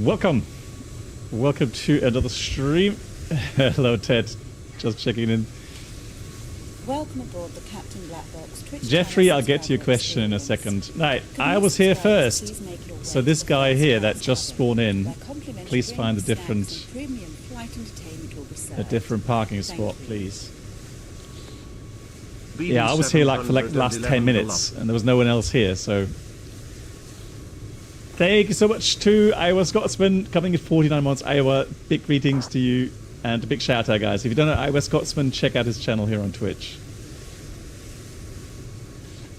welcome. Welcome to another stream. Hello, Ted. Just checking in. Welcome aboard the Captain Black Box Twitch. Jeffrey, I'll get to your question in a second. Right, I was here first. So this guy here that just spawned in, please find a different parking spot, please. Yeah, I was here like for like the last 10 minutes and there was no one else here, so thank you so much to Iowa Scotsman coming in 49 months. Iowa, big greetings to you and a big shout out, guys. If you don't know Iowa Scotsman, check out his channel here on Twitch.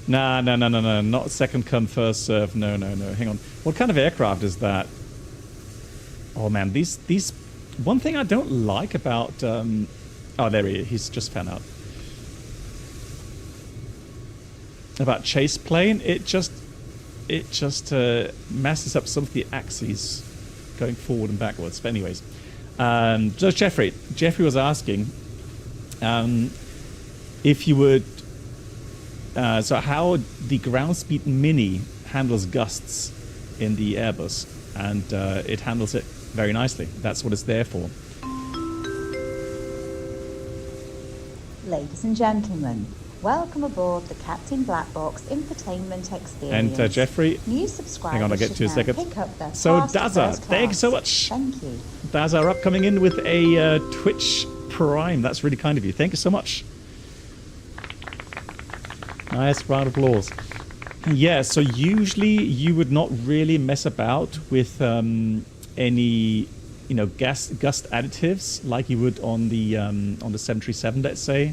Nah, not second come first serve. No, hang on. What kind of aircraft is that? Oh man, these one thing I don't like about oh, there he is. He's just found out about chase plane. It just messes up some of the axes going forward and backwards. But anyways, so Jeffrey was asking if you would so how the ground speed mini handles gusts in the Airbus, and it handles it very nicely. That's what it's there for. Ladies and gentlemen, welcome aboard the Captain Black Box infotainment experience. And Jeffrey, new subscribers, hang on, I'll get to you in a second. So Daza, thank you so much. Thank you. Daza up coming in with a Twitch Prime. That's really kind of you. Thank you so much. Nice round of applause. Yeah, so usually you would not really mess about with any, gust additives like you would on the 737, let's say.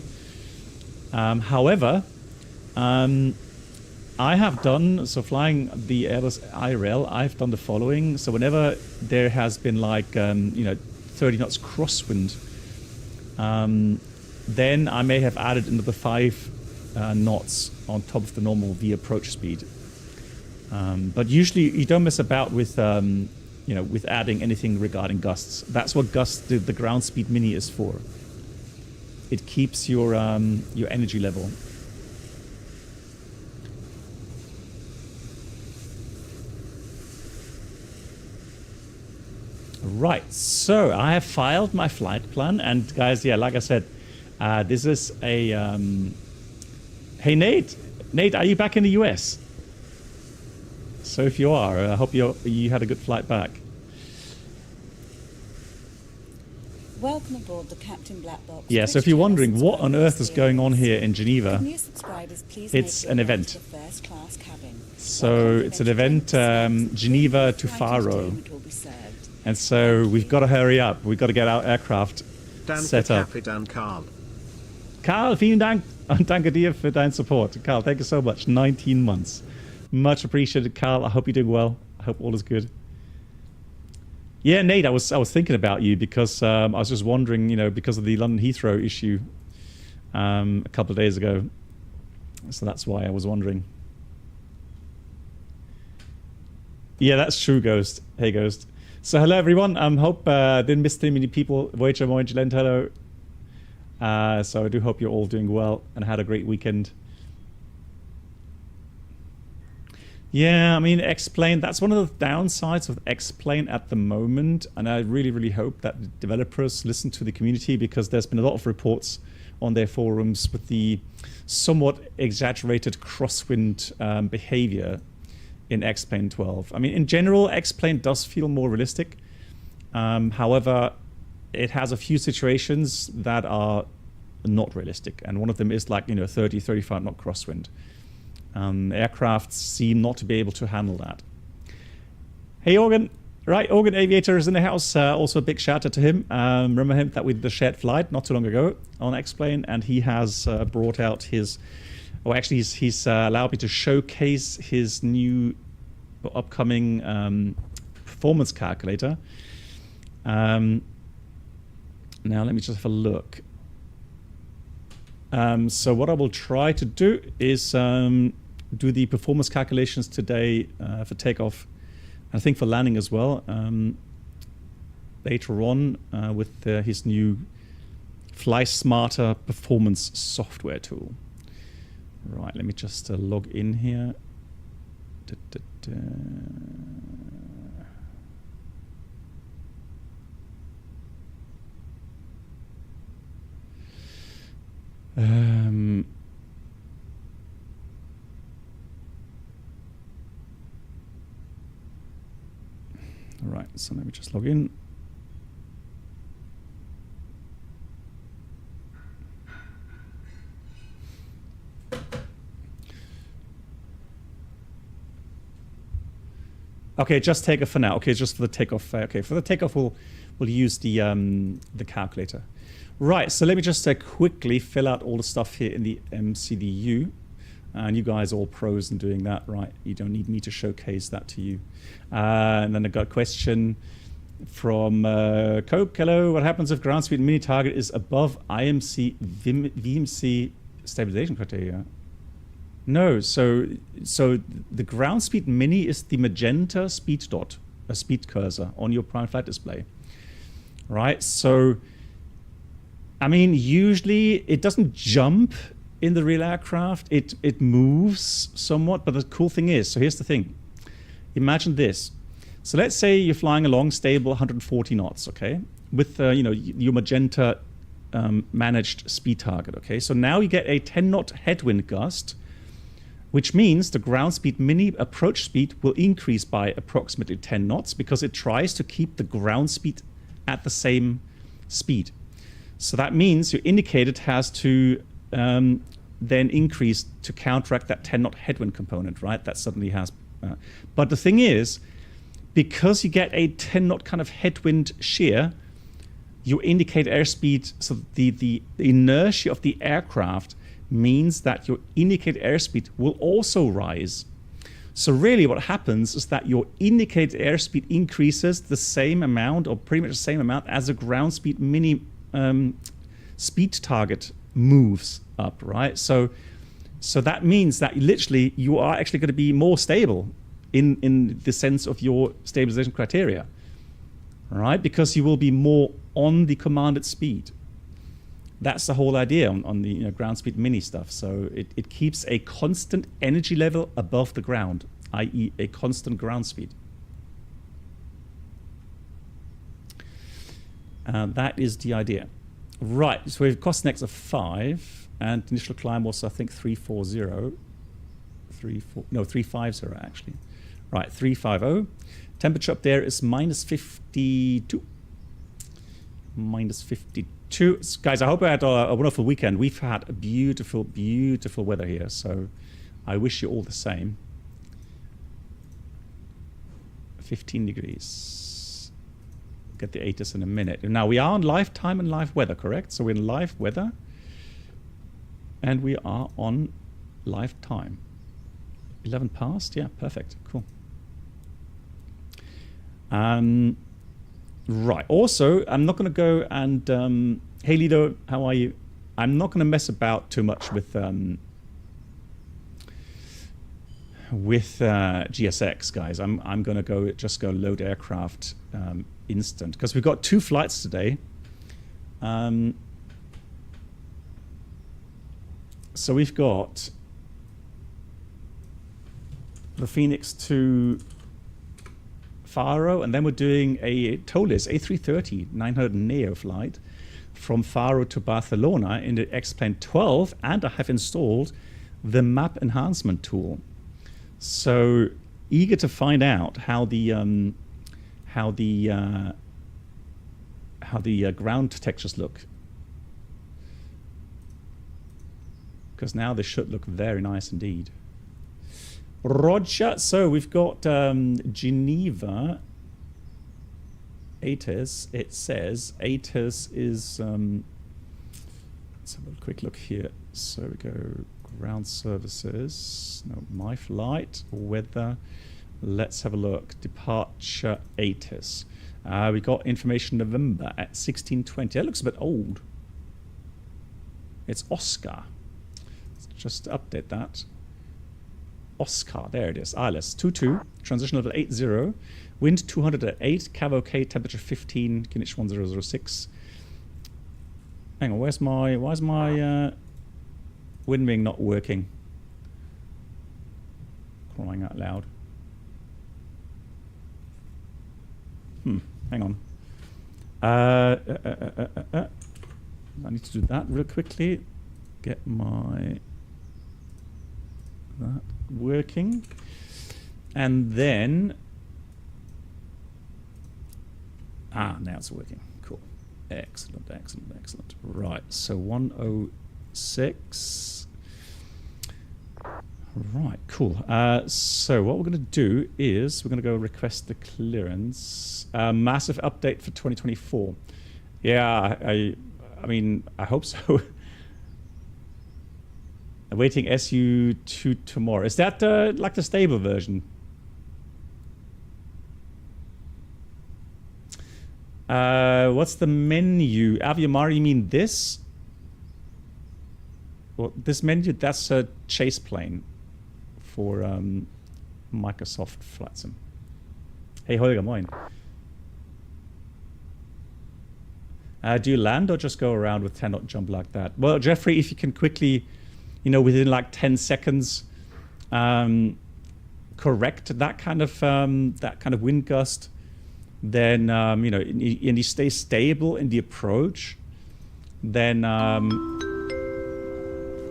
However, I have done, so flying the Airbus IRL, I've done the following. So whenever there has been like, 30 knots crosswind, then I may have added another 5 knots on top of the normal V approach speed. But usually you don't mess about with, with adding anything regarding gusts. That's what gusts, the ground speed mini is for. It keeps your energy level. Right, so I have filed my flight plan, and guys, yeah, like I said, this is a hey Nate, are you back in the US? So if you are, I hope you had a good flight back. Welcome aboard the Captain Black Box. Yeah, so if you're wondering what on earth is going on here in Geneva, it's an event. So it's an event, Geneva to Faro. And so we've got to hurry up. We've got to get our aircraft set up. Karl, vielen Dank. Und danke dir für deinen Support. Karl, thank you so much. 19 months. Much appreciated, Karl. I hope you're doing well. I hope all is good. Yeah, Nate, I was thinking about you because I was just wondering, because of the London Heathrow issue a couple of days ago. So that's why I was wondering. Yeah, that's true, Ghost. Hey, Ghost. So hello, everyone. Hope didn't miss too many people. Voyager, Moin, Lent, hello. So I do hope you're all doing well and had a great weekend. Yeah, I mean, X-Plane, that's one of the downsides of X-Plane at the moment. And I really, really hope that the developers listen to the community, because there's been a lot of reports on their forums with the somewhat exaggerated crosswind behavior in X-Plane 12. I mean, in general, X-Plane does feel more realistic. However, it has a few situations that are not realistic. And one of them is like, 30, 35 knot crosswind. Aircraft seem not to be able to handle that. Hey, Organ. Right, Organ Aviator is in the house. Also a big shout out to him. Remember him that we did the shared flight not too long ago on X-Plane, and he has brought out his... Oh, actually, he's allowed me to showcase his new upcoming performance calculator. Now, let me just have a look. So what I will try to do is do the performance calculations today for takeoff, I think for landing as well, later on with his new Fly Smarter performance software tool. Right, let me just log in here. All right, so let me just log in. Okay, just Takeoff for now. Okay, just for the Takeoff. Okay, for the Takeoff, we'll use the calculator. Right. So let me just quickly fill out all the stuff here in the MCDU, and you guys are all pros in doing that, right? You don't need me to showcase that to you. And then I got a question from Coke. Hello. What happens if ground speed mini target is above VMC stabilization criteria? No, so the ground speed mini is the magenta speed dot, a speed cursor on your prime flight display, right? So, I mean, usually it doesn't jump in the real aircraft. It moves somewhat, but the cool thing is, so here's the thing. Imagine this. So let's say you're flying along stable 140 knots, okay, with you know, your magenta managed speed target, okay. So now you get a 10 knot headwind gust, which means the ground speed mini approach speed will increase by approximately 10 knots because it tries to keep the ground speed at the same speed. So that means your indicator has to then increase to counteract that 10 knot headwind component, right? That suddenly has. But the thing is, because you get a 10 knot kind of headwind shear, your indicator airspeed, so the inertia of the aircraft means that your indicated airspeed will also rise. So really what happens is that your indicated airspeed increases the same amount, or pretty much the same amount, as the ground speed mini speed target moves up, right? So that means that literally you are actually going to be more stable in the sense of your stabilization criteria, right? Because you will be more on the commanded speed. That's the whole idea on the ground speed mini stuff. So it keeps a constant energy level above the ground, i.e. a constant ground speed. That is the idea. Right, so we've cost next of 5, and initial climb was, I think, 340. 350 actually. Right, 350. Temperature up there is minus 52. Minus 52. Guys, I hope I had a wonderful weekend. We've had a beautiful, beautiful weather here, so I wish you all the same. 15 degrees. Get the ATIS in a minute. Now, we are on live time and live weather, correct? So we're in live weather, and we are on live time. 11 past? Yeah, perfect. Cool. Right. Also, I'm not going to go and hey Lido, how are you? I'm not going to mess about too much with GSX, guys. I'm going to just go load aircraft instant because we've got 2 flights today. So we've got the FENIX to Faro, and then we're doing a TOLIS A320-900 Neo flight from Faro to Barcelona in the X-Plane 12, and I have installed the map enhancement tool. So eager to find out how the ground textures look, because now they should look very nice indeed. Roger. So we've got Geneva ATIS. It says ATIS is let's have a quick look here. So we go ground services, no, my flight, weather, let's have a look. Departure ATIS. We got information November at 1620. That looks a bit old. It's Oscar. Let's just update that. Oscar, there it is. ILS 22, transition level 80, wind 208, cav OK, temperature 15, QNH 1006. Hang on, why is my wind wing not working? Crying out loud. Hang on. I need to do that real quickly. get my that working, and then now it's working. Cool, excellent, excellent, excellent. Right, so 106. Right, cool. So what we're going to do is we're going to go request the clearance. Massive update for 2024. Yeah, I mean, I hope so. Awaiting SU2 tomorrow. Is that like the stable version? What's the menu? Aviamar, you mean this? Well, this menu, that's a chase plane for Microsoft Flight Sim. Hey, Holger, moin. Do you land or just go around with 10-knot jump like that? Well, Jeffrey, if you can quickly, you know, within like 10 seconds, correct that kind of wind gust, then you know, and you stay stable in the approach, then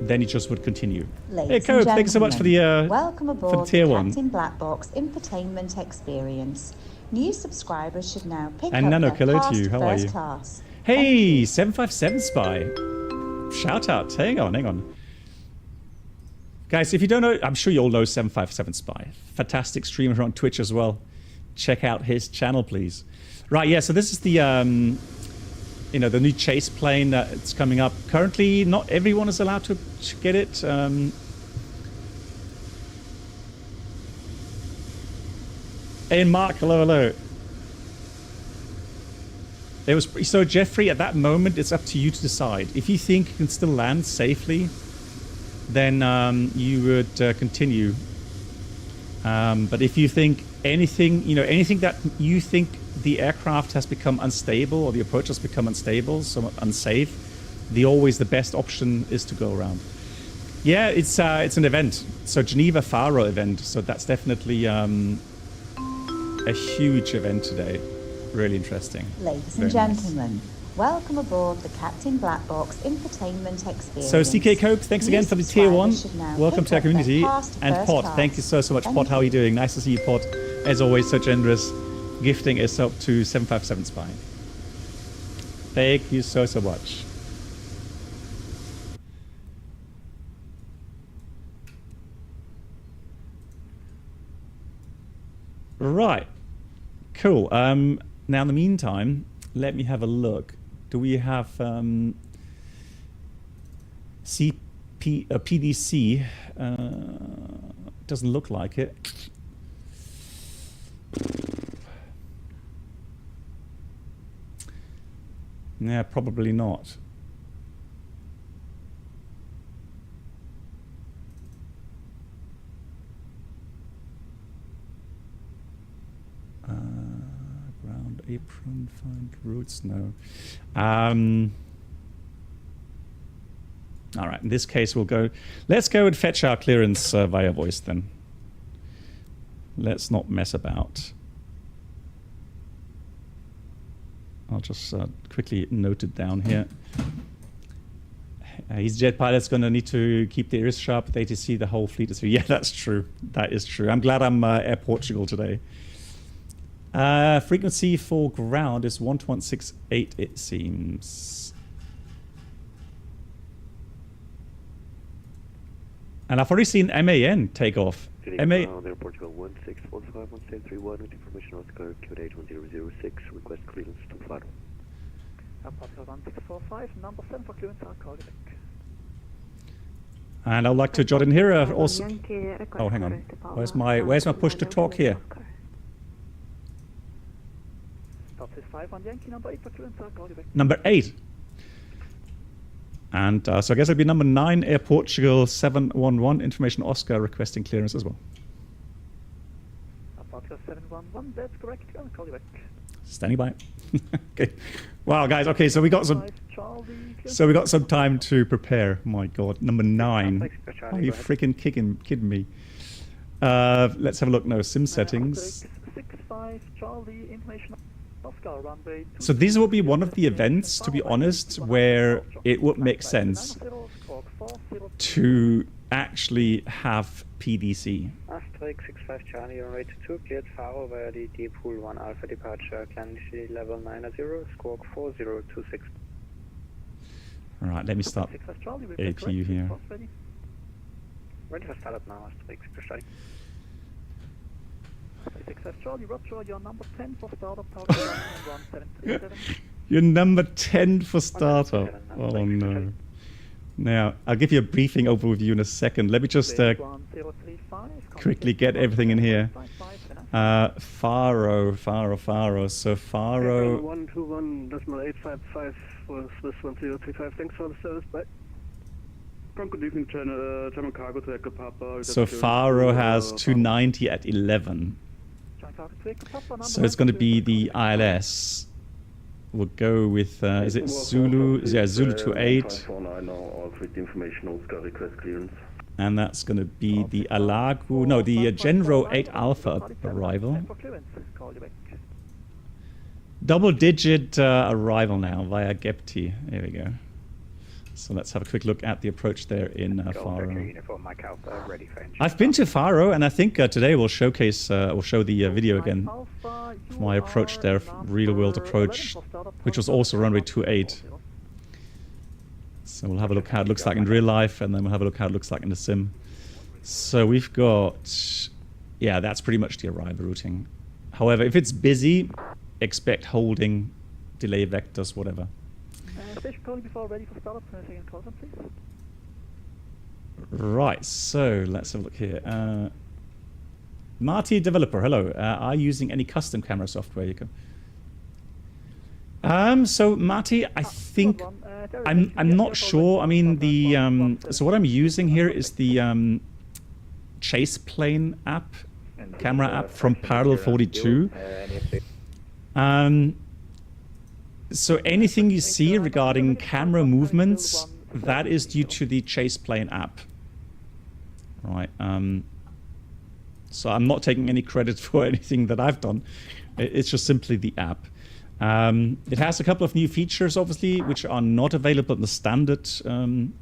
you just would continue. Ladies hey, Cope, thank you so much for the welcome aboard for the tier the 1. Captain Black Box infotainment experience. New subscribers should now pick And up Nano, their hello pass to you. to How are first you? class. Hey, 757 Spy. Shout out. Hang on. Guys, if you don't know, I'm sure you all know 757 Spy. Fantastic streamer on Twitch as well. Check out his channel, please. Right, yeah, so this is the, you know, the new chase plane that's coming up. Currently, not everyone is allowed to get it. Hey, Mark, hello. It was so Jeffrey. At that moment, it's up to you to decide. If you think you can still land safely, then you would continue. But if you think anything that you think the aircraft has become unstable or the approach has become unstable, somewhat unsafe, the best option is to go around. Yeah, it's an event. So Geneva Faro event. So that's definitely a huge event today. Really interesting. Ladies and gentlemen, welcome aboard the Captain Black Box infotainment experience. So CK Cope, thanks again for the tier 1. Welcome to our community. And Pot, thank you so much. Pot, how are you doing? Nice to see you, Pot. As always, so generous, gifting us up to 757 Spy. Thank you so much. Right, cool. Now in the meantime, let me have a look. Do we have PDC? Doesn't look like it. Yeah, probably not. Ground apron, find routes, no. All right, in this case let's go and fetch our clearance via voice then. Let's not mess about. I'll just quickly note it down here. His jet pilot's going to need to keep the ears sharp with ATC, the whole fleet is. Yeah, that's true. That is true. I'm glad I'm Air Portugal today. Frequency for ground is 12168, it seems. And I've already seen MAN take off. Air Portugal 16151731 with information Oscar code 81006. Request clearance to Faro. Air Portugal 1645, number 7 for clearance, I'll call you back. And I'd like to jot in here also. Oh, hang on. Where's my push to talk here? Stop this 5 on Yankee, number 8 for clearance, I'll call you back. Number 8. And so I guess it'll be number 9, Air Portugal 711, information Oscar requesting clearance as well. Air Portugal 711, that's correct, I'll call you back. Standing by. Okay. Wow, guys. Okay, so we got some time to prepare. My God, number 9. Are you freaking kidding me? Let's have a look now. Sim settings. 65 Charlie, information Oscar, runway. So this will be one of the events, to be honest, where it would make sense to actually have PDC. Asterix 65 Charlie on rate 2, cleared Faro via the deep pool 1 Alpha departure, clandestine level 90, squawk 4026. Alright, let me start APU here. Ready for startup now, Asterix, push. 65 Charlie, Roger, your number 10 for startup, target 1737. You're number 10 for startup. Oh no. Now, I'll give you a briefing overview in a second. Let me just quickly get everything in here. Faro. So Faro. 121.855 for Swiss 1035. Thanks for the service. Bye. Good evening, German cargo to Echo Papa. So Faro has 290 at 11. So it's going to be the ILS. We'll go with, is it Zulu? Yeah, Zulu 28. And that's going to be the Alagu, no, the Genro 8 Alpha arrival. Double digit arrival now via Gepti. There we go. So let's have a quick look at the approach there in Faro. I've been to Faro, and I think today we'll showcase, we'll show the video again. My approach there, real world approach, which was also runway 28. So we'll have a look how it looks like in real life, and then we'll have a look how it looks like in the sim. So we've got, yeah, that's pretty much the arrival routing. However, if it's busy, expect holding, delay vectors, whatever. Station calling before ready for startup. Second call, please. Right, so let's have a look here. Marty developer, hello. Are you using any custom camera software? You can. So Marty, I think I'm not sure. I mean the so what I'm using here is the Chase Plane app, camera app from Parallel 42. So anything you see regarding camera movements, that is due to the Chase Plane app. Right. So I'm not taking any credit for anything that I've done. It's just simply the app. It has a couple of new features, obviously, which are not available in the standard kind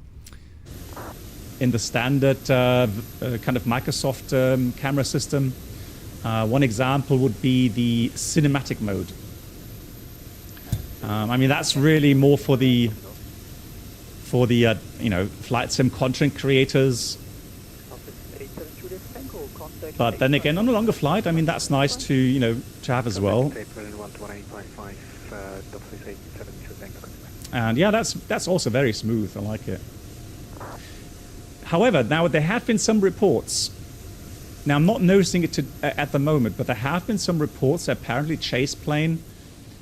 of Microsoft camera system. One example would be the cinematic mode. I mean, that's really more for the you know, flight sim content creators. But then again, on a longer flight, I mean, that's nice to, you know, to have as well. And yeah, that's also very smooth. I like it. However, now there have been some reports. Now I'm not noticing it at the moment, but there have been some reports that apparently Chase Plane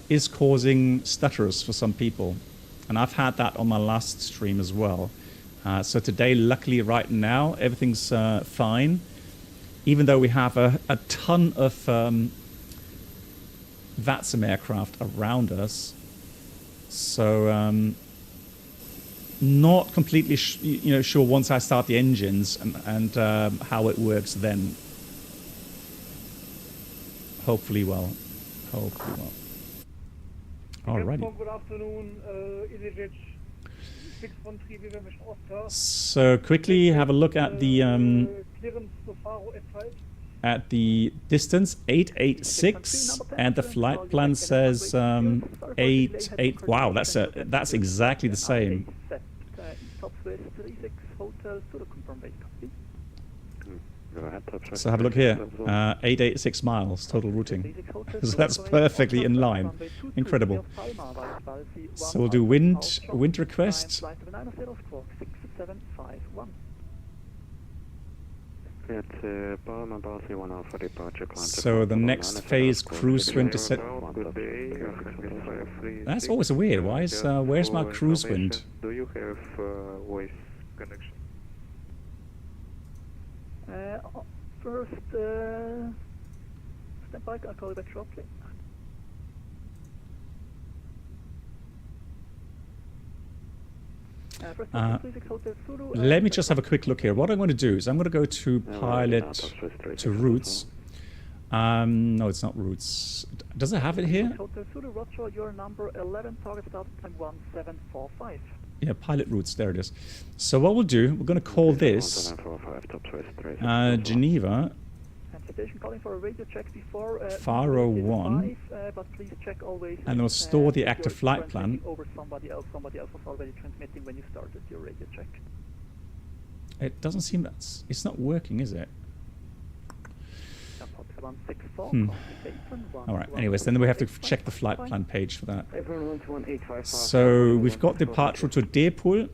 is causing stutters for some people, and I've had that on my last stream as well. So today, luckily, right now, everything's fine, even though we have a ton of VATSIM aircraft around us. So not completely sure once I start the engines and how it works then. Hopefully well. Hopefully well. Alrighty. Good afternoon, EasyJet 613 mission Oscar. So quickly have a look at the Clearance to Faro F5. at the distance 886, and the flight plan says 88. Wow, that's exactly the same. So have a look here, 886 miles total routing. So that's perfectly in line. Incredible. So we'll do wind request. So the next phase cruise wind to set. That's always weird. Why is where's my cruise wind? Do you have voice connection? First, stand by, I'll call you back shortly. Let me just have a quick look here. What I'm going to do is I'm going to go to pilot to routes. No, it's not routes. Does it have it here? Hotel Zulu, Roger, your number 11, target start time 1745. Yeah, pilot routes. There it is. So what we'll do, we're going to call this Geneva Station calling for a radio check before Faro 1, but please check always. and we'll store the if active you're flight plan. transmitting over somebody else was already transmitting when you started your radio check. It doesn't seem that's it's not working, is it? Airport 164, All right. Anyways, then we have to check the flight plan page for that. Everyone 11855. So we've got departure to Depol.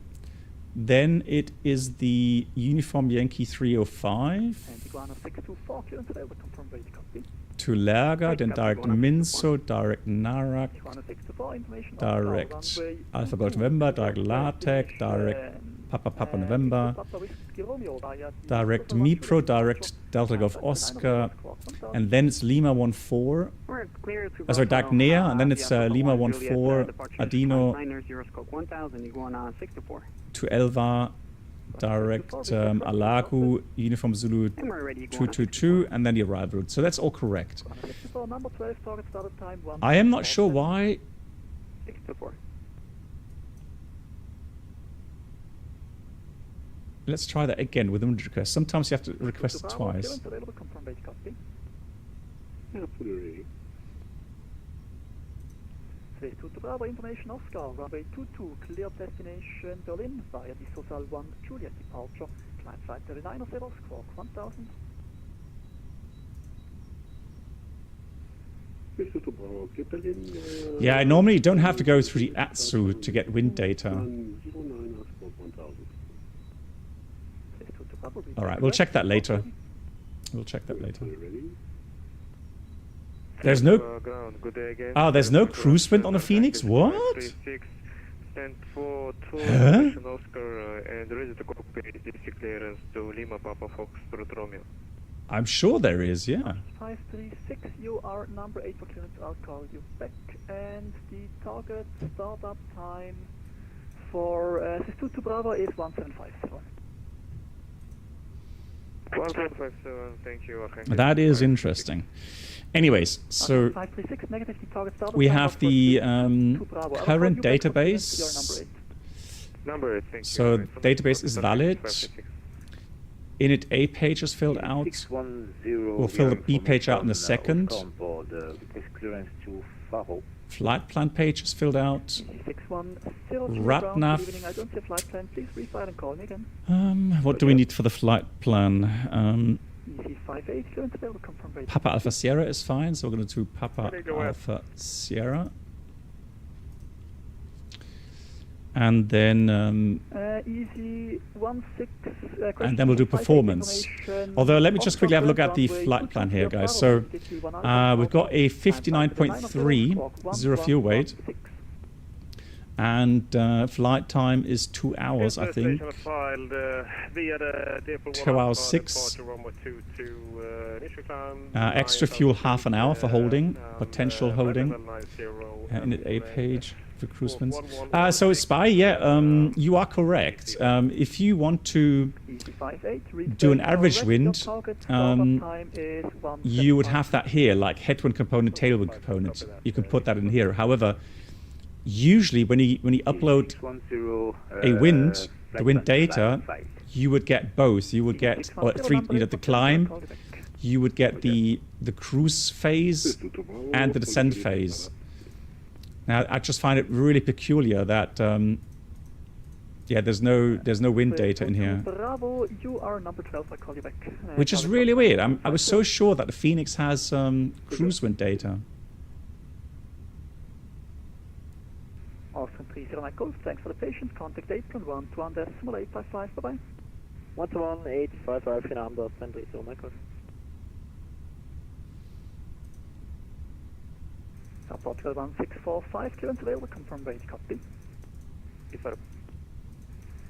Then it is the Uniform Yankee 305 And Iguana 624, current available, confirm ready, copy. to Lerga, then direct Minso, direct Narak, Iguana 624, information direct runway Alpha Golf November, direct LaTeX, direct Papa November, direct Mipro, direct Delta Golf Oscar, and then it's Lima 14, We're clear to sorry, direct Nea, and then it's Lima 14, Adino 90 scope 1000, Iguana 64. to Elva, direct Alagu, Uniform Zulu And we're ready, Iguana 222, and then the arrival route. So that's all correct. Iguana 64, number 12, target started time 1. I am not sure why. 624. Let's try that again with a request. Sometimes you have to request it twice. Current available, confirm ready, copy. Yeah, fully ready. Space 2 to Bravo, information Oscar, runway 22, clear destination Berlin via the Social 1 Juliet departure, climb flight 39 squawk 1000. Yeah, I normally don't have to go through the ATSU to get wind data. All right, we'll check that later. We'll check that later. There's no... Oh, there's no cruise wind on the Phoenix? What? Stand for two Huh? Oscar and ready to cockpit DC clearance to Lima Papa Foxtrot Romeo. I'm sure there is, yeah. 536, you are number 8 for clearance, I'll call you back. And the target startup time for Sis2 to Bravo is 1757. 1757, thank you. That is interesting. Anyways, so 536, negative, the target startup we time have for the Sis2 to Bravo. I'll current call you back for clearance, database. you're number 8. Number 8, thank So you. the database is valid. Init A page is filled out. 610, We'll fill the B page out in a second. Board, clearance to Faro. Flight plan page is filled out. 6102 Ratnav. Good evening, I don't see a flight plan. Please refile and call me again. What do we need for the flight plan? EC58, clearance available, confirm rate. Papa Alpha Sierra is fine, so we're going to do Papa Ready, go ahead. Alpha Sierra. And then EC16, and then we'll do performance. Although let me just quickly have a look at the flight plan here, guys. So we've got a 59.3 zero fuel weight, and flight time is 2 hours, I think. 2 hours 6. Extra fuel half an hour for holding, potential holding. Init A page. Cruise so Spy, yeah, you are correct. If you want to do an average wind, you would have that here, like headwind component, tailwind component. You can put that in here. However, usually when you upload a wind, the wind data, you would get both. You would get the climb, you would get the cruise phase and the descent phase. Now, I just find it really peculiar that, yeah, there's no wind data in here, Bravo, you are number 12. I call you back. which is really weird. I was so sure that the Phoenix has cruise wind data. Austin 30 Golf, thanks for the patience. Contact Apron 121.855. Bye bye. 121.855, number 30 Golf. Portugal 1645, clearance available, confirm ready, copy.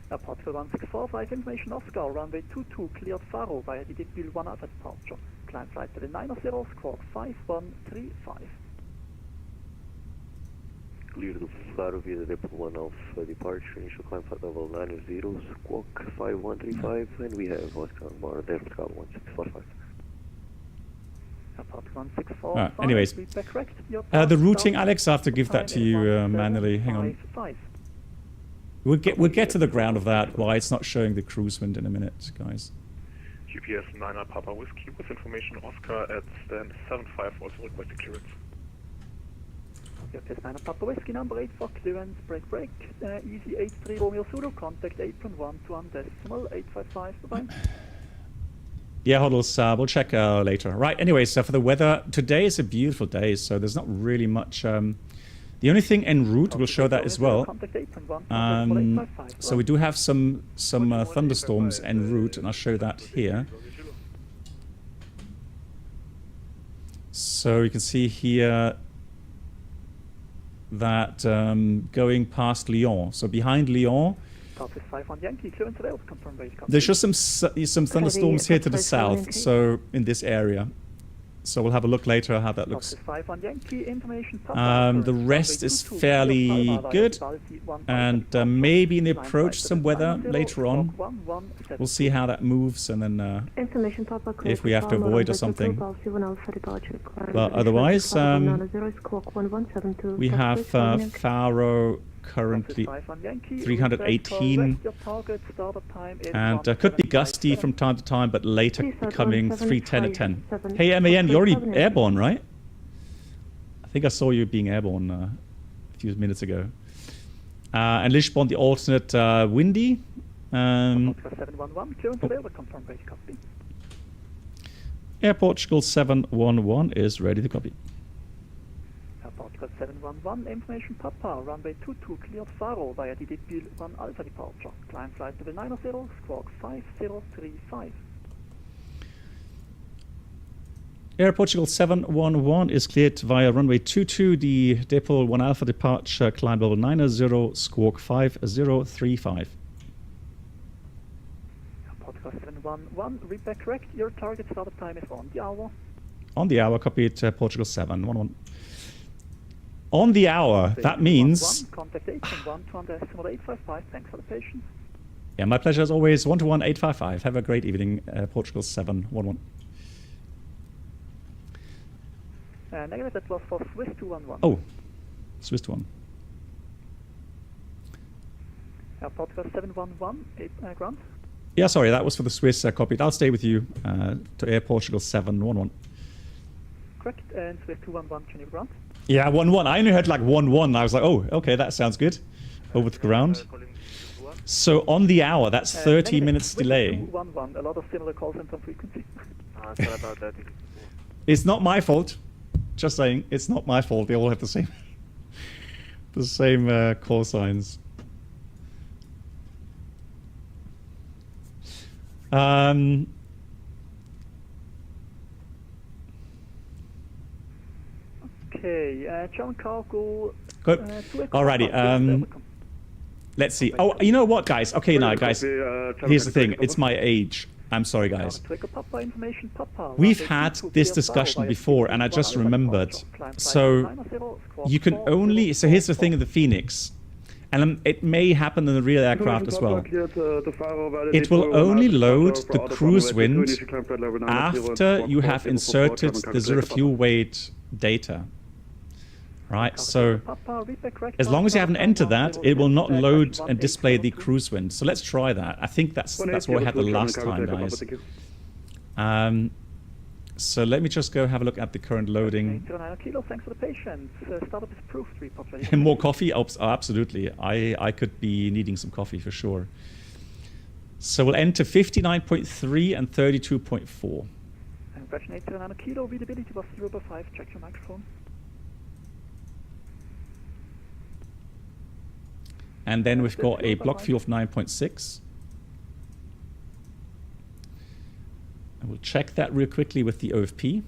Portugal 1645, information Oscar, runway 22, cleared Faro via the Deepville 1 Alpha departure. Climb flight 39 squawk 5135. Clear to Faro via the Deepville 1 Alpha departure, initial climb flight level 90, squawk 5135, and we have Oscar Bar, Portugal 1645. Anyways, the routing, Alex, I have to give that to you manually. Hang on. We'll get to the ground of that, why it's not showing the cruise wind in a minute, guys. GPS 9 Papa Whiskey with information Oscar at stand 75 also requesting clearance. GPS 9 Papa Whiskey number 8 for clearance, break, easy 83 Romeo Zulu, contact apron 121.855, bye-bye. Yeah, Huddles, we'll check later. Right, anyways, so for the weather, today is a beautiful day, so there's not really much... the only thing en route, we'll show that as well. So we do have some thunderstorms en route, and I'll show that here. So you can see here that going past Lyon. So behind Lyon, there's just some thunderstorms here to the south, so in this area. So we'll have a look later how that looks. The rest is fairly good, and maybe in the approach some weather later on. We'll see how that moves, and then if we have to avoid or something. But otherwise, we have Faro currently 318, and could be gusty from time to time, but later becoming 310 at 10. Hey MAN, you're already airborne, right? I think I saw you being airborne a few minutes ago. And Lisbon, the alternate windy. Air Portugal 711 is ready to copy. Portugal 711, information Papa, runway 22, cleared Faro via the Deepville 1 Alpha departure. Climb flight level 90, squawk 5035. Air Portugal 711 is cleared via runway 22, the Depot 1 Alpha departure, climb level 90, squawk 5035. Portugal 711, read back correct, your target startup time is on the hour. On the hour, copy it, Portugal 711. On the hour, that means... Contact 811, thanks for the patience. Yeah, my pleasure as always, 121-855. Have a great evening, Portugal 711. Negative, that was for Swiss 211. Oh, Swiss 211. Portugal 711, ground. Yeah, sorry, that was for the Swiss copy. I'll stay with you to Air Portugal 711. Correct, and Swiss 211, Geneva ground. Yeah, 1-1. I only heard like 1-1. I was like, oh, okay, that sounds good. Over the ground. So on the hour, that's 30 minutes delay. 211, a lot of similar calls and some frequency. Sorry about that. It's not my fault. Just saying, it's not my fault. They all have the same call signs. Okay, German cargo. Good. Alrighty. Let's see. Oh, you know what, guys? Okay, now, guys. Here's the thing. It's my age. I'm sorry, guys. We've had this discussion before, and I just remembered. So you can only. So here's the thing of the FENIX, and it may happen in the real aircraft as well. It will only load the cruise wind after you have inserted the zero fuel weight data. Right, so as long as you haven't entered that, it will not load and display the cruise wind. So let's try that. I think that's what I had the last time, guys. So let me just go have a look at the current loading. Thanks for the patience. Startup is approved. More coffee? Oh, absolutely. I could be needing some coffee for sure. So we'll enter 59.3 and 32.4. Impression 8 kilo, readability was 0/5. Check your microphone. And then we've got a block fuel of 9.6. And we'll check that real quickly with the OFP.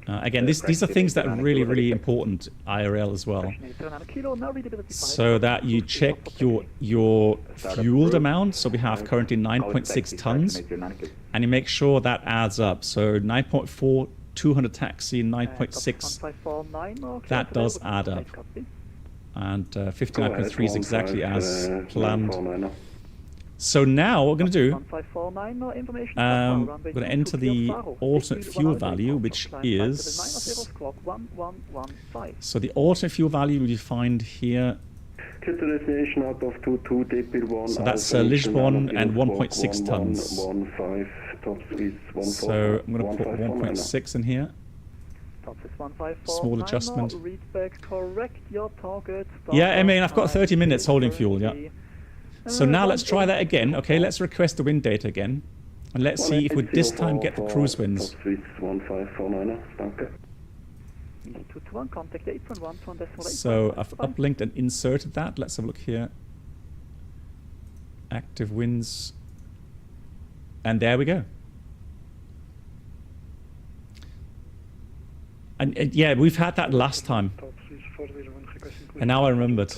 Again, these are things that are really, really important IRL as well. So that you check your fueled amount. So we have currently 9.6 tons. And you make sure that adds up. So 9.4, 200 taxi, 9.6. That does add up. And 59.3 is exactly as planned. So now what we're going to do, we're going to enter the alternate fuel value, which is, so the alternate fuel value will be defined here Clear to destination out of 22, DP1. So that's Lisbon and 1.6 tons. 15, top speed 15. So I'm going to put 1.6 in here. Top is 154. Small adjustment. Read back, correct your target. Yeah, I mean, I've got 30 minutes holding fuel, yeah. So now let's try that again. Okay, let's request the wind data again. And let's see if we this time get the cruise winds. Top speed 1549, danke. Easy 221, contact 8.1, So I've uplinked and inserted that. Let's have a look here. Active winds. And there we go. And yeah, we've had that last time. And now I remembered.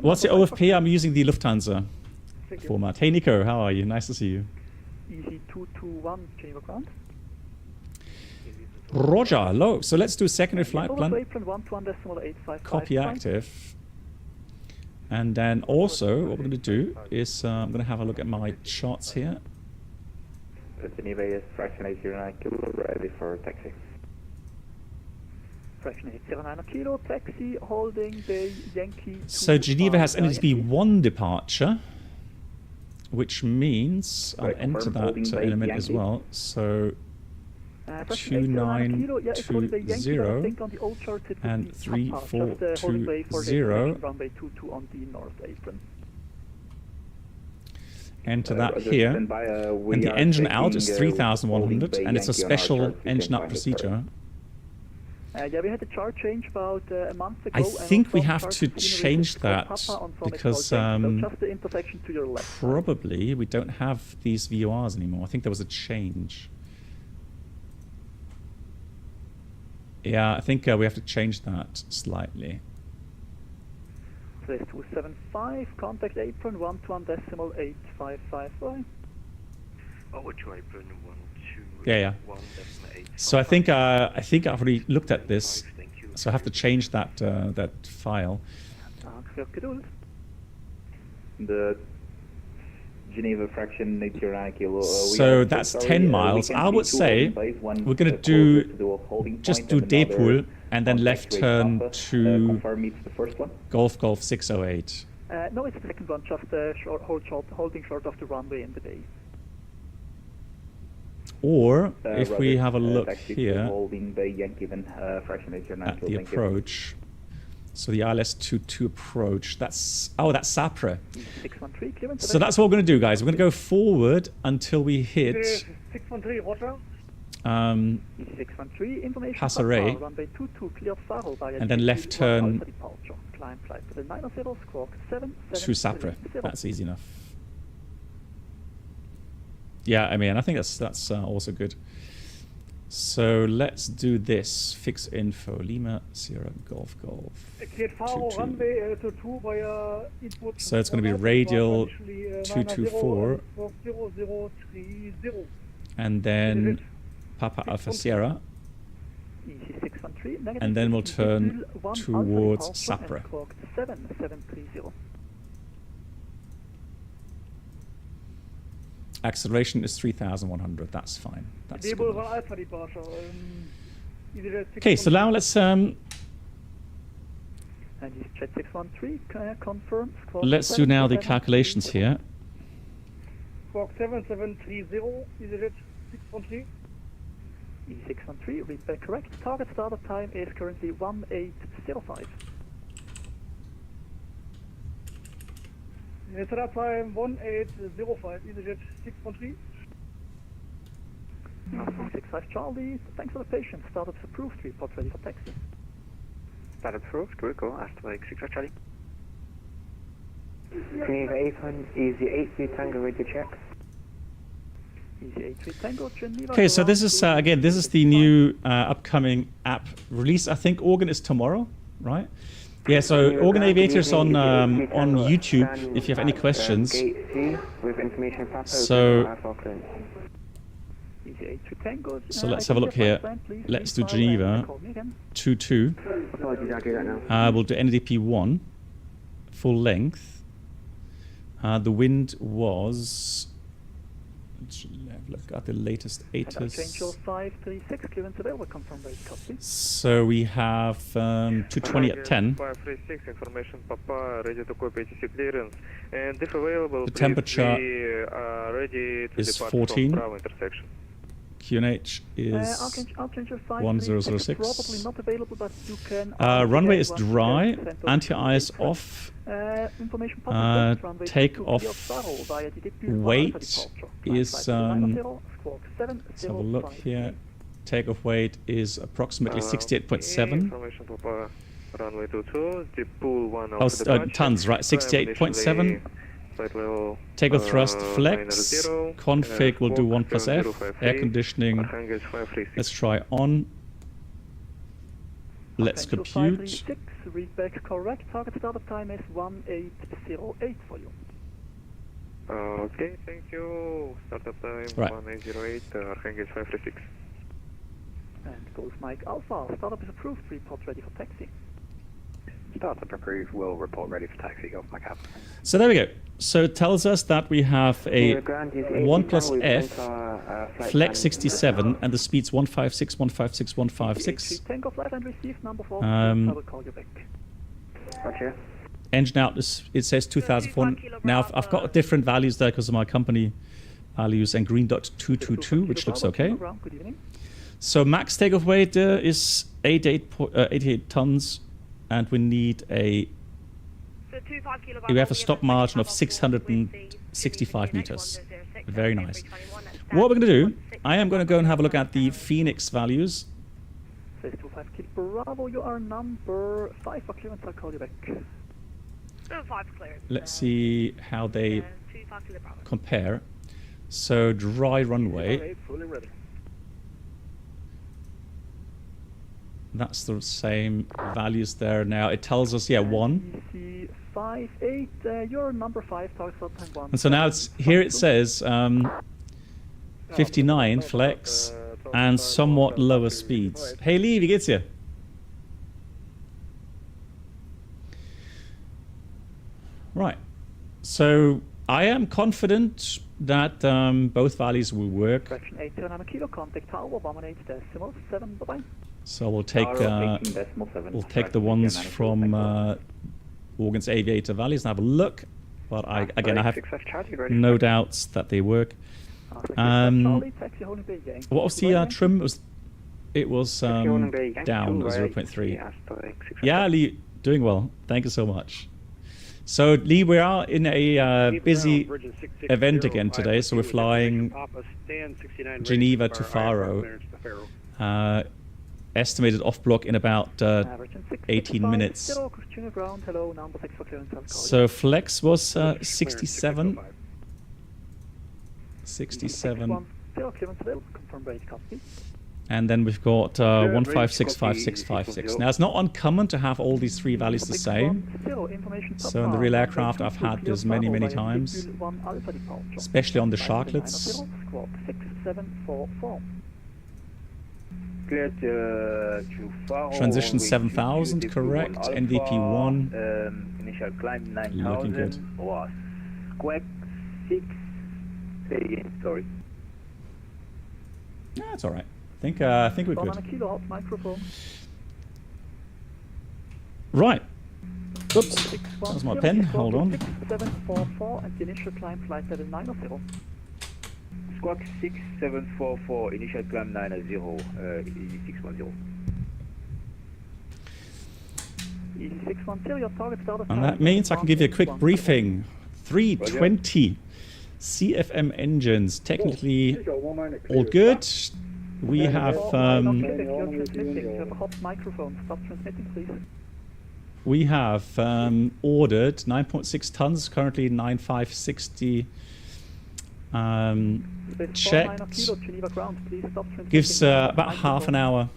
What's the OFP? I'm using the Lufthansa format. Hey Nico, how are you? Nice to see you. Easy 221, Geneva ground. Roger, low. So let's do a secondary flight plan. 121.855. Copy active. And then also, what we're going to do is I'm going to have a look at my charts here. Geneva is fraction 809 kilo, ready for taxi. Fraction 809 kilo, taxi, holding the Yankee. So Geneva has NDB 1 departure, which means I'll enter that in a minute as well. So 2920 and 3420. Runway 22 on the north apron. Enter that here. And the engine out is 3100, and it's a special engine out procedure. Yeah, we had a chart change about a month ago. I think we have to change that because just the intersection to your left. Probably we don't have these VORs anymore. I think there was a change. Yeah, I think we have to change that slightly. So it's 275, contact apron 121.855. Over to apron 12. Yeah. So I think I've already looked at this. So I have to change that that file. The Geneva fraction 809 kilo. So that's 10 miles. I would say we're going to do just do Depool and then left turn to Golf 608. No, it's the second one, just holding short of the runway in the bay. Or if we have a look here at at the approach, so the ILS-22 approach, that's Sapre. 613, clearance. So that's what we're going to do, guys. We're going to go forward until we hit 613, roger. 613, information. Passeray, runway 22, clear Faro via and then left turn climb flight for the 90 squawk 773. to Sapre. That's easy enough. Yeah, I mean, I think that's also good. So let's do this. Fix info. Lima Sierra Golf. So it's going to be radial 224. And then Papa Alpha Sierra. And then we'll turn towards Sapre. 7730. Acceleration is 3,100. That's fine. That's good enough. Okay, so now let's let's do now the calculations here. Squawk 7730, EasyJet 613. E613, read back correct. Target startup time is currently 1805. Startup time 1805, EasyJet 613. 65 Charlie, thanks for the patience. Startup's approved, report ready for taxi. Startup approved, good go, Astronaut 65 Charlie. Geneva 800, Easy 83 Tango, ready to check. Easy 83 Tango, Geneva. Okay, so this is again, this is the new upcoming app release. I think Organ is tomorrow, right? Yeah, so Organ Aviators on YouTube. If you have any questions. So let's have a look here. Let's do Geneva 22. We'll do NDP 1, full length. The wind was Look at the latest Change your ATIS. 536, clearance available, confirm rate, copy. So we have 220 at 10. 536, information Papa, ready to copy ATC clearance. And if available, The temperature we are ready to is depart 14. from Bravo intersection. QNH is Archangel 536 1006. probably not available, but you can... runway is dry, anti-IS off, information takeoff weight is, let's have a look here, takeoff weight is approximately 68.7. Information Papa, runway 22, the pool 1 Oh, tons, right, 68.7. Takeoff thrust flex, config will do 1 plus F, air conditioning, let's try on, let's compute. Read back correct, target startup time is 1808 for you. Okay, thank you. Startup time Right. 1808, Archangel 536. And goes Mike Alpha, startup is approved, report ready for taxi. Startup approved, will report ready for taxi, Golf Mike Alpha. So there we go. So it tells us that we have a 1 plus F, flex 67, and the speed's 156, 156, 156. Takeoff left and receive number 4, I will call you back. Roger. Engine out, it says 2004. Now I've got different values there because of my company values, and green dot 222, which looks okay. Good evening. So max takeoff weight is 88 tons, and we need a... We have a stop margin of 665 meters. Very nice. What we're going to do, I am going to go and have a look at the FENIX values. 625 Kilo Bravo, you are number 5 for clearance, I'll call you back. Let's see how they compare. So dry runway. Fully ready. That's the same values there now. It tells us, yeah, 1. EC 58, you're number 5, target start time 1. And so now it's here it says 59 flex and somewhat lower speeds. Hey Lee, wie geht's dir? Right. So I am confident that both values will work. Correction 8, turn on a kilo, contact tower, 118.7, bye-bye. So we'll take the ones from Morgan's Aviator values and have a look. But again, I have no doubts that they work. What was the trim? It was down 0.3. Yeah, Lee, doing well. Thank you so much. So Lee, we are in a busy event again today. So we're flying Geneva to Faro. Estimated off block in about 18 minutes. So flex was 67. 67. And then we've got 1565656. Now it's not uncommon to have all these three values the same. So in the real aircraft I've had this many times, especially on the Sharklets. Transition 7000, correct. NVP 1. Initial climb 9000. Looking good. Was squawk 6. Sorry. Yeah, that's all right. I think we're good. Right. Oops. That was my pen. Hold on. 6744 and the initial climb flight level 900. Squawk 6744, initial climb 90, easy 610. Easy 610, your target started. And that means I can give you a quick briefing. 320 CFM engines, technically all good. We have ordered 9.6 tons, currently 9560. Checked. Gives about half an hour.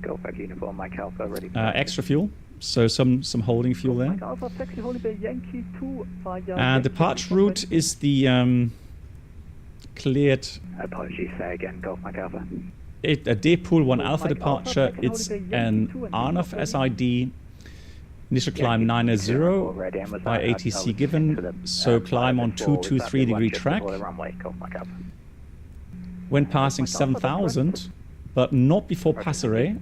Go back uniform, Mike Alpha, ready. Extra fuel, so some holding fuel there. And departure route is the cleared. Apologies, say again, Golf Mike Alpha. A Depool 1 Alpha departure. It's an ANOF SID. Initial climb 980 by ATC given, so climb on 223 degree track. When passing 7,000, but not before Passeray,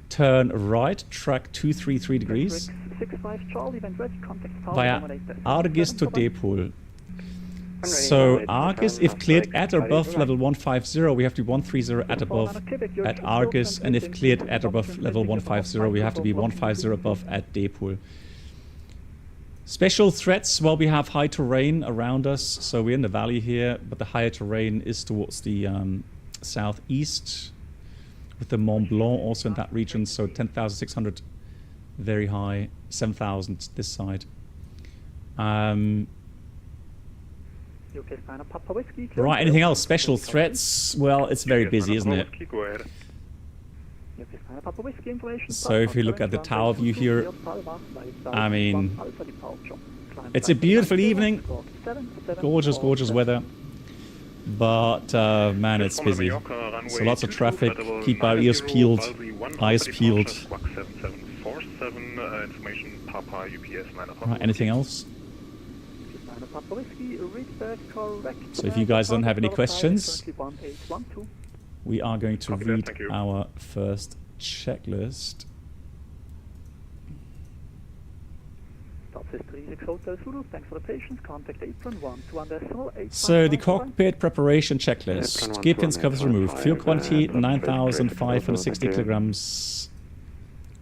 turn right, track 233 degrees, via Argis to Depol. So Argis, if cleared at or above level 150, we have to be 130 at above at Argis, and if cleared at or above level 150, we have to be 150 above at Depol. Special threats, well, we have high terrain around us, so we're in the valley here, but the higher terrain is towards the southeast, with the Mont Blanc also in that region, so 10,600 very high, 7,000 this side. Right, anything else? Special threats? Well, it's very busy, isn't it? So if you look at the tower view here, I mean, it's a beautiful evening, gorgeous, gorgeous weather, but man, it's busy. So lots of traffic, keep our ears peeled, eyes peeled. Right, anything else? So if you guys don't have any questions, we are going to read our first checklist. So the cockpit preparation checklist. Gear pins, covers removed. Fuel quantity 9,560 kilograms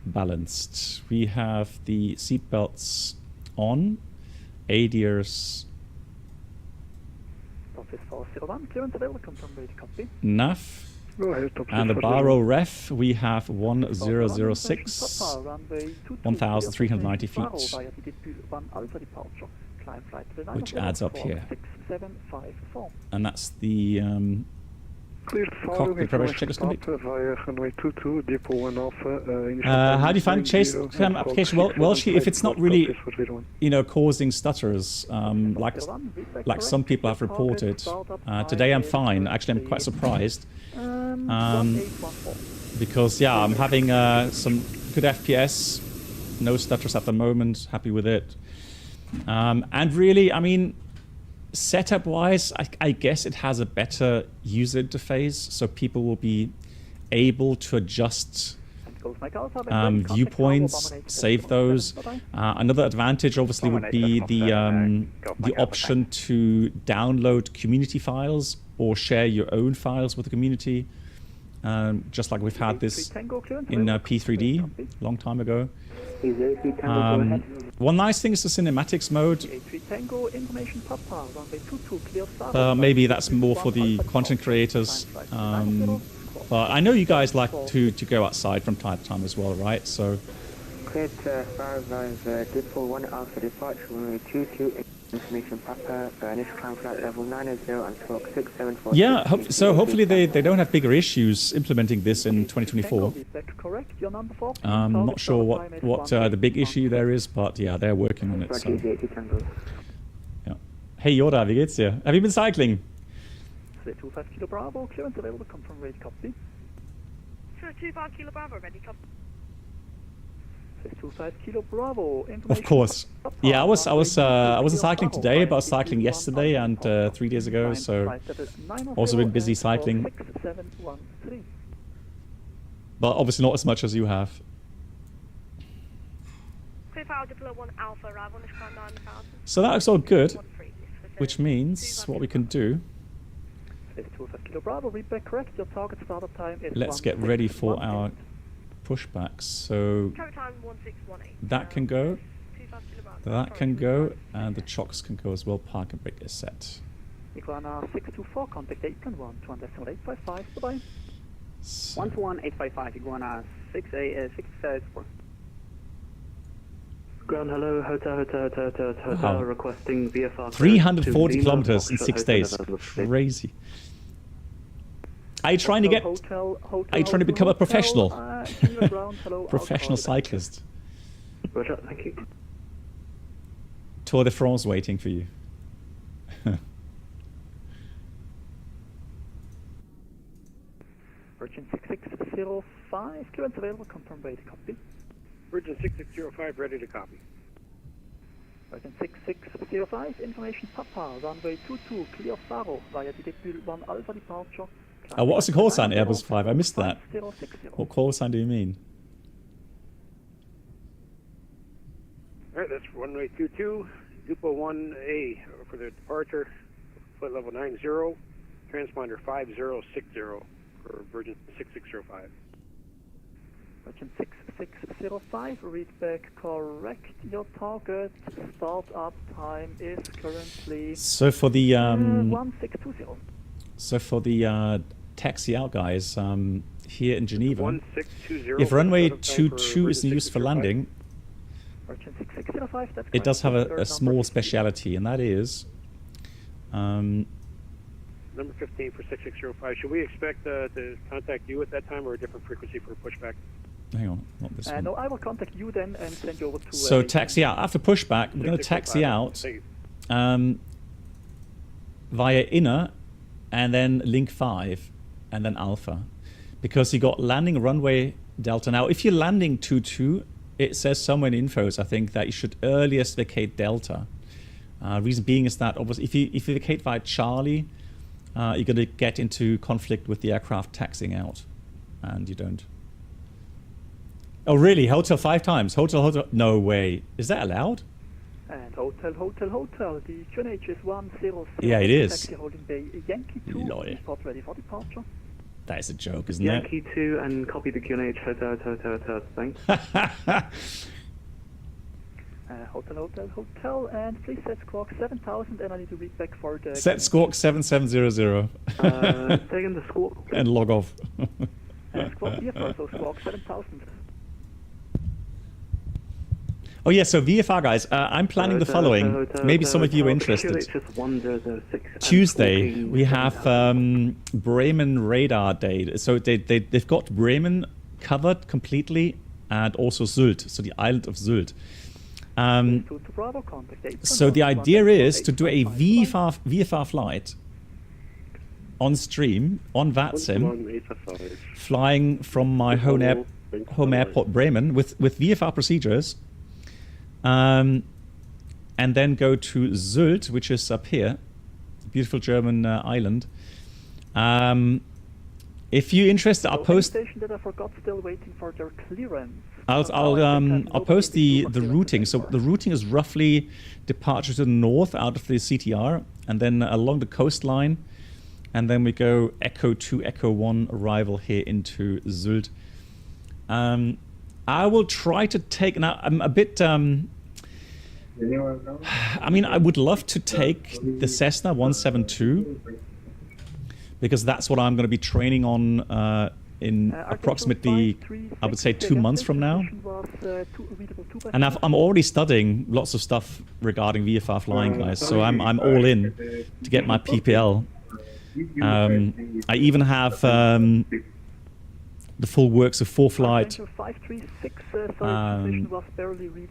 balanced. We have the seat belts on. ADIRS. NAF. And the Baro ref, we have 1006, 1,390 feet, which adds up here. And that's the cockpit preparation checklist complete. How do you find Chase application? Well, if it's not really, you know, causing stutters, like some people have reported. Today I'm fine. Actually, I'm quite surprised. Because yeah, I'm having some good FPS, no stutters at the moment, happy with it. And really, I mean, setup wise, I guess it has a better user interface, so people will be able to adjust viewpoints, save those. Another advantage obviously would be the option to download community files or share your own files with the community, just like we've had this in P3D a long time ago. One nice thing is the cinematics mode. Maybe that's more for the content creators. But I know you guys like to go outside from time to time as well, right? So. Cleared Faro lines, Dipole 1 Alpha departure, runway 22, information Papa, initial climb flight level 980 and squawk 674. Yeah, so hopefully they don't have bigger issues implementing this in 2024. I'm not sure what the big issue there is, but yeah, they're working on it. So. Yeah. Hey Yoda, wie geht's dir? Have you been cycling? 25 Kilo Bravo, clearance available, confirm ready, copy. 25 Kilo Bravo, ready, copy. 25 Kilo Bravo. Of course. Yeah, I wasn't cycling today, but I was cycling yesterday and 3 days ago, so also been busy cycling. But obviously not as much as you have. So that looks all good, which means what we can do. Let's get ready for our pushbacks. So that can go, and the chocks can go as well. Park and brake is set. Iguana 624, contact 8.1, 21.855, bye-bye. 121.855, Iguana 664. Ground, hello, hotel, requesting VFR. 340 kilometers in 6 days. Crazy. Are you trying to get? Are you trying to become a professional? Professional cyclist. Roger, thank you. Tour de France waiting for you. Virgin 6605, clearance available, confirm ready, copy. Virgin 6605, ready to copy. Virgin 6605, information Papa, runway 22, clear Faro via the Depul 1 Alpha departure. What was the call sign, Airbus 5? I missed that. What call sign do you mean? Alright, that's runway 22, Dupo 1A for the departure, flight level 90, transponder 5060 for Virgin 6605. Virgin 6605, read back correct. Your target start-up time is currently So for the 1620. So for the taxi out guys here in Geneva, 1620 if runway for setup time 22 for is Virgin used for 6605. landing, Virgin 6605, that's it does have correct. a small speciality, and that is Number 15 for 6605. Should we expect to contact you at that time or a different frequency for pushback? hang on, not this one. No, I will contact you then and send you over to... So taxi out. After pushback, we're going to taxi out via inner and then link 5 and then alpha. Because you got landing runway delta. Now, if you're landing 22, it says somewhere in infos, I think, that you should earliest vacate delta. Reason being is that, obviously, if you vacate via Charlie, you're going to get into conflict with the aircraft taxiing out. And you don't. Oh, really? Hotel 5 times? Hotel. No way. Is that allowed? And hotel. The QNH is 100. Yeah, it is. Taxi holding bay Yankee 2. Lol. Report ready for departure. That is a joke, isn't Yankee 2 and copy the QNH. Hotel. Thanks. Hotel, and please set squawk 7000, and I need to read back for the... Set squawk 7700. Taking the squawk. And log off. Squawk VFR, so squawk 7000. Oh yeah, so VFR guys, I'm planning the following. Maybe some of you are interested. Tuesday, we have Bremen radar day. So they've got Bremen covered completely, and also Sylt, so the island of Sylt. So the idea is to do a VFR flight on stream, on VATSIM, flying from my home airport Bremen with VFR procedures, and then go to Sylt, which is up here, beautiful German island. If you're interested, I'll post. That I forgot, still waiting for their clearance. I'll post the routing. So the routing is roughly departure to the north out of the CTR, and then along the coastline, and then we go Echo 2, Echo 1 arrival here into Sylt. I will try to take. Now I'm a bit. I mean, I would love to take the Cessna 172 because that's what I'm going to be training on in approximately, I would say, 2 months from now. And I'm already studying lots of stuff regarding VFR flying, guys. So I'm all in to get my PPL. I even have the full works of 4Flight,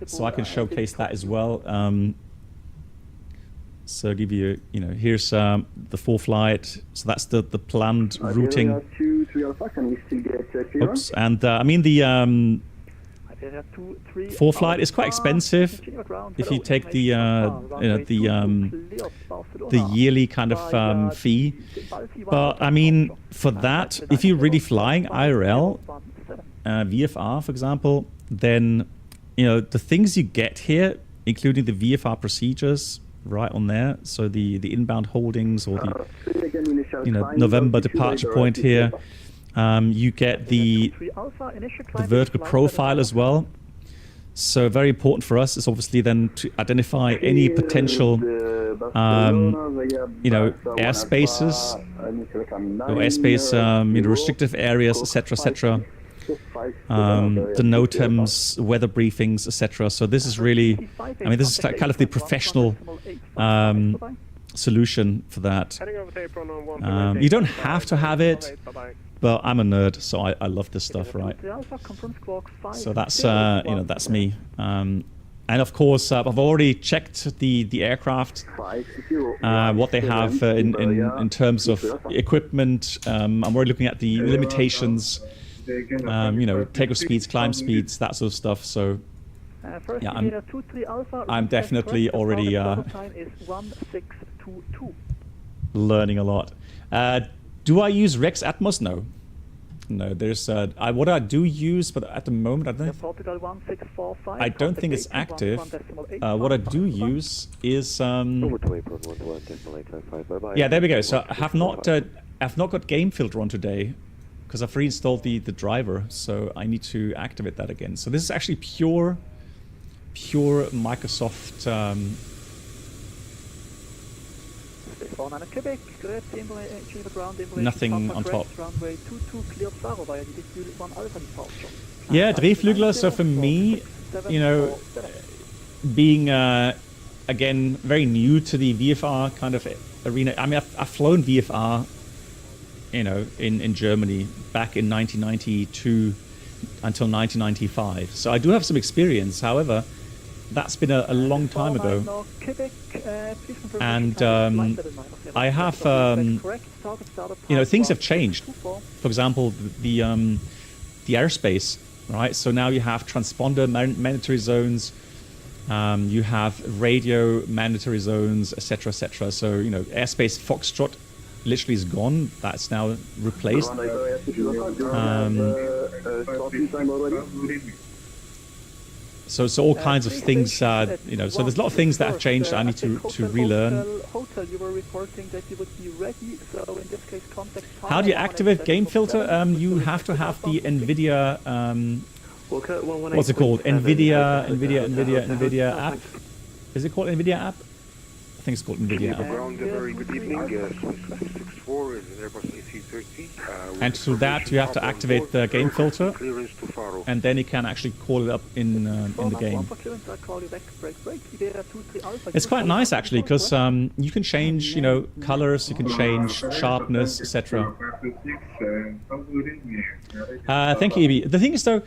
so I can showcase that as well. So give you, here's the 4Flight. So that's the planned routing. Oops, and I mean the 4Flight is quite expensive if you take the yearly kind of fee. But I mean, for that, if you're really flying IRL, VFR, for example, then the things you get here, including the VFR procedures, right on there. So the inbound holdings or the November departure point here. You get the vertical profile as well. So very important for us is obviously then to identify any potential, airspaces, or airspace, restrictive areas, etc., the NOTAMs, weather briefings, etc. So this is really, this is kind of the professional solution for that. You don't have to have it, but I'm a nerd, so I love this stuff, right? So that's that's me. And of course, I've already checked the aircraft, what they have in terms of equipment. I'm already looking at the limitations You know, takeoff speeds, climb speeds, that sort of stuff. So First yeah, Indiana 23 Alpha. I'm definitely correct. already Time is 1622. learning a lot. Do I use Rex Atmos? No. No, there's what I do use, but at the moment I don't. Portugal 1645. I don't think it's active. What I do use is yeah, there we go. So I have not I've not got game filter on today because I've reinstalled the driver, so I need to activate that again. So this is actually pure Microsoft. Nothing on top. Yeah, Drehflügler. So for me, you know, being again very new to the VFR kind of arena. I mean, I've flown VFR, you know, in Germany back in 1992 until 1995. So I do have some experience. However, that's been a long time ago. And I have, you know, things have changed. For example, the airspace, right? So now you have transponder mandatory zones, you have radio mandatory zones, etc., etc. So, you know, airspace Foxtrot literally is gone. That's now replaced. So all kinds of things, you know. So there's a lot of things that have changed. I need to relearn. How do you activate game filter? You have to have the NVIDIA. What's it called? NVIDIA app. Is it called NVIDIA app? I think it's called NVIDIA app. Very good evening. 664 is Airbus A330. And through that, you have to activate the game filter, and then you can actually call it up in the game. It's quite nice actually, because you can change, you know, colors, you can change sharpness, etc. Thank you, Evie. The thing is though,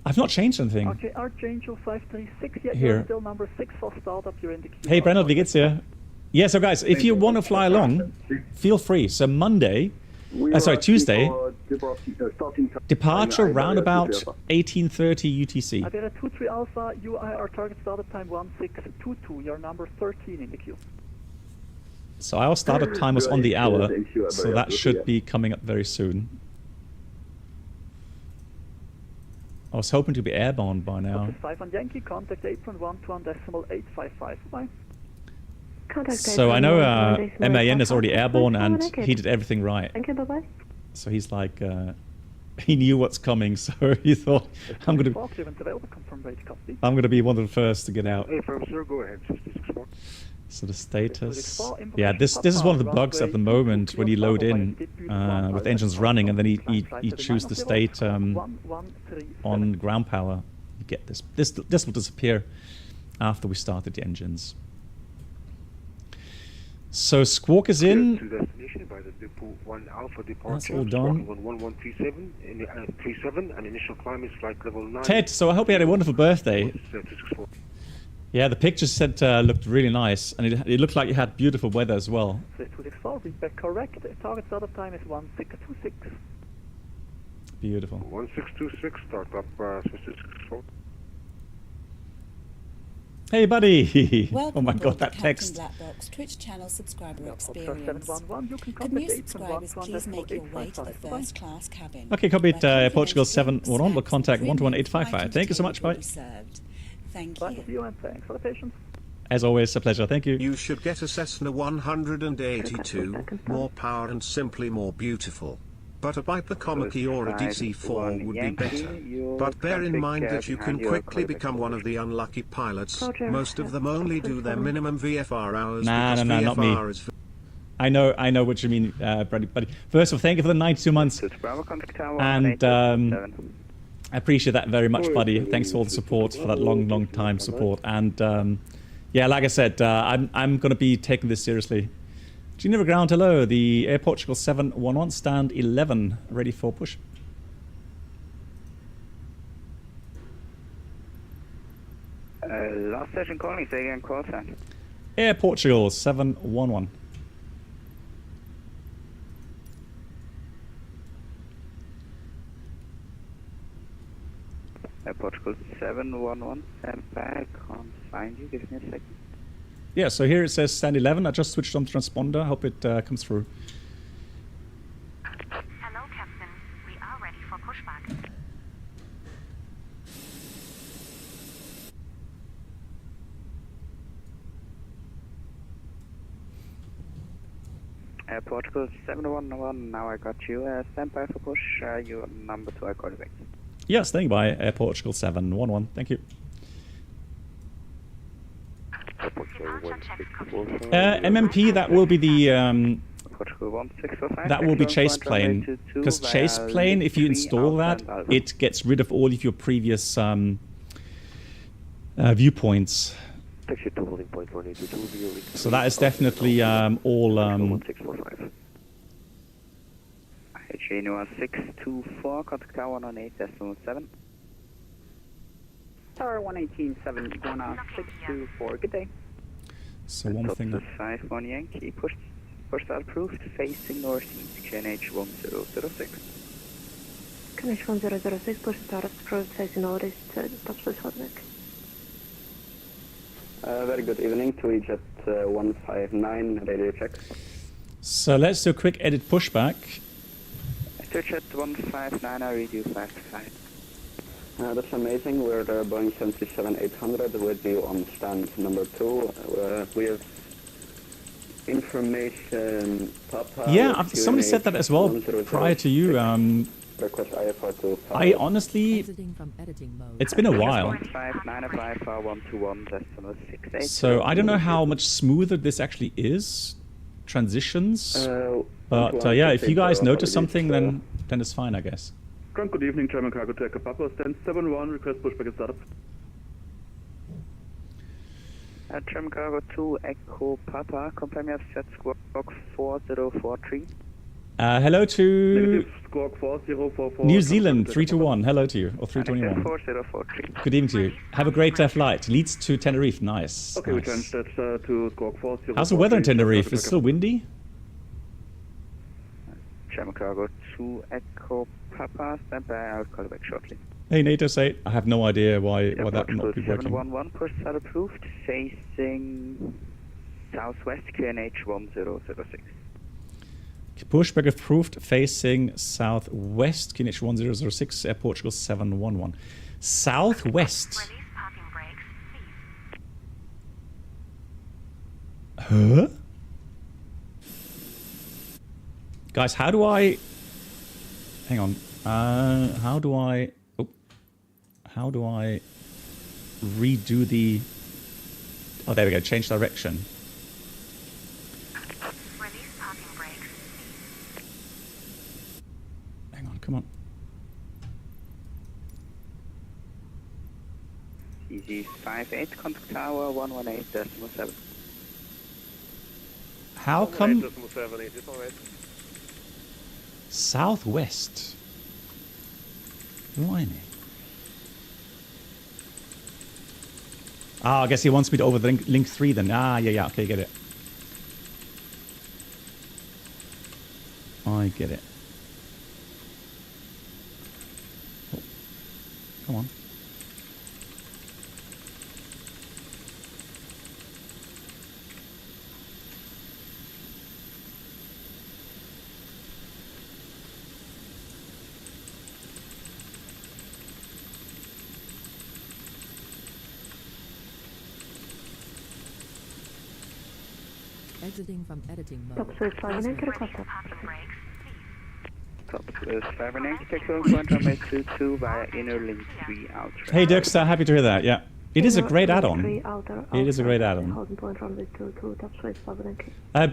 I've not changed anything. Okay, Archangel 536, yeah, here. You're still number 6 for startup, you're in the queue. Hey, Brennel, wie geht's dir? Yeah, so guys, if you want to fly along, feel free. So Monday, Tuesday, departure round about 18:30 UTC. Adera 23 Alpha, you are our target startup time 1622, you're number 13 in the queue. So our startup time was on the hour, so that should be coming up very soon. I was hoping to be airborne by now. 5 on Yankee, contact apron 121.855. Bye. So I know MAN is already airborne and he did everything right. Okay, bye-bye. So he's like, he knew what's coming, so he thought, I'm gonna be one of the first to get out. Hey, sir, go ahead. So the status, yeah, this is one of the bugs at the moment when you load in with engines running and then you choose the state on ground power. You get this. This will disappear after we started the engines. So Squawk is in. That's all done. 1137 and initial climb is flight level 9. Ted, so I hope you had a wonderful birthday. Yeah, the pictures said looked really nice, and it looked like you had beautiful weather as well. 264, feedback correct. Target startup time is 1626. Beautiful. 1626, startup 264. Hey, buddy! Welcome Oh my aboard God, the that Captain text. Blackbox Twitch channel subscriber experience. Could new subscribers please make your way to the first class cabin? Okay, copied Portugal 711, will contact 121.855. Thank you so much, bye. Thank you and thanks for the patience. As always, a pleasure. Thank you. You should get a Cessna 182, more power and simply more beautiful. But a Piper Comic-E or a DC-4 would be better. But bear in mind that you can quickly become one of the unlucky pilots. Most of them only do their minimum VFR hours because no, not me. VFR is... I know what you mean, buddy. First of all, thank you for the 92 months. And I appreciate that very much, buddy. Thanks for all the support, for that long time support. And yeah, like I said, I'm going to be taking this seriously. Geneva ground, hello. The Air Portugal 711, stand 11, ready for push. Last session calling, say again, call sign. Air Portugal 711. 711, stand by, can't find you, give me a second. Yeah, so here it says stand 11. I just switched on transponder. Hope it comes through. Hello, Captain. We are ready for pushback. Portugal 711, now I got you. Stand by for push. Your number 2, I call you back. Yeah, staying by Air Portugal 711. Thank you. MMP, that will be the that will be chase plane, because chase plane, if you install that, it gets rid of all of your previous viewpoints. So that is definitely all. Geneva 624, contact tower 118.7. Tower 118.7, going out 624, good day. So one thing. 51 Yankee, push start approved, facing northeast, QNH 1006. QNH 1006, push start approved, facing northeast, top switch hotneck. Very good evening, to EJet 159, radio check. So let's do a quick edit pushback. EJet 159, I read you 525. That's amazing. We're the Boeing 737-800 with you on stand number 2. We have information. Papa, yeah, somebody said that as well prior to you. Request IFR to I honestly, it's been a while. So I don't know how much smoother this actually is, transitions. But yeah, if you guys notice something, then it's fine, I guess. Good evening, German Cargo to Echo Papa, stand 71, request pushback and startup. German Cargo 2, Echo Papa, confirm you have set squawk 4043. Hello to Squawk 4044. New Zealand 321. Hello to you, or 321. 4043. Good evening to you. Have a great flight. Leads to Tenerife. Nice. Okay, nice. we changed that to Squawk 4043. How's the weather in Tenerife? Is it still windy? German Cargo 2, Echo Papa, stand by, I'll call you back shortly. Hey, NATO say, I have no idea why that would not be working. 711, push start approved, facing southwest, QNH 1006. Pushback approved, facing southwest, QNH 1006, Air Portugal 711. Southwest. Huh? Guys, how do I... Hang on. How do I redo the... Oh, there we go. Change direction. Hang on, come on. CZ58, contact tower 118.7. How come... 118.7, Southwest. Blimey. Ah, I guess he wants me to over the link 3 then. Ah, yeah, okay, get it. I get it. Oh. Come on. Exiting from editing mode. Top switch 590, request up. Top switch 590, take on point runway 22 via inner link 3 outer. Hey Dirkster, happy to hear that, yeah. It is a great add-on. It is a great add-on.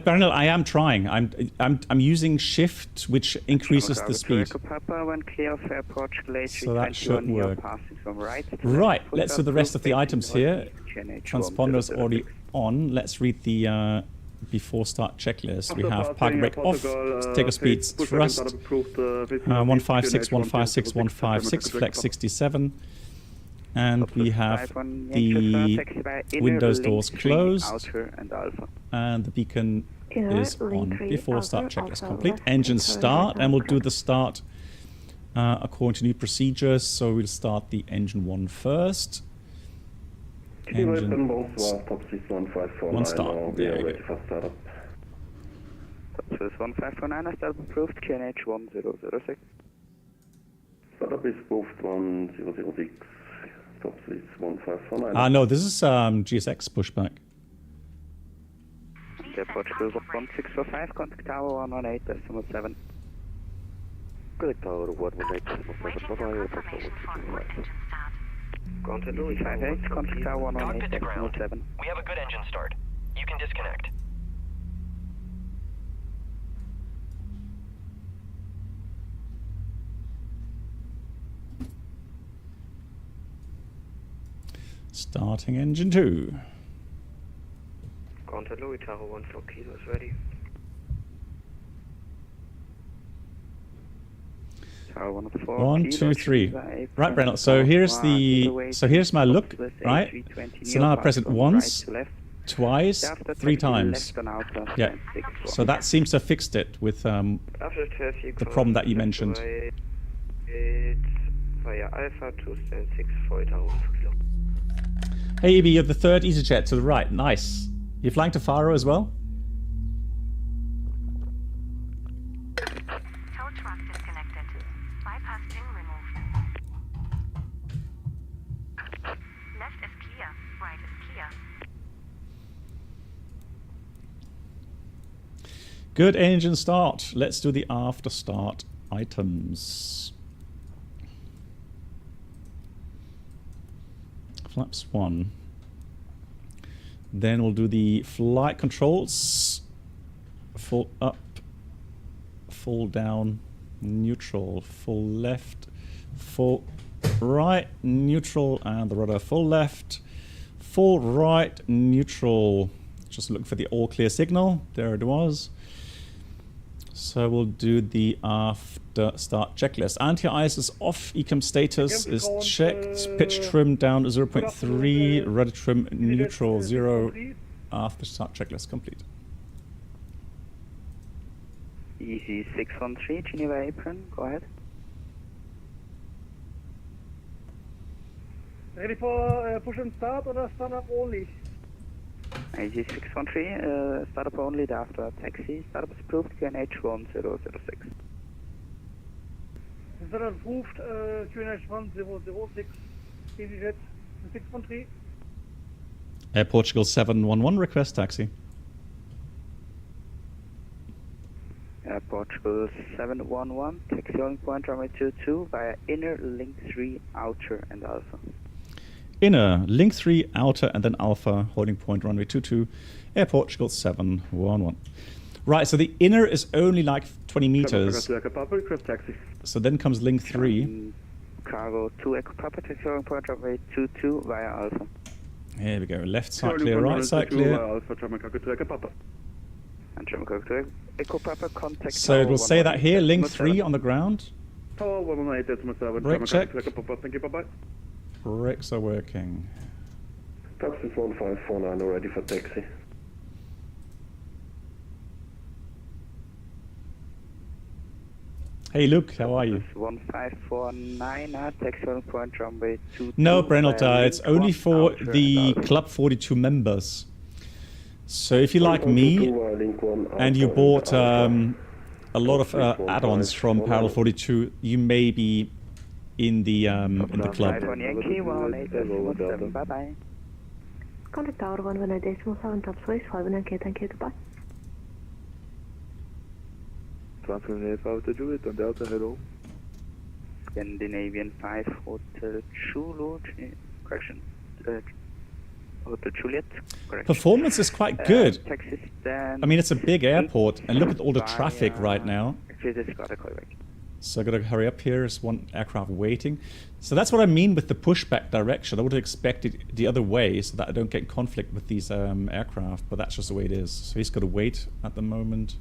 Bernal, I am trying. I'm using shift, which increases the speed. So that should work. Right, let's do the rest of the items here. Transponders already on. Let's read the before start checklist. We have park brake off, takeoff speeds thrust, 156, 156, 156, flex 67. And we have the windows doors closed, and the beacon is on. Before start checklist complete. Engine start, and we'll do the start according to new procedures. So we'll start the engine 1 first. Engine one start. There you go. Top 1549, startup approved, QNH 1006. Startup is approved 1006. Top 1549. No, this is GSX pushback. Portugal 1645, contact tower 118.7. Contact tower 118.7, bye-bye. Contact Louis 58, contact tower 118.7. We have a good engine start. You can disconnect. Starting engine 2. Contact Louis tower 14 kilos ready. Tower 104. 1, 2, 3. Right, Brennell. So here's my look, right? So now I press it once, twice, 3 times. Yeah. So that seems to have fixed it with the problem that you mentioned. Via Alpha 276 kilo. Hey, Evie, you're the 3rd EasyJet to the right. Nice. You're flying to Faro as well? Tow truck disconnected. Bypass pin removed. Left is clear. Right is clear. Good engine start. Let's do the after start items. Flaps 1. Then we'll do the flight controls. Full up, full down, neutral, full left, full right, neutral, and the rudder full left, full right, neutral. Just looking for the all clear signal. There it was. So we'll do the after start checklist. Anti-ice is off, ecam status is checked, pitch trim down to 0.3, rudder trim neutral 0, after start checklist complete. Easy 613, Geneva apron, go ahead. Ready for push and start or startup only? Easy 613, startup only after taxi, startup is approved, QNH 1006. Startup approved, QNH 1006, EasyJet 613. Air Portugal 711, request taxi. Air Portugal 711, taxi holding point runway 22 via inner link 3, outer and alpha. Inner, link 3, outer, and then alpha, holding point runway 22, Air Portugal 711. Right, so the inner is only like 20 meters. So then comes link 3. Cargo 2 Echo Papa, taxi holding point runway 22 via alpha. Here we go, left side clear, right side clear. And German Cargo 2 Echo Papa, contact. So it will say that here, link 3 on the ground. Brake check. Thank you, bye-bye. Brakes are working. Taxi 1549 ready for taxi. Hey Luke, how are you? 1549, taxi holding point runway 22. No, Brennell, it's only for the Club 42 members. So if you like me and you bought a lot of add-ons from Parallel 42, you may be in the club. Bye bye. Contact tower 118.7, top space 5, thank you, goodbye. Scandinavian 5 Hotel Chulu, correction, Hotel Juliet, correction. Performance is quite good. Taxi stand. I mean, it's a big airport, and look at all the traffic right now. Actually, this got a call back. So I gotta hurry up here. There's one aircraft waiting. So that's what I mean with the pushback direction. I would have expected the other way so that I don't get in conflict with these aircraft, but that's just the way it is. So he's got to wait at the moment.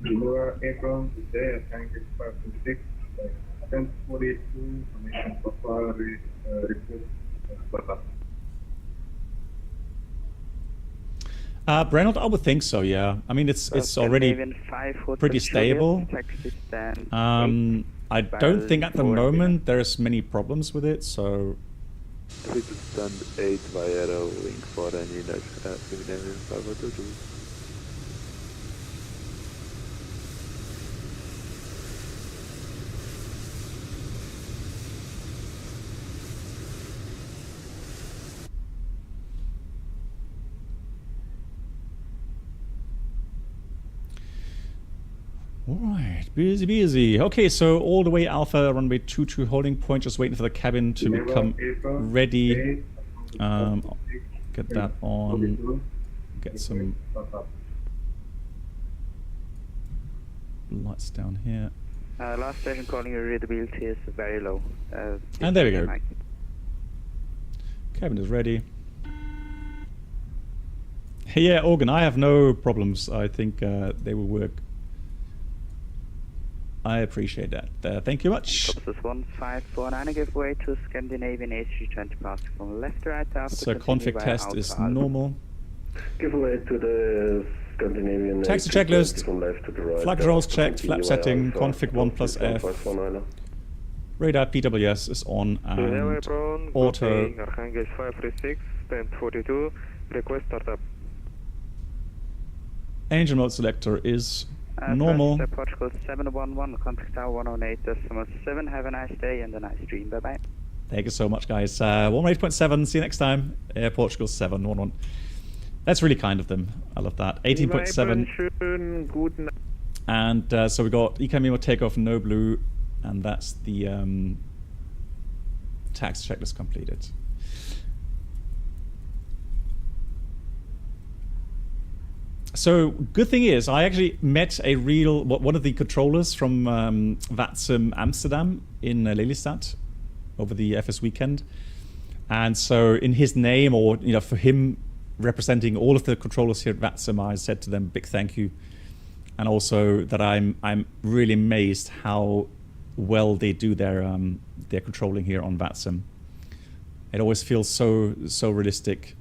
Lower aircraft today, I think it's 526, 1042, information for request, Brennell, I would think so, yeah. I mean, it's already pretty stable. I don't think at the moment there's many problems with it, so... Please stand 8 via wing for any Scandinavian 522. Alright, busy. Okay, so all the way Alpha, runway 22 holding point, just waiting for the cabin to become ready. I'll get that on, get some lights down here. Last station calling your readability is very low. And there we go. Cabin is ready. Yeah, Organ, I have no problems. I think they will work. I appreciate that. Thank you much. This 1549, give way to Scandinavian A320 passing from left to right after. So config test is normal. Give way to the Scandinavian Taxi checklist. From left to the right. Flag controls checked. Flap setting. Config 1 plus F. Radar PWS is on and auto. Archangel 536, 1042. Request startup. Engine mode selector is normal. Portugal 711, contact tower 108.7. Have a nice day and a nice dream. Bye bye. Thank you so much, guys. 118.7. See you next time. Air Portugal 711. That's really kind of them. I love that. 18.7. And so we got ECAMIMO takeoff, no blue, and that's the tax checklist completed. So good thing is, I actually met one of the controllers from VATSIM Amsterdam in Lelystad over the FS weekend, and so in his name, or for him representing all of the controllers here at VATSIM, I said to them big thank you, and also that I'm really amazed how well they do their controlling here on VATSIM. It always feels so realistic.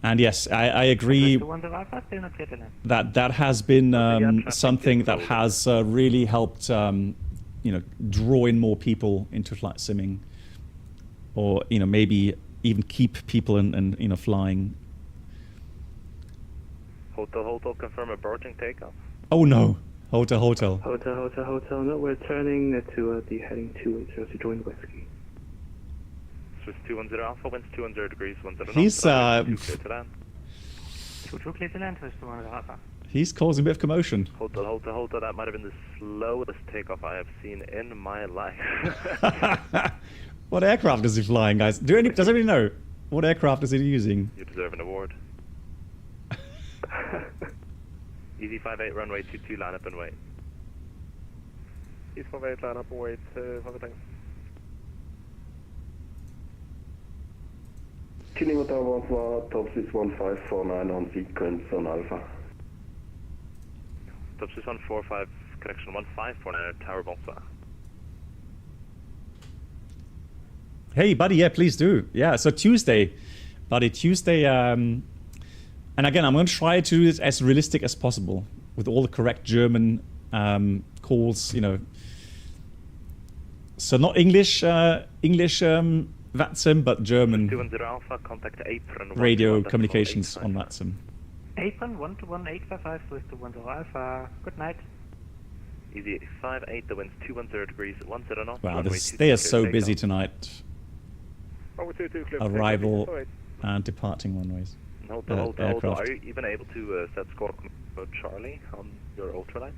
And yes, I agree that has been something that has really helped, draw in more people into flight simming, or maybe even keep people in flying. Hotel, confirm aborting takeoff. Oh no, hotel. Hotel. No, we're turning to the heading 280 to join whiskey. Swiss 210 Alpha, winds 200 degrees, 10 He's he's causing a bit of commotion. Hotel, that might have been the slowest takeoff I have seen in my life. What aircraft is he flying, guys? Does anybody know? What aircraft is he using? You deserve an award. Easy 58, runway 22, line up and wait. Easy 58, line up and wait, thanks. Geneva Tower 1, top 61549 on sequence on Alpha. Top 6145, correction 1549, tower bonsoir. Hey, buddy, yeah, please do. Yeah, so Tuesday, buddy, and again, I'm going to try to do this as realistic as possible with all the correct German calls, So not English, VATSIM, but German 210 Alpha, contact apron radio communications on VATSIM. Apron 121.855, Swiss 210 Alpha. Good night. Easy 58, the wind's 210 degrees, 10 knots. Wow, they are so busy tonight. Arrival and departing runways. Hold. Are you even able to set squawk mode Charlie on your ultralight?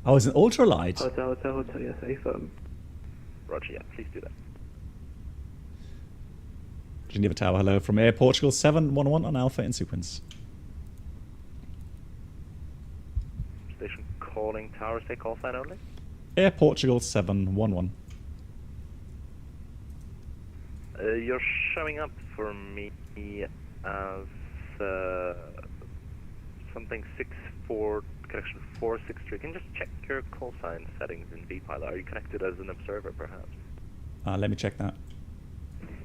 Oh, it's an ultralight? Hotel, yes, affirm. Roger, yeah, please do that. Geneva Tower, hello from Air Portugal 711 on Alpha in sequence. Station calling tower, stay call sign only. Air Portugal 711. You're showing up for me as something 463. Can you just check your call sign settings in VPilot? Are you connected as an observer, perhaps? Let me check that.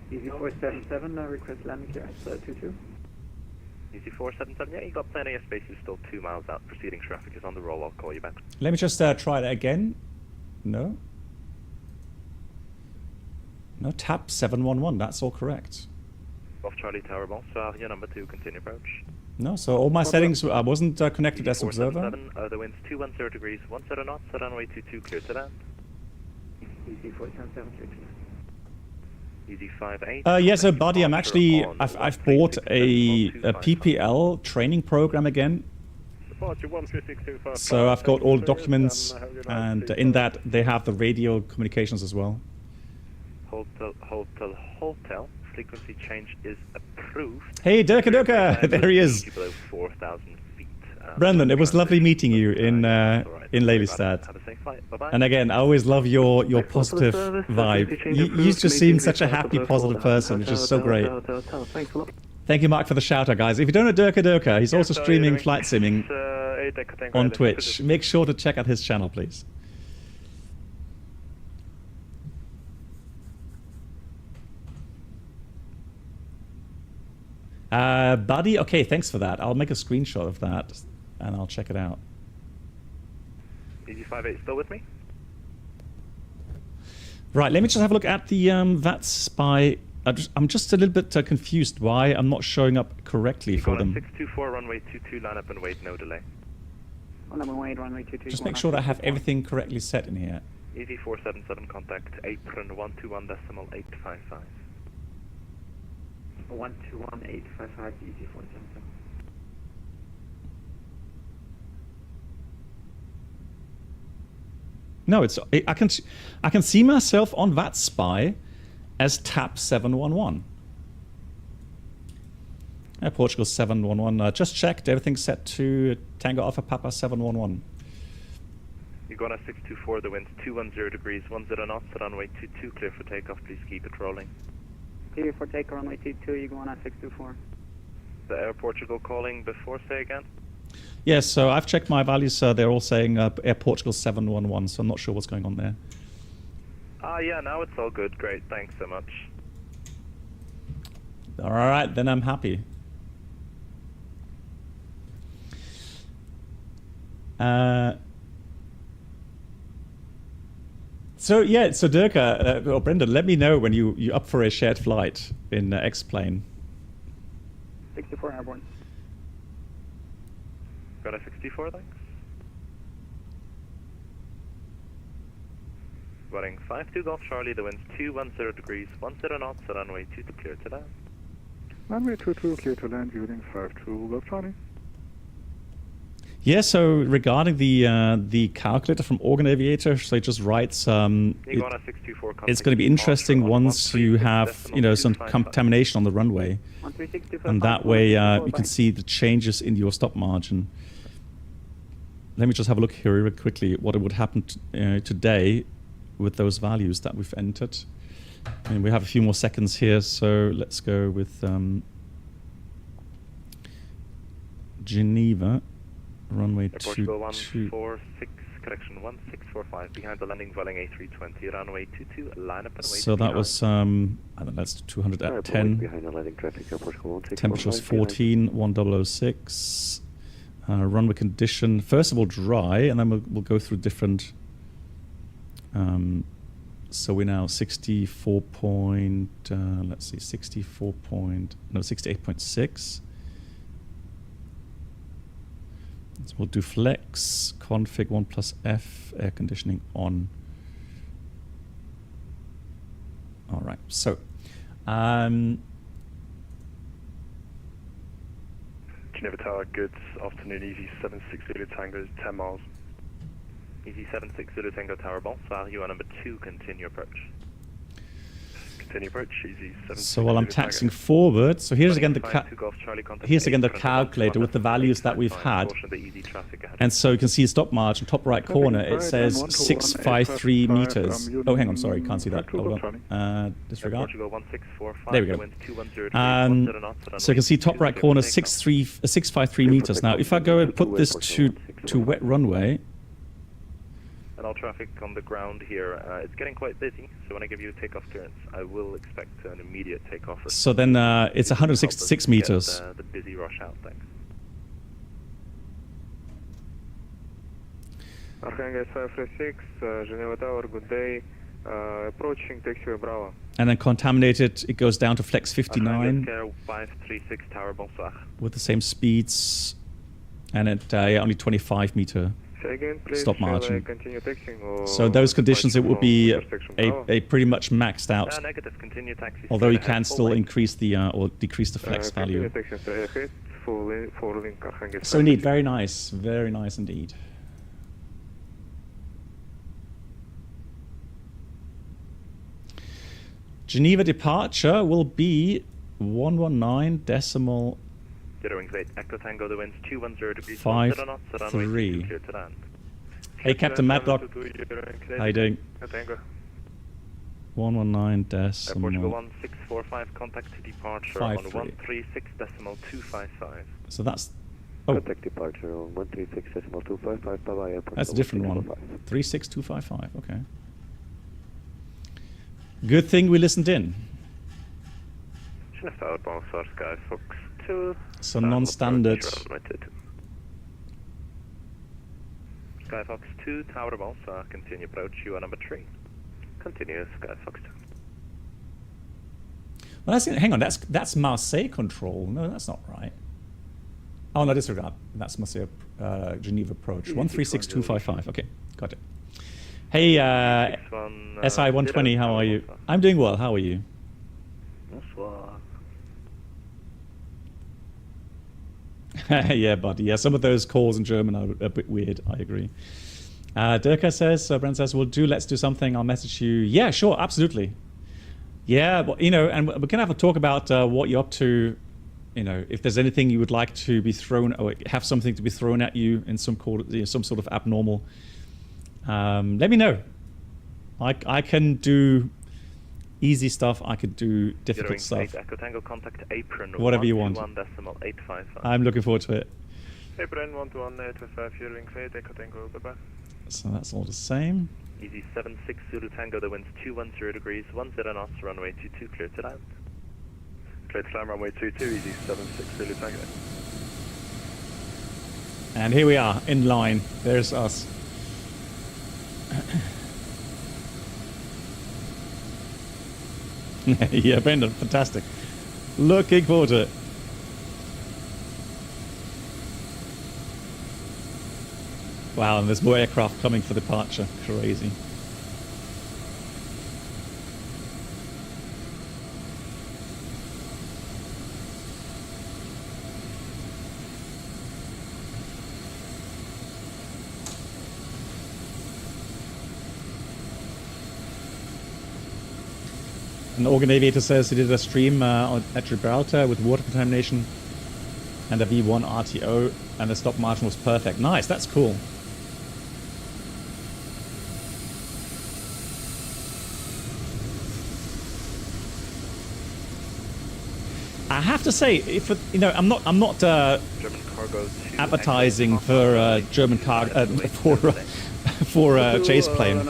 Easy 477, request landing clearance 22. Easy 477, yeah, you got plenty of space. You're still 2 miles out. Proceeding traffic is on the roll. I'll call you back. Let me just try that again. No. No, tap 711. That's all correct. Off Charlie Tower, bonsoir. Your number 2, continue approach. No, so all my settings, I wasn't connected as observer. The wind's 210 degrees, 10 knots, runway 22, clear to land. Easy 477. Easy 58. Yeah, so buddy, I'm actually, I've bought a PPL training program again. So I've got all the documents, and in that they have the radio communications as well. Hotel. Frequency change is approved. Hey, Durka, there he is. Below 4,000 feet. Brendan, it was lovely meeting you in Lelystad. Have a safe flight. Bye-bye. And again, I always love your positive vibe. You just seem such a happy, positive person, which is so great. Thank you, Mark, for the shout out, guys. If you don't know Durka, he's also streaming flight simming on Twitch. Make sure to check out his channel, please. Buddy, okay, thanks for that. I'll make a screenshot of that and I'll check it out. Easy 58 still with me? Right, let me just have a look at the VATSIM. I'm just a little bit confused why I'm not showing up correctly for them. 624 runway 22, line up and wait, no delay. Runway 22. Just make sure that I have everything correctly set in here. Easy 477, contact apron 121.855. 121.855, easy 477. No, I can see myself on VATSIM as TAP 711. Portugal 711. Just checked. Everything's set to Tango Alpha Papa 711. You're going at 624. The wind's 210 degrees, 10 knots. Runway 22, clear for takeoff. Please keep it rolling. Clear for takeoff, runway 22. You're going at 624. The Air Portugal calling before, say again? Yes, so I've checked my values. They're all saying Air Portugal 711, so I'm not sure what's going on there. Yeah, now it's all good. Great, thanks so much. All right, then I'm happy. So yeah, so Durka, or Brendan, let me know when you're up for a shared flight in X-Plane. 64 airborne. Got a 64, thanks. Running 52 Golf Charlie, the wind's 210 degrees, 10 knots, runway 22 clear to land. Runway 22 clear to land, using 52 Golf Charlie. Yeah, so regarding the calculator from Organ Aviator, so it just writes it's going to be interesting once you have some contamination on the runway, and that way you can see the changes in your stop margin. Let me just have a look here really quickly what it would happen today with those values that we've entered. And we have a few more seconds here, so let's go with Geneva. Runway 22. 146, correction 1645, behind the landing dwelling A320, runway 22, line up and wait. So that was, I don't know, that's 200 at 10. Behind the landing traffic, Temperature was 14, 1006. Runway condition, first of all dry, and then we'll go through different. So we're now 64 point, let's see, 68.6. So we'll do flex, config 1+F, air conditioning on. All right, so. Geneva Tower, good afternoon, Easy 760 Tango, 10 miles. Easy 760 Tango Tower, bonsoir, you are number 2, continue approach. Continue approach, Easy 760. So while I'm taxing forward, so here's again the calculator with the values that we've had. And so you can see stop margin, top right corner, it says 653 meters. Oh, hang on, sorry, can't see that. Hold on. Disregard. There we go. So you can see top right corner, 653 meters. Now, if I go and put this to wet runway, And all traffic on the ground here, it's getting quite busy, so when I give you a takeoff clearance, I will expect an immediate takeoff. So then it's 166 meters. The busy rush out, thanks. Archangel 536, Geneva Tower, good day. Approaching taxiway Bravo. And then contaminated, it goes down to flex 59 536 Tower, bonsoir. with the same speeds, and at only 25 meter Again, please, stop margin. Continue taxiing or So those conditions, it would be Bravo. a pretty much maxed out. Negative, continue taxi. Although you can still increase the or decrease the flex value. Continue taxiing straight ahead for link Archangel So indeed, very nice indeed. Geneva departure will be 119 decimal Ditto 8, Echo Tango, the winds 210 degrees, 5 knots, runway 3. clear to land. Hey Captain Madlock, how you doing? 119 decimal Portugal 1645, contact to departure on 136 decimal 255. So that's contact departure on 136 decimal 255. Bye bye. That's a different one. 36255. Okay. Good thing we listened in. Geneva bonsoir, Sky Fox 2. So non-standard. Sky Fox 2, Tower bonsoir, continue approach, you are number 3. Continue, Sky Fox 2. Well, hang on, that's Marseille control. No, that's not right. Oh no, disregard. That's Marseille Geneva approach. 136255. Okay, got it. Hey, SI 120, how are you? I'm doing well. How are you? Bonsoir. Yeah, buddy. Yeah, some of those calls in German are a bit weird. I agree. Dirka says, Brent says, let's do something. I'll message you. Yeah, sure, absolutely. Yeah, but, and we can have a talk about what you're up to. If there's anything you would like to be thrown, or have something to be thrown at you in some sort of abnormal. Let me know. I can do easy stuff. I could do difficult stuff. Echo Tango, contact apron. Whatever you want. 1.855. I'm looking forward to it. Apron 121.855, you're link 8, Echo Tango, bye bye. So that's all the same. Easy 76 Zulu Tango, the wind's 210 degrees, 10 knots, runway 22, clear to land. Clear to land, runway 22, easy 76 Zulu Tango. And here we are, in line. There's us. Yeah, Brendan, fantastic. Looking forward to it. Wow, and there's more aircraft coming for departure. Crazy. An Organ Aviator says he did a stream at Gibraltar with water contamination and a V1 RTO, and the stop margin was perfect. Nice, that's cool. I have to say, if I'm not German cargo advertising for German cargo for chase plane.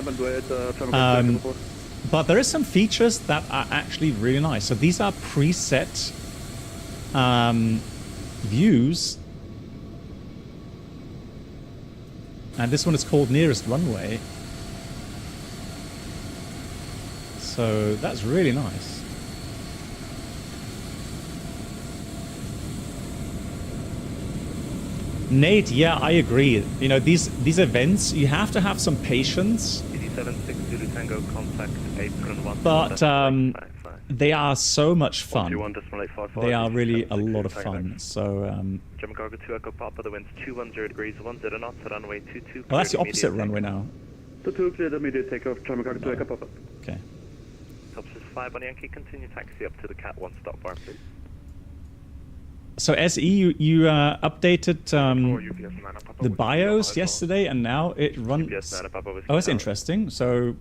But there is some features that are actually really nice. So these are preset views. And this one is called nearest runway. So that's really nice. Nate, yeah, I agree. These events, you have to have some patience. 76 Zulu Tango, contact apron 1. But they are so much fun. They are really a lot of fun. So German cargo 2 Echo Papa, the wind's 210 degrees, 10 knots, runway 22. Well, that's the opposite runway now. 22 cleared immediate takeoff, German cargo 2 Echo Papa. Okay. Topsis 5 on Yankee, continue taxi up to the Cat 1 stop bar, please. So SE, you updated the BIOS yesterday, and now it runs. Oh, that's interesting. So.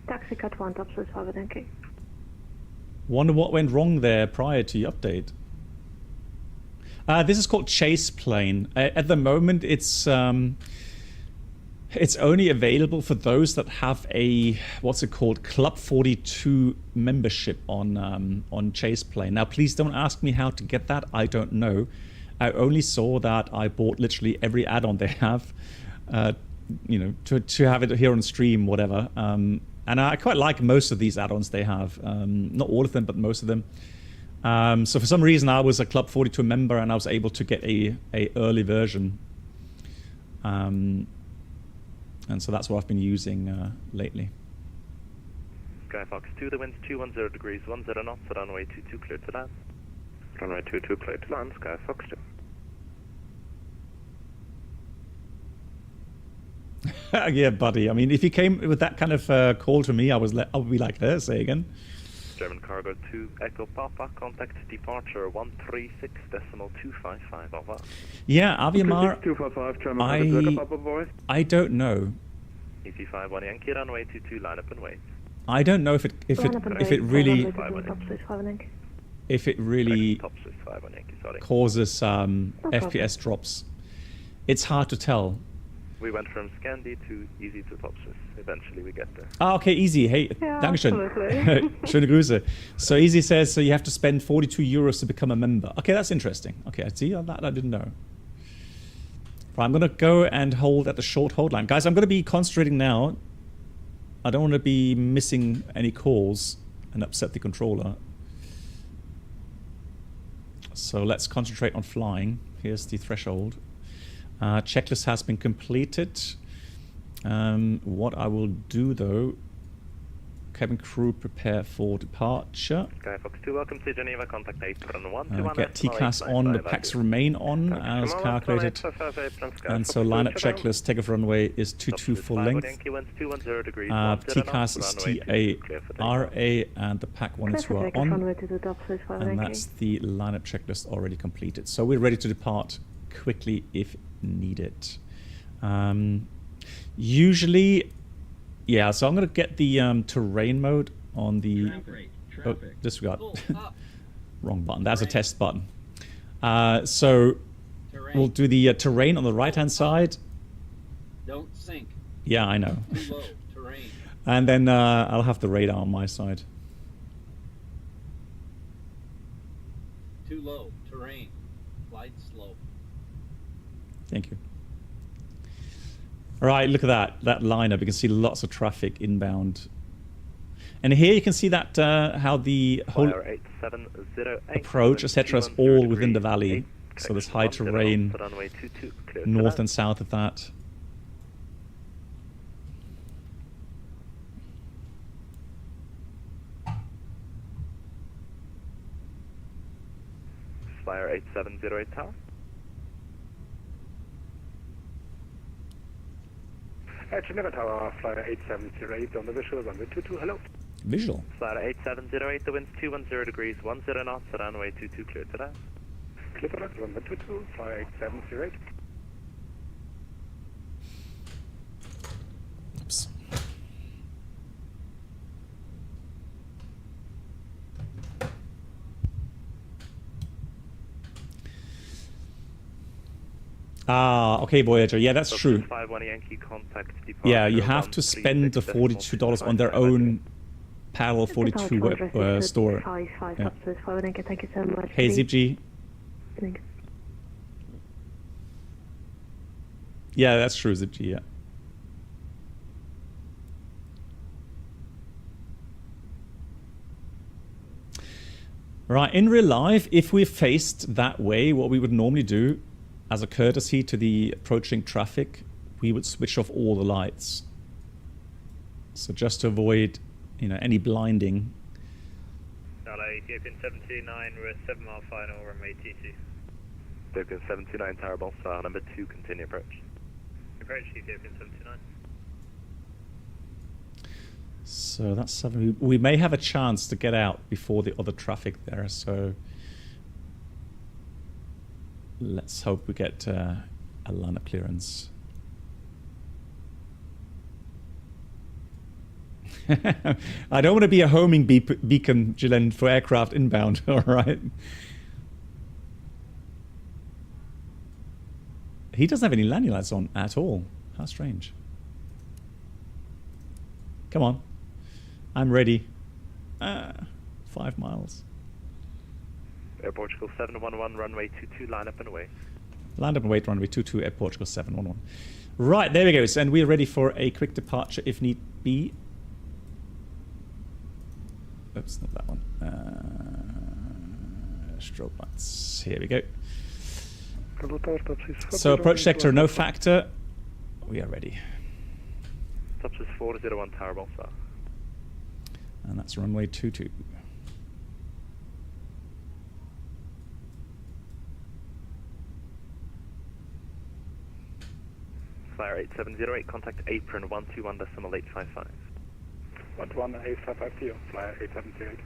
Taxi Cat 1, Topsis 5 Yankee. Wonder what went wrong there prior to your update. This is called Chase Plane. At the moment, it's It's only available for those that have a, what's it called, Club 42 membership on Chase Plane. Now, please don't ask me how to get that. I don't know. I only saw that I bought literally every add-on they have, you know, to have it here on stream, whatever. And I quite like most of these add-ons they have. Not all of them, but most of them. So for some reason, I was a Club 42 member and I was able to get a early version. And so that's what I've been using lately. Skyfox 2, the wind's 210 degrees, 10 knots, runway 22 clear to land. Runway 22 clear to land, Skyfox 2. Yeah, buddy. I mean, if you came with that kind of call to me, I would be like, there, say again. German Cargo 2, Echo Papa, contact departure 136.255, over. Yeah, Aviamar, 255, German Cargo 2, Echo Papa, boys. I don't know. EC51 Yankee, runway 22, line up and wait. I don't know if it really causes FPS drops. It's hard to tell. We went from Scandi to easy to top Swiss. Eventually we get there. Ah, okay, easy. Hey, Yeah, Dankeschön. absolutely. Schöne Grüße. So Easy says, so you have to spend 42 euros to become a member. Okay, that's interesting. Okay, I see that. I didn't know. Right, I'm going to go and hold at the short hold line. Guys, I'm going to be concentrating now. I don't want to be missing any calls and upset the controller. So let's concentrate on flying. Here's the threshold. Checklist has been completed. What I will do though, cabin crew prepare for departure. Skyfox 2, welcome to Geneva, contact 811. Get TCAS on, the packs remain on as calculated. And so lineup checklist, takeoff runway is 22 full length. TCAS is TARA and the pack 1 and 2 are on. And that's the lineup checklist already completed. So we're ready to depart quickly if needed. Usually, yeah, so I'm going to get the terrain mode on the... Oh, disregard. Wrong button. That's a test button. So we'll do the terrain on the right-hand side. Don't sink. Yeah, I know. Too low. Terrain. And then I'll have the radar on my side. Too low. Terrain. Glide slow. Thank you. All right, look at that lineup. You can see lots of traffic inbound. And here you can see that how the whole approach, etc., is all within the valley. So there's high terrain north and south of that. Flyer 8708 tower. Geneva Tower, Flyer 8708 on the visual, runway 22, hello. Visual. Flyer 8708, the wind's 210 degrees, 10 knots, runway 22 clear to land. Clear to land, runway 22, Flyer 8708. Oops. Ah, okay, Voyager. Yeah, that's true. Yeah, you have to spend the $42 on their own parallel 42 web store. Yeah. Thank you so much. Hey, ZG. Thanks. Yeah, that's true, ZG, yeah. Right, in real life, if we faced that way, what we would normally do, as a courtesy to the approaching traffic, we would switch off all the lights. So just to avoid, you know, any blinding. Ethiopian 79, we're 7 mile final, runway T2. Ethiopian 79, tower ball style number 2, continue approach. Approach Ethiopian 79. So that's something we may have a chance to get out before the other traffic there, so let's hope we get a line of clearance. I don't want to be a homing beacon, Gillen, for aircraft inbound, all right? He doesn't have any landing lights on at all. How strange. Come on. I'm ready. 5 miles. Air Portugal 711, runway 22, line up and away. Land up and wait, runway 22, Air Portugal 711. Right, there we go. And we're ready for a quick departure if need be. Oops, not that one. Strobe lights. Here we go. So approach sector, no factor. We are ready. Touches 401 tower bomb, sir. And that's runway 22. Flyer 8708, contact apron 121.855. 121.855 to you, Flyer 8708.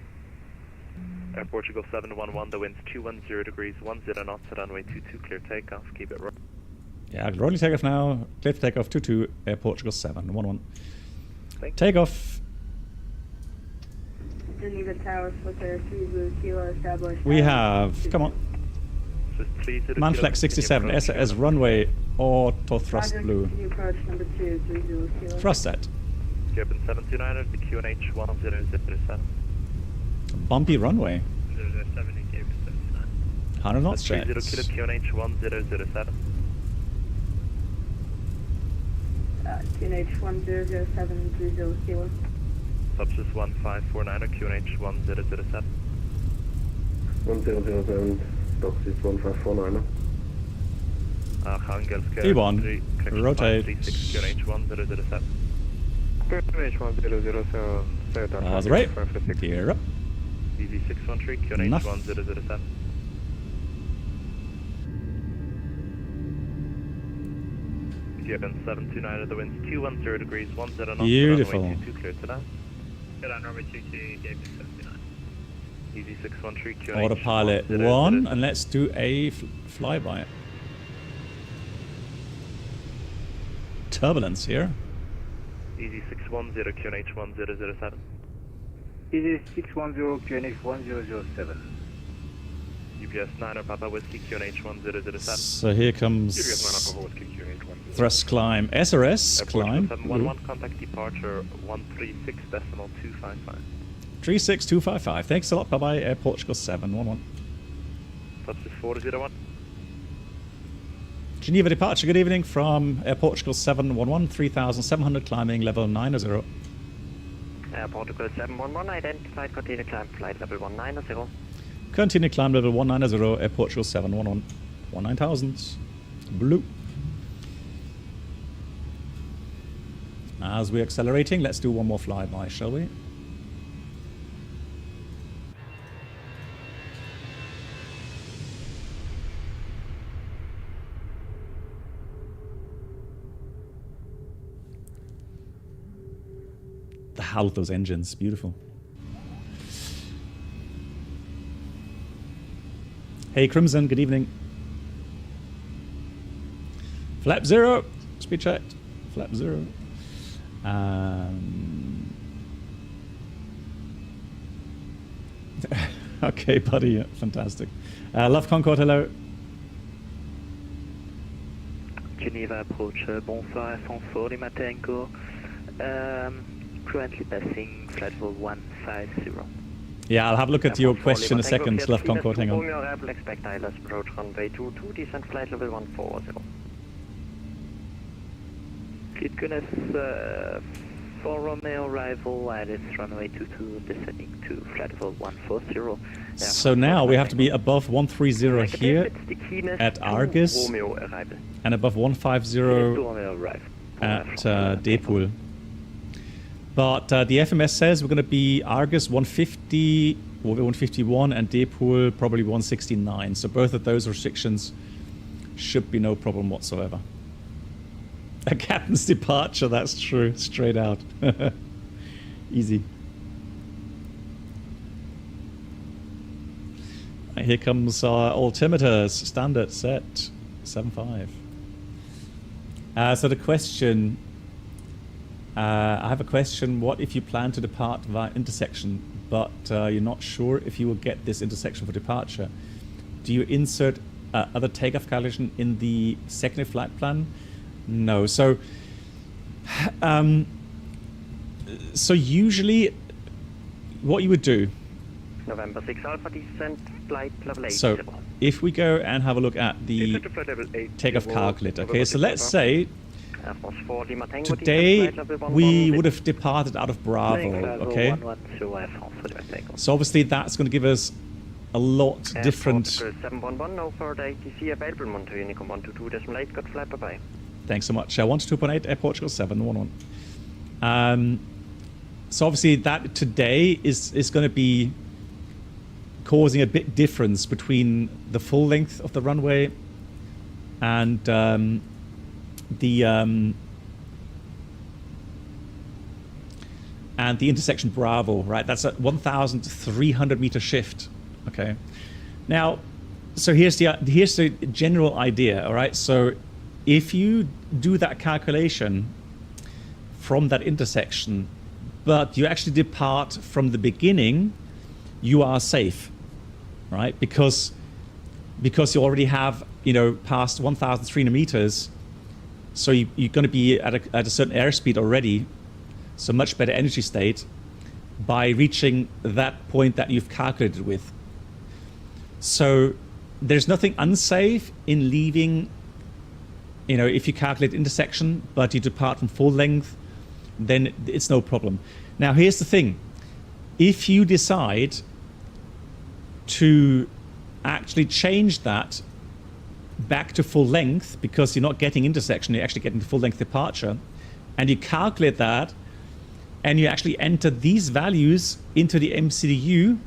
Air Portugal 711, the wind's 210 degrees, 10 knots at runway 22, clear takeoff, keep it rolling. Yeah, rolling takeoff now, clear for takeoff 22, Air Portugal 711. Takeoff. Geneva Tower, Flicker 30 Kilo established. We have, come on. Manflex 67, SAS runway, auto thrust blue. Approach number 2, 30 Kilo. Thrust set. Cuban 729, the QNH 1007. Bumpy runway. 007, 100 knots 30 checks. kilo QNH 1007. QNH 1007, 30 Kilo. Subsys 1549, QNH 1007. 1007, Subsys 1549. E1, rotate. QNH 1007. QNH 1007, That's right. Gear up. DV 613, QNH Enough. 1007. Cuban 729, the wind's 210 degrees, 10 knots. Beautiful. Runway 22, clear to land. Good on runway 22, David 79. DV 613, QNH Autopilot 1, and let's do a flyby. Turbulence here. Easy 610, QNH 1007. Easy 610, QNH 1007. UPS 9 Papa Whiskey, QNH 1007. So here comes thrust climb, SRS climb. 711, contact departure 136.255. 36255. Thanks a lot. Bye bye. Air Portugal 711. Subsys 401. Geneva departure. Good evening from Air Portugal 711, 3700, climbing level 90. Air Portugal 711, identified, continue climb flight level 190. Continue climb level 190, Air Portugal 711, 19000. Blue. As we're accelerating, let's do one more flyby, shall we? The howl of those engines, beautiful. Hey Crimson, good evening. Flap 0, speed checked. Flap 0. Okay, buddy, yeah, fantastic. Love Concord, hello. Geneva approach, bonsoir, Sanford, les Matenco. Currently passing flight level 150. Yeah, I'll have a look at your question in a second, Love Concord, hang on. Expect ILS approach runway 22, descent flight level 140. Fleet Guinness, for Romeo arrival, ILS runway 22, descending to flight level 140. So now we have to be above 130 here at Argus and above 150 at Depool. But the FMS says we're going to be Argus 150 or 151 and Depool probably 169. So both of those restrictions should be no problem whatsoever. A captain's departure, that's true. Straight out. Easy. And here comes our altimeters. Standard set 7.5. So the question... I have a question. What if you plan to depart via intersection, but you're not sure if you will get this intersection for departure? Do you insert other takeoff calculation in the second flight plan? No. So So usually, what you would do. November 6 Alpha descent, flight level 80. So if we go and have a look at the takeoff calculator, okay, so let's say today we would have departed out of Bravo, okay? So obviously that's going to give us a lot different. 711, no further ATC available, Monto Unicom 122.8, got flight, bye-bye. Thanks so much. 122.8, Air Portugal 711. So obviously that today is going to be causing a big difference between the full length of the runway and the intersection Bravo, right? That's a 1,300 meter shift. Okay. Now, so here's the general idea. All right. So if you do that calculation from that intersection, but you actually depart from the beginning, you are safe, right? Because you already have, you know, past 1,300 meters, so you're going to be at a certain airspeed already, so much better energy state by reaching that point that you've calculated with. So there's nothing unsafe in leaving, you know, if you calculate intersection, but you depart from full length, then it's no problem. Now, here's the thing. If you decide to actually change that back to full length, because you're not getting intersection, you're actually getting full length departure, and you calculate that, and you actually enter these values into the MCDU,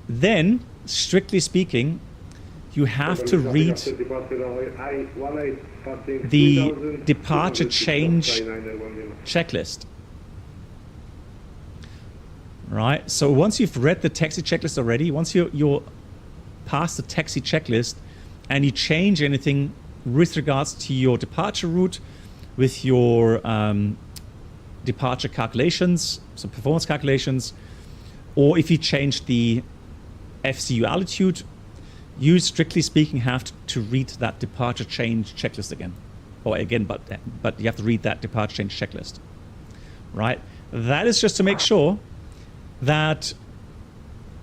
then, strictly speaking, you have to read the departure change checklist. Right? So once you've read the taxi checklist already, once you're past the taxi checklist and you change anything with regards to your departure route, with your departure calculations, so performance calculations, or if you change the FCU altitude, you strictly speaking have to read that departure change checklist again. Or again, but you have to read that departure change checklist. Right? That is just to make sure that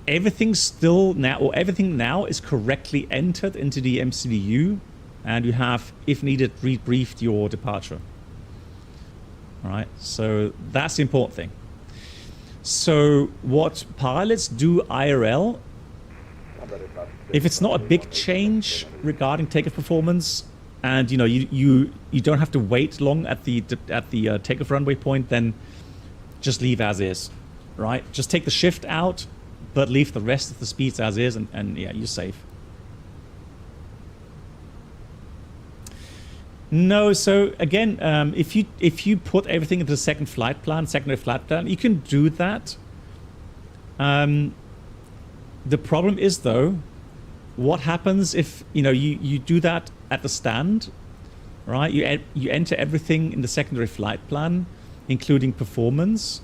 everything now is correctly entered into the MCDU, and you have, if needed, rebriefed your departure. All right, so that's the important thing. So what pilots do IRL, if it's not a big change regarding takeoff performance, and you know you don't have to wait long at the takeoff runway point, then just leave as is, right? Just take the shift out, but leave the rest of the speeds as is, and yeah, you're safe. No, so again, if you put everything into the secondary flight plan, you can do that. The problem is though, what happens if you do that at the stand, right? You enter everything in the secondary flight plan, including performance,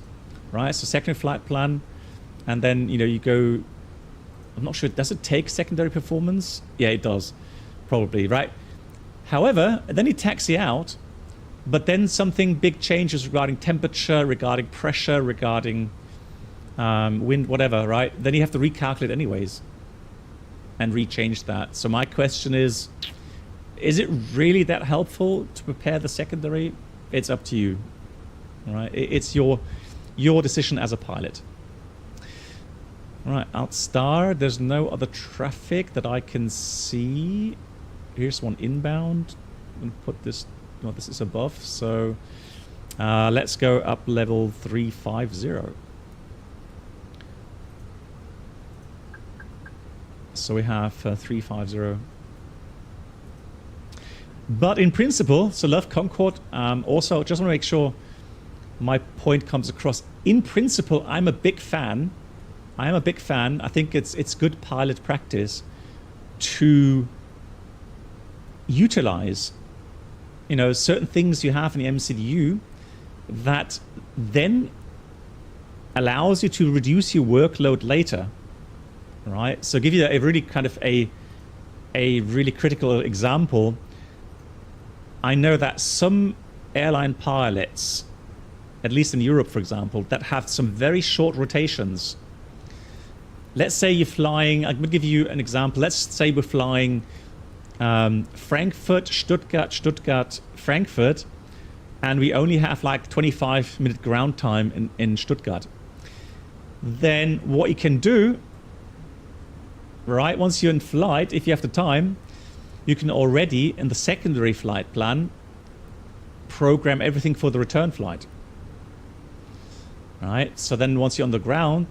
right? So secondary flight plan, and then you go. I'm not sure. Does it take secondary performance? Yeah, it does, probably, right? However, then you taxi out, but then something big changes regarding temperature, regarding pressure, regarding wind, whatever, right? Then you have to recalculate anyways and rechange that. So my question is it really that helpful to prepare the secondary? It's up to you, right? It's your decision as a pilot. All right, outstar, there's no other traffic that I can see. Here's one inbound. I'm going to put this, this is above. So let's go up level 350. So we have 350. But in principle, so Love Concorde, also just want to make sure my point comes across. In principle, I'm a big fan. I think it's good pilot practice to utilize certain things you have in the MCDU that then allows you to reduce your workload later, right? So give you a really kind of a really critical example. I know that some airline pilots at least in Europe, for example, that have some very short rotations. Let's say you're flying, I'm going to give you an example. Let's say we're flying Frankfurt, Stuttgart, Stuttgart, Frankfurt, and we only have like 25-minute ground time in Stuttgart. Then what you can do, right, once you're in flight, if you have the time, you can already, in the secondary flight plan, program everything for the return flight. Right, so then once you're on the ground,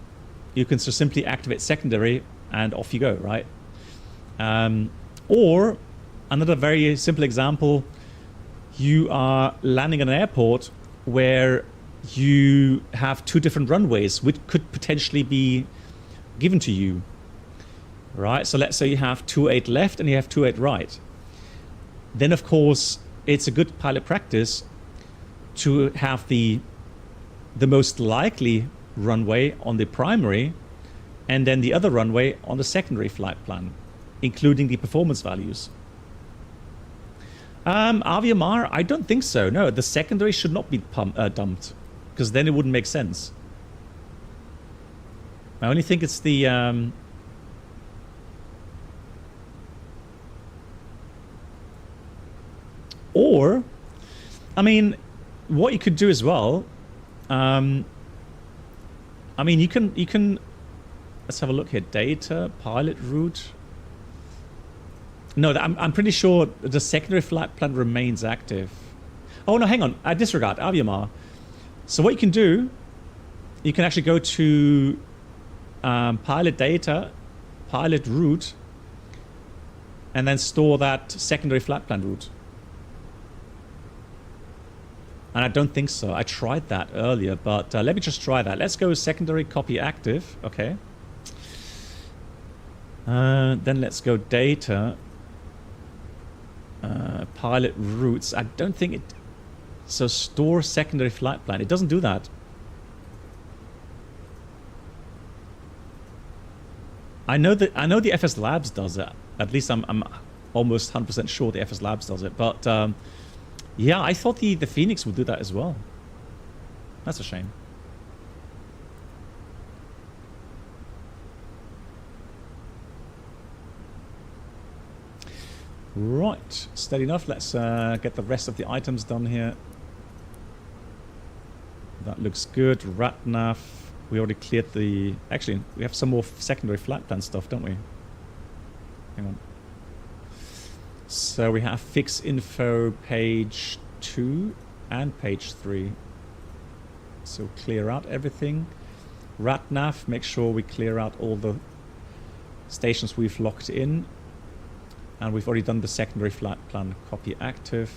you can just simply activate secondary and off you go, right? Or another very simple example, you are landing at an airport where you have two different runways which could potentially be given to you, right? So let's say you have 28 left and you have 28 right. Then of course it's a good pilot practice to have the most likely runway on the primary and then the other runway on the secondary flight plan, including the performance values. AVMR, I don't think so. No, the secondary should not be dumped, because then it wouldn't make sense. I only think it's the or, I mean, what you could do as well, I mean, you can let's have a look here. Data, pilot route. No, I'm pretty sure the secondary flight plan remains active. Oh no, hang on, I disregard AVMR. So what you can do, you can actually go to pilot data, pilot route, and then store that secondary flight plan route. And I don't think so. I tried that earlier, but let me just try that. Let's go with secondary copy active. Okay. Then let's go data. Pilot routes. I don't think it... So store secondary flight plan. It doesn't do that. I know the FS Labs does it. At least I'm almost 100% sure the FS Labs does it. But yeah, I thought the FENIX would do that as well. That's a shame. Right, steady enough. Let's get the rest of the items done here. That looks good. RatNav. We already cleared the... Actually, we have some more secondary flight plan stuff, don't we? Hang on. So we have fix info page 2 and page 3. So clear out everything. RatNav, make sure we clear out all the stations we've locked in. And we've already done the secondary flight plan copy active.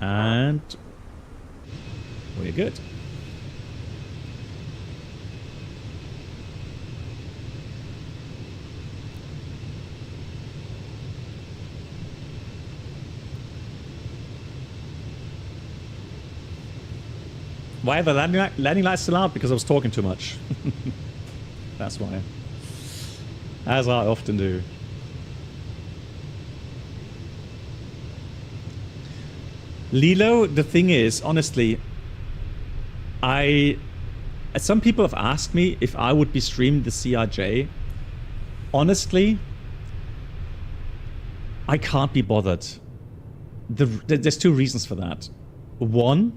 And we're good. Why are the landing lights still out? Because I was talking too much. That's why. As I often do. Lilo, the thing is, honestly, some people have asked me if I would be streaming the CRJ. Honestly, I can't be bothered. There's two reasons for that. One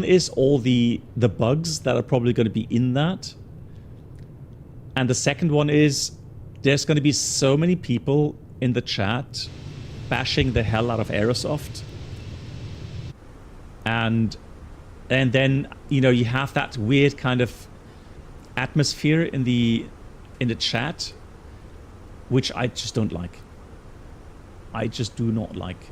is all the bugs that are probably going to be in that. And the second one is there's going to be so many people in the chat bashing the hell out of Aerosoft. And then, you know, you have that weird kind of atmosphere in the chat, which I just don't like. I just do not like.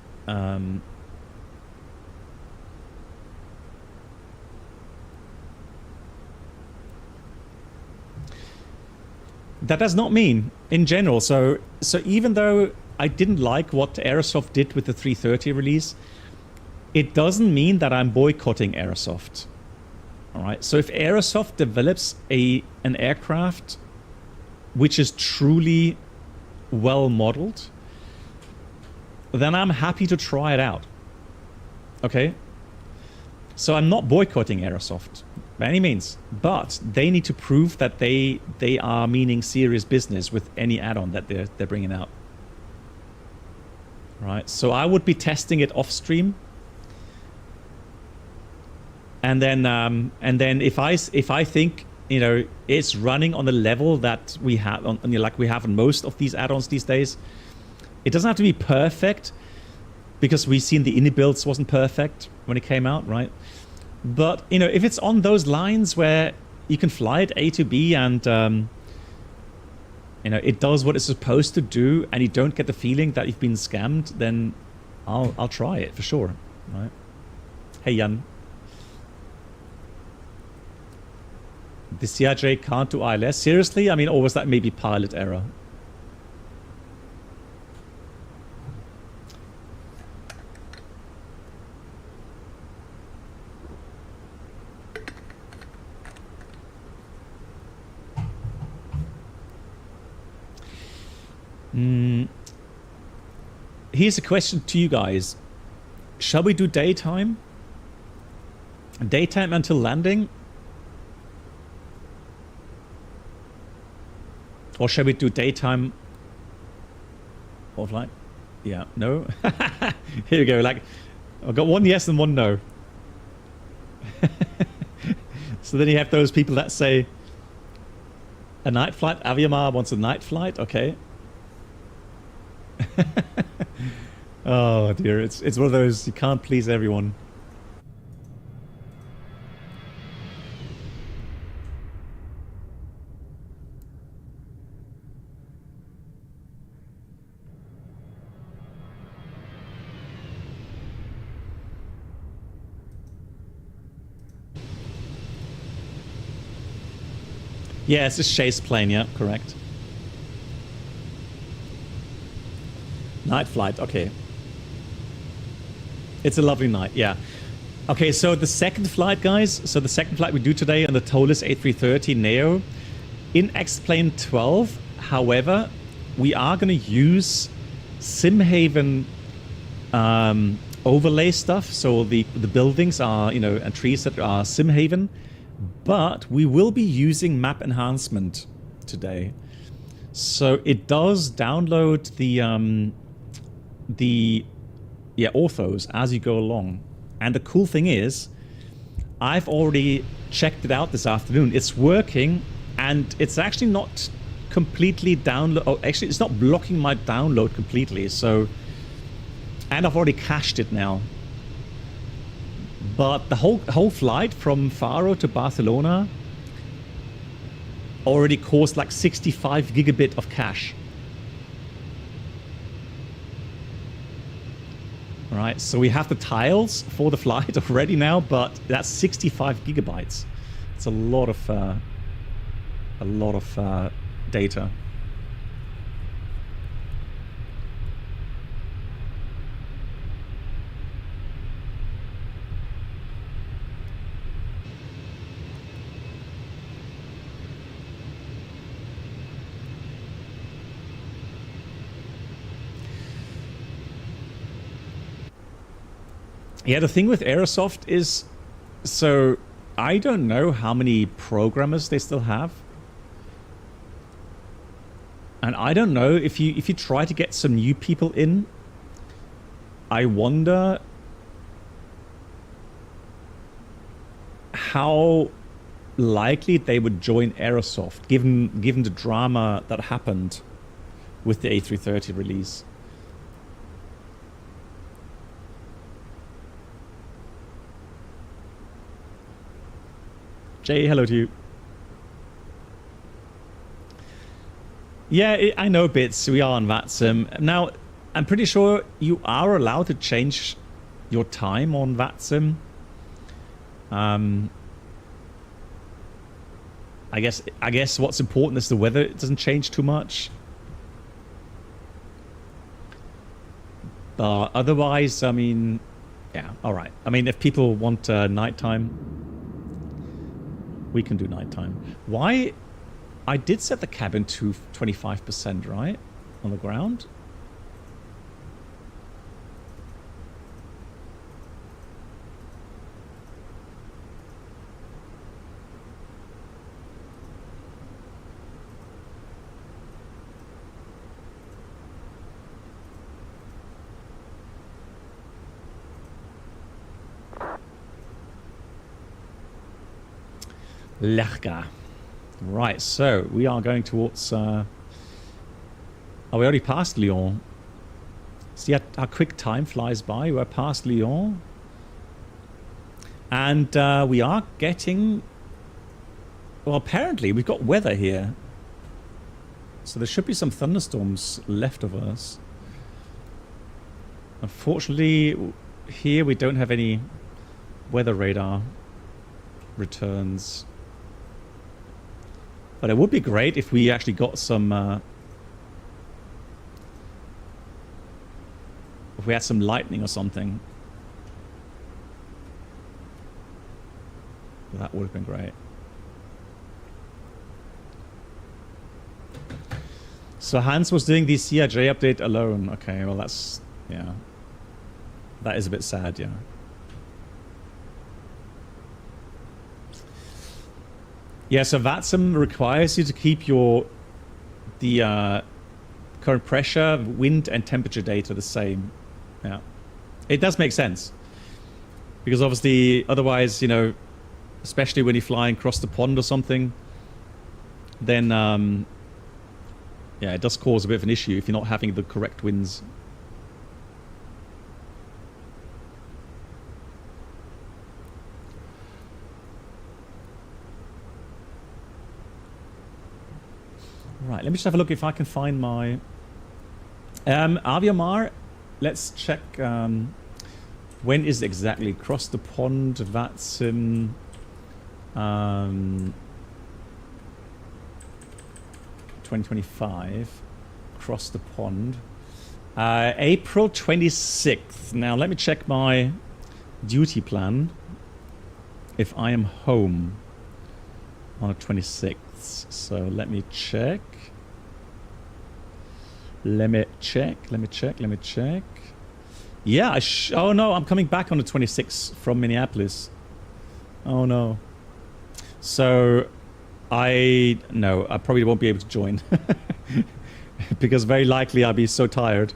That does not mean, in general, so even though I didn't like what Aerosoft did with the 330 release, it doesn't mean that I'm boycotting Aerosoft. All right. So if Aerosoft develops an aircraft which is truly well modeled, then I'm happy to try it out. Okay? So I'm not boycotting Aerosoft by any means, but they need to prove that they are meaning serious business with any add-on that they're bringing out. Right? So I would be testing it off stream. And then if I think, you know, it's running on the level that we have on, like we have on most of these add-ons these days, it doesn't have to be perfect, because we've seen the INI builds wasn't perfect when it came out, right? But, you know, if it's on those lines where you can fly it A to B and, you know, it does what it's supposed to do and you don't get the feeling that you've been scammed, then I'll try it for sure, right? Hey, Jan. The CRJ can't do ILS? Seriously? I mean, or was that maybe pilot error? Here's a question to you guys. Shall we do daytime? Daytime until landing? Or shall we do daytime offline? Yeah, no? Here we go. Like, I've got one yes and one no. So then you have those people that say, a night flight? Aviamar wants a night flight? Okay. Oh dear, it's one of those, you can't please everyone. Yeah, it's a chase plane, yeah, correct. Night flight, okay. It's a lovely night, yeah. Okay, so the second flight, guys. So the second flight we do today on the TOLUS A330 Neo in X-Plane 12. However, we are going to use SimHaven overlay stuff. So the buildings are, you know, and trees that are SimHaven. But we will be using map enhancement today. So it does download the orthos as you go along. And the cool thing is, I've already checked it out this afternoon. It's working, and it's actually not completely download. Oh, actually, it's not blocking my download completely. So, and I've already cached it now. But the whole flight from Faro to Barcelona already caused like 65 gigabit of cache. Right, so we have the tiles for the flight already now, but that's 65 gigabytes. It's a lot of data. Yeah, the thing with Aerosoft is, so I don't know how many programmers they still have. And I don't know if you try to get some new people in, I wonder how likely they would join Aerosoft given the drama that happened with the A330 release. Jay, hello to you. Yeah, I know bits. We are on VATSIM. Now, I'm pretty sure you are allowed to change your time on VATSIM. I guess what's important is the weather. It doesn't change too much. But otherwise, I mean, yeah, all right. I mean, if people want nighttime, we can do nighttime. Why? I did set the cabin to 25%, right? On the ground. Lerga. Right, so we are going towards... oh, we already passed Lyon. See how quick time flies by. We're past Lyon. And we are getting... Well, apparently we've got weather here. So there should be some thunderstorms left of us. Unfortunately, here we don't have any weather radar returns. But it would be great if we actually got some... if we had some lightning or something. That would have been great. So Hans was doing the CRJ update alone. Okay, well that's... yeah. That is a bit sad, yeah. Yeah, so VATSIM requires you to keep your... the current pressure, wind and temperature data the same. Yeah. It does make sense. Because obviously, otherwise, you know, especially when you're flying across the pond or something, then... yeah, it does cause a bit of an issue if you're not having the correct winds. Right, let me just have a look if I can find my... Aviomar, let's check when is it exactly. Across the pond, VATSIM... 2025, across the pond. April 26th. Now let me check my duty plan if I am home on the 26th. So let me check. Let me check. Yeah, oh no, I'm coming back on the 26th from Minneapolis. Oh no. So I probably won't be able to join because very likely I'll be so tired.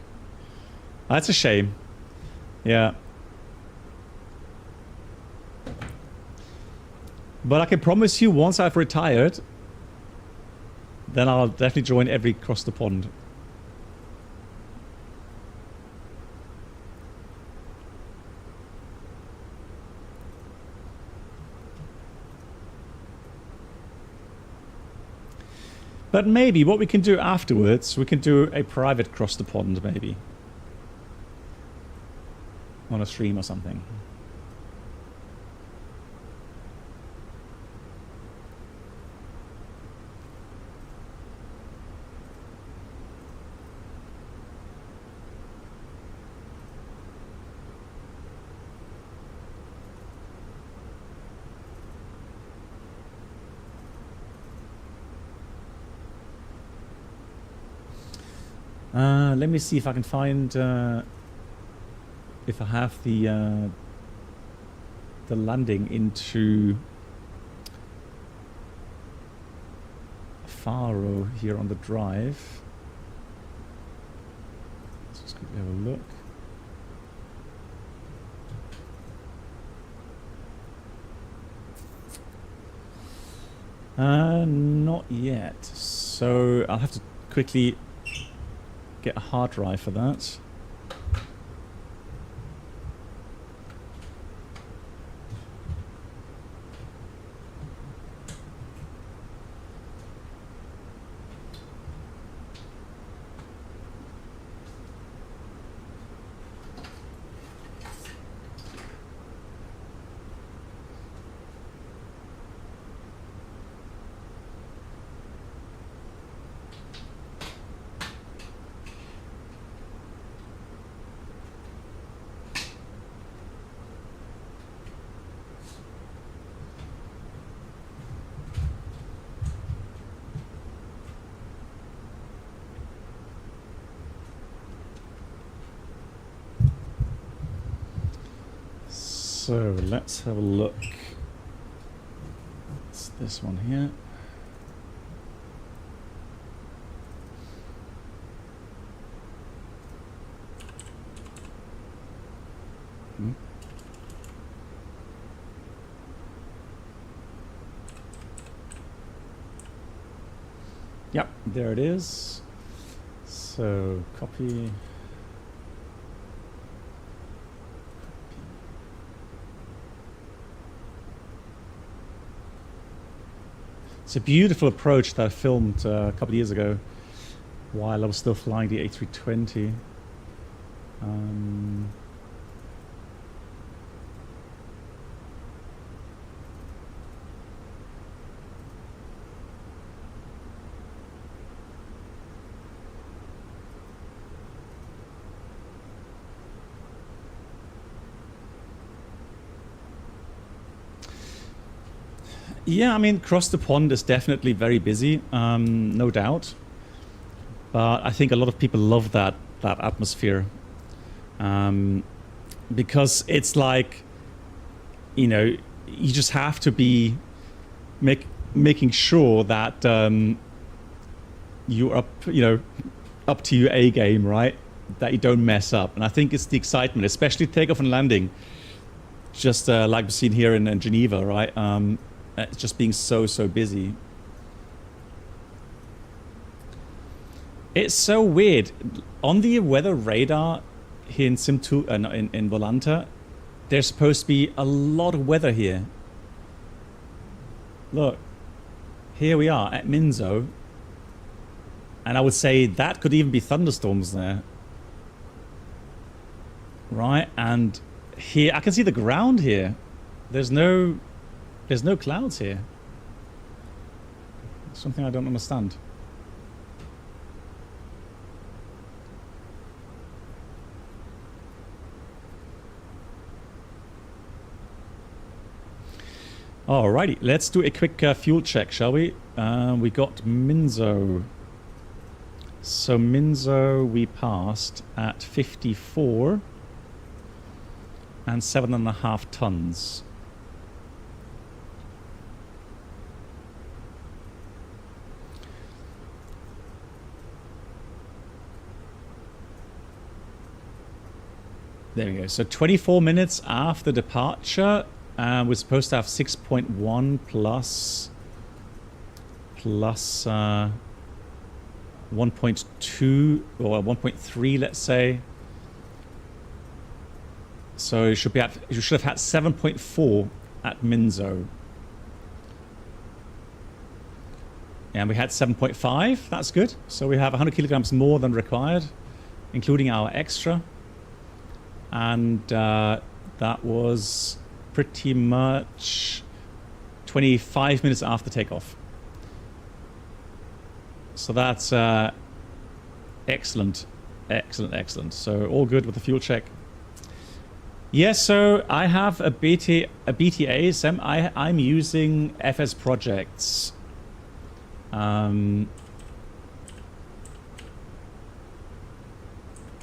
That's a shame. Yeah. But I can promise you once I've retired, then I'll definitely join every cross the pond. But maybe what we can do afterwards, we can do a private cross the pond, maybe. On a stream or something. Let me see if I can find if I have the landing into Faro here on the drive. Let's just quickly have a look. Not yet. So I'll have to quickly get a hard drive for that. So let's have a look. It's this one here. Yep, there it is. So copy. It's a beautiful approach that I filmed a couple of years ago while I was still flying the A320. Yeah, I mean, across the pond is definitely very busy, no doubt. But I think a lot of people love that atmosphere, because it's like, you know, you just have to be making sure that you're up to your A game, right? That you don't mess up. And I think it's the excitement, especially takeoff and landing, just like we've seen here in Geneva, right? It's just being so busy. It's so weird. On the weather radar here in Sim2 in Volanta, there's supposed to be a lot of weather here. Look, here we are at Minzo, and I would say that could even be thunderstorms there, right? And here I can see the ground here. There's no clouds here. Something I don't understand. Alrighty, let's do a quick fuel check, shall we? We got Minzo. So Minzo we passed at 54 and 7.5 tons. There we go. So 24 minutes after departure, we're supposed to have 6.1 plus 1.2 or 1.3, let's say. So you should have had 7.4 at Minzo. And we had 7.5. That's good. So we have 100 kilograms more than required, including our extra. And that was pretty much 25 minutes after takeoff. So that's excellent. So all good with the fuel check. Yes, so I have a BTA. Sam, I'm using FS Projects. I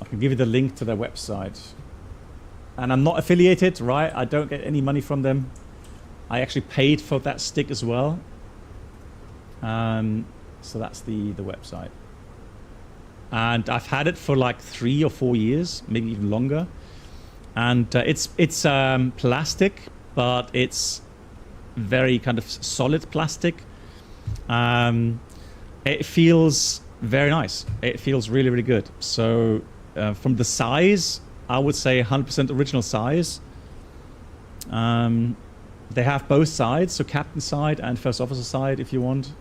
can give you the link to their website. And I'm not affiliated, right? I don't get any money from them. I actually paid for that stick as well. So that's the website. And I've had it for like 3 or 4 years, maybe even longer. And it's plastic, but it's very kind of solid plastic. It feels very nice. It feels really, really good. So from the size, I would say 100% original size. They have both sides, so captain side and first officer side if you want.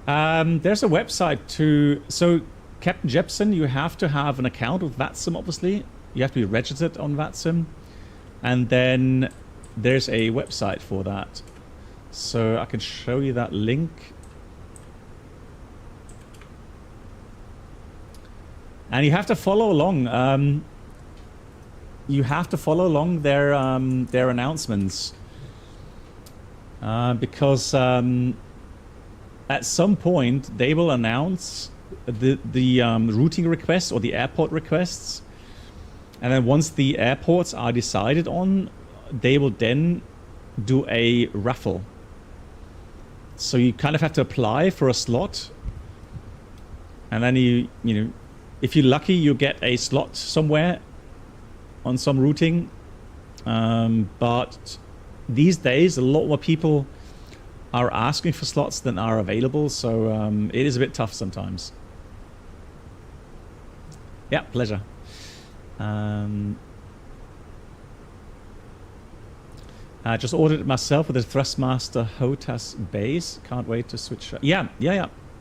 There's a website to... So Captain Jepson, you have to have an account with VATSIM, obviously. You have to be registered on VATSIM. And then there's a website for that. So I can show you that link. And you have to follow along. You have to follow along their announcements, because at some point they will announce the routing requests or the airport requests, and then once the airports are decided on, they will then do a raffle. So you kind of have to apply for a slot, and then you know. If you're lucky, you get a slot somewhere on some routing. But these days, a lot more people are asking for slots than are available, so it is a bit tough sometimes. Yeah, pleasure. I just ordered it myself with a Thrustmaster HOTAS base. Can't wait to switch. Yeah,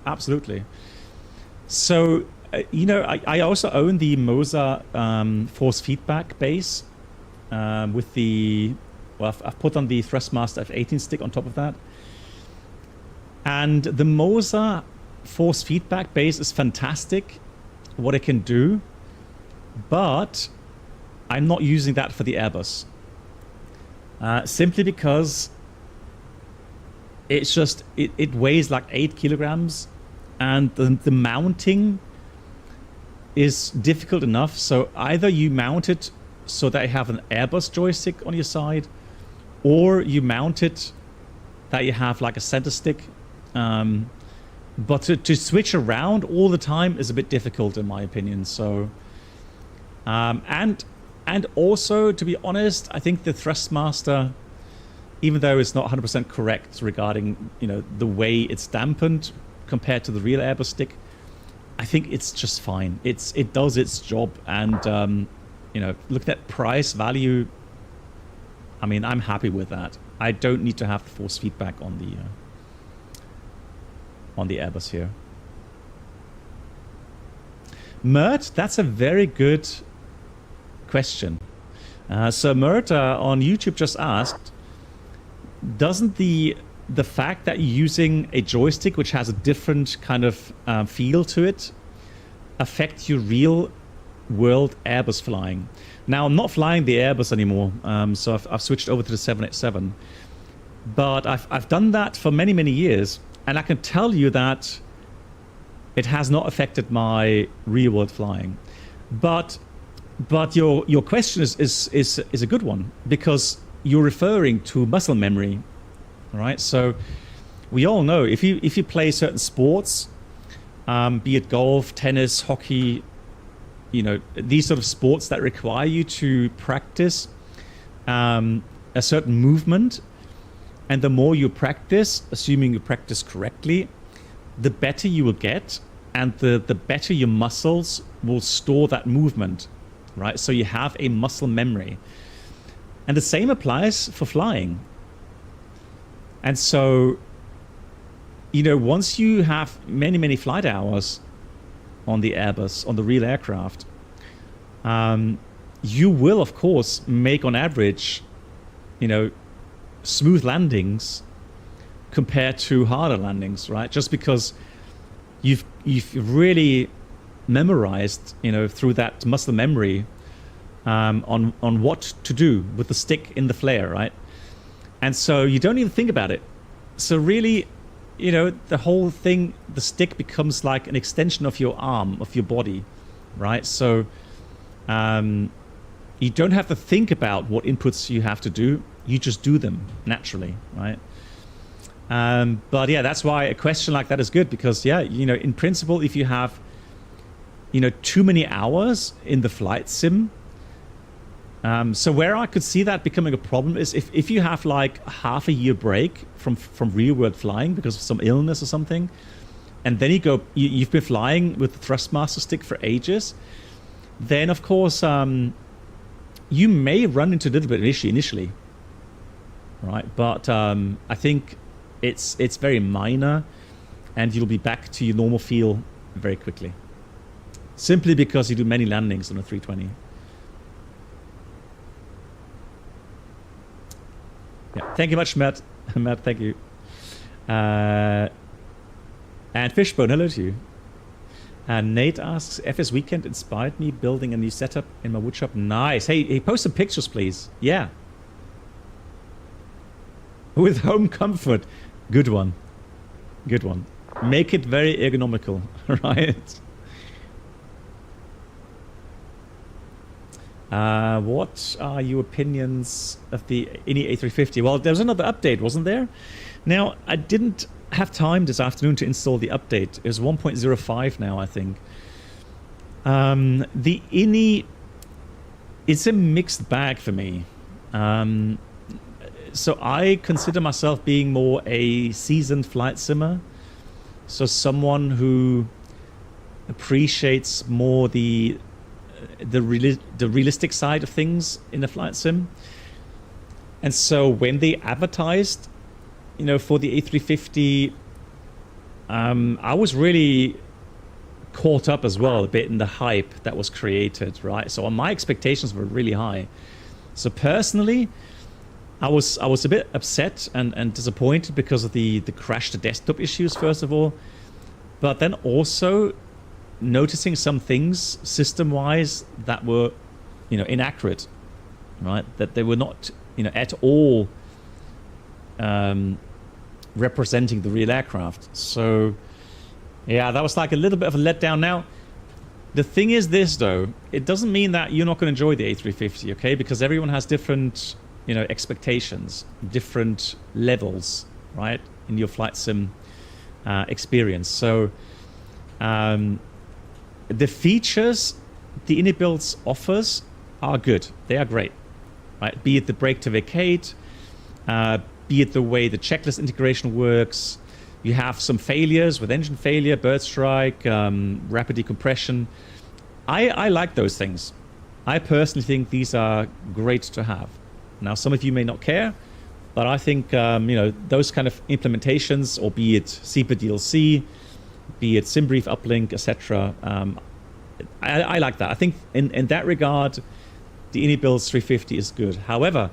absolutely. So, you know, I also own the Moza force feedback base with the, well, I've put on the Thrustmaster F18 stick on top of that. And the Moza force feedback base is fantastic, what it can do, but I'm not using that for the Airbus. Simply because it's just, it weighs like 8 kilograms and the mounting is difficult enough. So either you mount it so that you have an Airbus joystick on your side, or you mount it that you have like a center stick. But to switch around all the time is a bit difficult in my opinion. So, and also, to be honest, I think the Thrustmaster, even though it's not 100% correct regarding, you know, the way it's dampened compared to the real Airbus stick, I think it's just fine. It does its job, and you know, look at price value. I mean, I'm happy with that. I don't need to have the force feedback on the Airbus here. Mert, that's a very good question. So Mert on YouTube just asked, doesn't the fact that you're using a joystick which has a different kind of feel to it affect your real world Airbus flying? Now, I'm not flying the Airbus anymore, so I've switched over to the 787, but I've done that for many, many years, and I can tell you that it has not affected my real world flying. But your question is a good one, because you're referring to muscle memory, right? So we all know if you play certain sports, be it golf, tennis, hockey, you know, these sort of sports that require you to practice a certain movement, and the more you practice, assuming you practice correctly, the better you will get, and the better your muscles will store that movement, right? So you have a muscle memory. And the same applies for flying. And so, you know, once you have many, many flight hours on the Airbus, on the real aircraft, you will, of course, make on average, you know, smooth landings compared to harder landings, right? Just because you've really memorized, you know, through that muscle memory on what to do with the stick in the flare, right? And so you don't even think about it. So really, you know, the whole thing, the stick becomes like an extension of your arm, of your body, right? So you don't have to think about what inputs you have to do. You just do them naturally, right? But yeah, that's why a question like that is good, because yeah, you know, in principle, if you have, you know, too many hours in the flight sim, so where I could see that becoming a problem is if you have like a half a year break from real world flying because of some illness or something, and then you've been flying with the Thrustmaster stick for ages, then of course you may run into a little bit of an issue initially, right? But I think it's very minor, and you'll be back to your normal feel very quickly, simply because you do many landings on a 320. Yeah, thank you much, Matt. Matt, thank you. And Fishbone, hello to you. And Nate asks, FS Weekend inspired me building a new setup in my woodshop. Nice. Hey, post some pictures, please. Yeah. With home comfort. Good one. Good one. Make it very ergonomical, right? What are your opinions of the INI A350? Well, there was another update, wasn't there? Now, I didn't have time this afternoon to install the update. It was 1.05 now, I think. The INI, it's a mixed bag for me. So I consider myself being more a seasoned flight simmer. So someone who appreciates more the realistic side of things in a flight sim. And so when they advertised, you know, for the A350, I was really caught up as well a bit in the hype that was created, right? So my expectations were really high. So personally, I was a bit upset and disappointed because of the crash to desktop issues, first of all, but then also noticing some things system-wise that were, you know, inaccurate, right? That they were not, you know, at all representing the real aircraft. So yeah, that was like a little bit of a letdown. Now, the thing is this though, it doesn't mean that you're not going to enjoy the A350, okay? Because everyone has different, you know, expectations, different levels, right, in your flight sim experience. So the features the Inibuilds offers are good. They are great, right? Be it the brake to vacate, be it the way the checklist integration works. You have some failures with engine failure, bird strike, rapid decompression. I like those things. I personally think these are great to have. Now, some of you may not care, but I think you know, those kind of implementations, or be it SEPA DLC, be it SimBrief uplink, etc. I like that. I think in that regard, the Inibuilds 350 is good. However,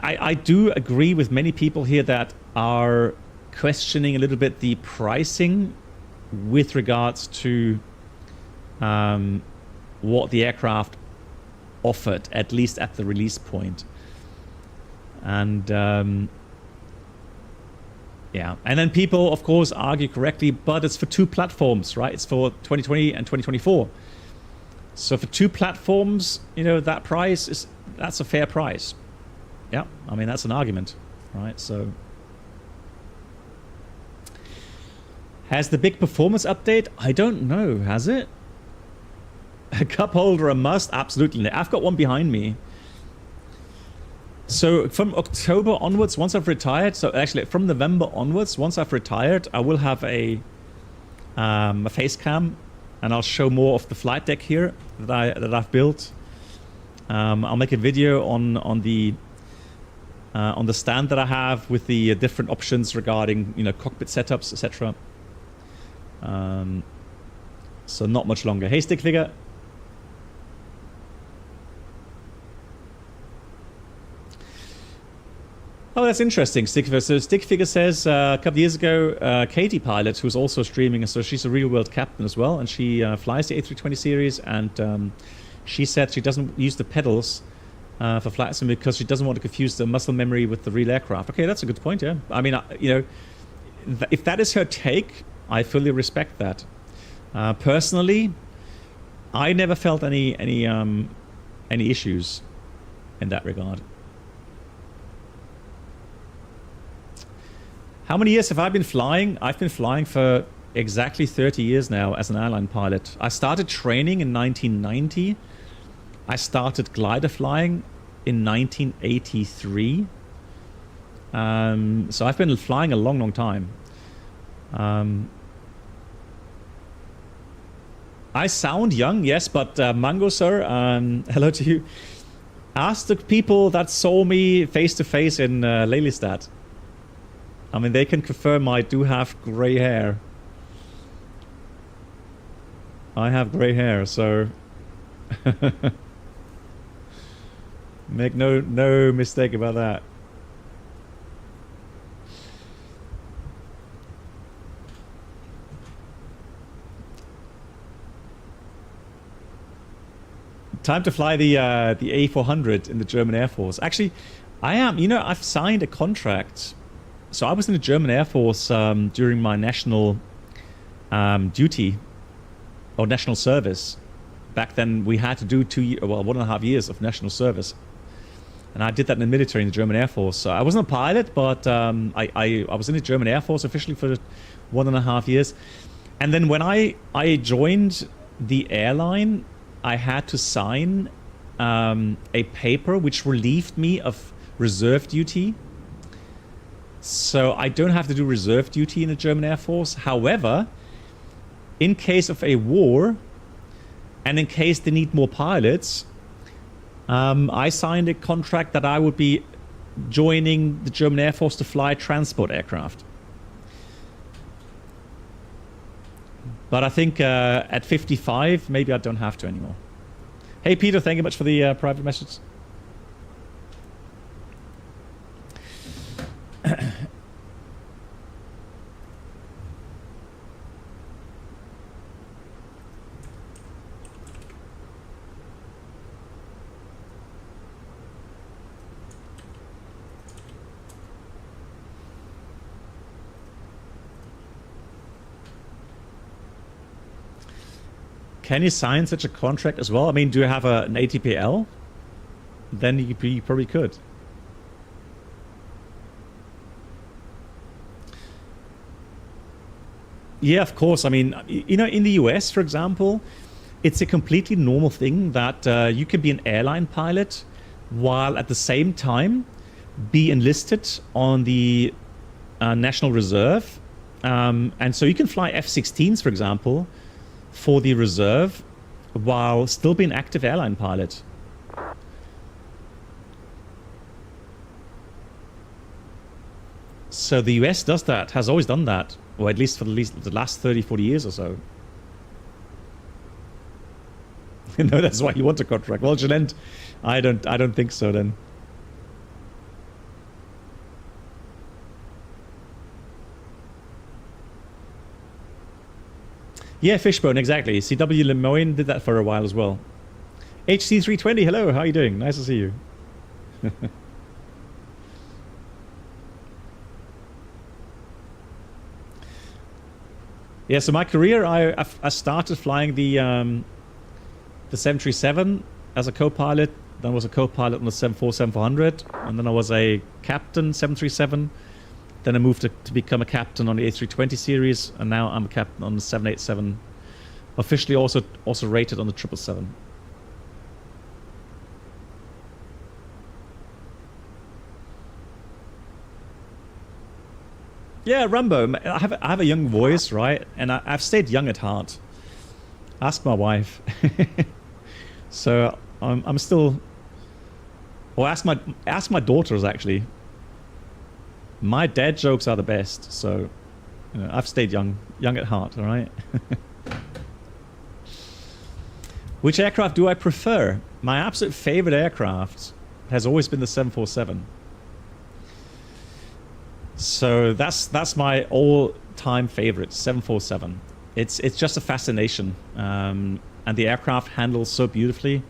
I do agree with many people here that are questioning a little bit the pricing with regards to what the aircraft offered, at least at the release point. And yeah, and then people, of course, argue correctly, but it's for two platforms, right? It's for 2020 and 2024. So for two platforms, you know, that price that's a fair price. Yeah, I mean, that's an argument, right? So has the big performance update? I don't know, has it? A cup holder a must? Absolutely. I've got one behind me. So from October onwards, once I've retired, so actually from November onwards, once I've retired, I will have a face cam, and I'll show more of the flight deck here that I've built. I'll make a video on the stand that I have with the different options regarding, you know, cockpit setups, etc. So not much longer. Hey, stick figure. Oh, that's interesting. Stickfigure. So Stickfigure says a couple of years ago, Katie Pilot, who's also streaming, so she's a real-world captain as well, and she flies the A320 series, and she said she doesn't use the pedals for flight sim because she doesn't want to confuse the muscle memory with the real aircraft. Okay, that's a good point. Yeah, I mean, you know, if that is her take, I fully respect that. Personally, I never felt any issues in that regard. How many years have I been flying? I've been flying for exactly 30 years now as an airline pilot. I started training in 1990. I started glider flying in 1983. So I've been flying a long, long time. I sound young, yes, but Mango, sir, hello to you. Ask the people that saw me face to face in Lelystad. I mean, they can confirm I do have grey hair. I have grey hair, so make no mistake about that. Time to fly the A400 in the German Air Force. Actually, I am. You know, I've signed a contract. So I was in the German Air Force during my national duty or national service. Back then, we had to do 1.5 years of national service, and I did that in the military in the German Air Force. So I wasn't a pilot, but I was in the German Air Force officially for 1.5 years. And then when I joined the airline, I had to sign a paper which relieved me of reserve duty. So I don't have to do reserve duty in the German Air Force. However, in case of a war, and in case they need more pilots, I signed a contract that I would be joining the German Air Force to fly transport aircraft. But I think at 55, maybe I don't have to anymore. Hey, Peter, thank you much for the private message. Can you sign such a contract as well? I mean, do you have an ATPL? Then you probably could. Yeah, of course. I mean, you know, in the US, for example, it's a completely normal thing that you can be an airline pilot while at the same time be enlisted on the National Reserve. And so you can fly F-16s, for example, for the reserve while still being an active airline pilot. So the US does that, has always done that, or at least for the last 30, 40 years or so. No, that's why you want a contract. Well, Janent, I don't think so then. Yeah, Fishbone, exactly. CW Lemoyne did that for a while as well. HC320, hello, how are you doing? Nice to see you. Yeah, so my career, I started flying the 737 as a co-pilot, then was a co-pilot on the 747-400, and then I was a captain 737. Then I moved to become a captain on the A320 series, and now I'm a captain on the 787, officially also rated on the 777. Yeah, Rambo. I have a young voice, right? And I've stayed young at heart. Ask my wife. So I'm still. Or ask my daughters actually. My dad jokes are the best, so you know, I've stayed young at heart, all right? Which aircraft do I prefer? My absolute favorite aircraft has always been the 747. So that's my all-time favorite, 747. It's just a fascination, and the aircraft handles so beautifully,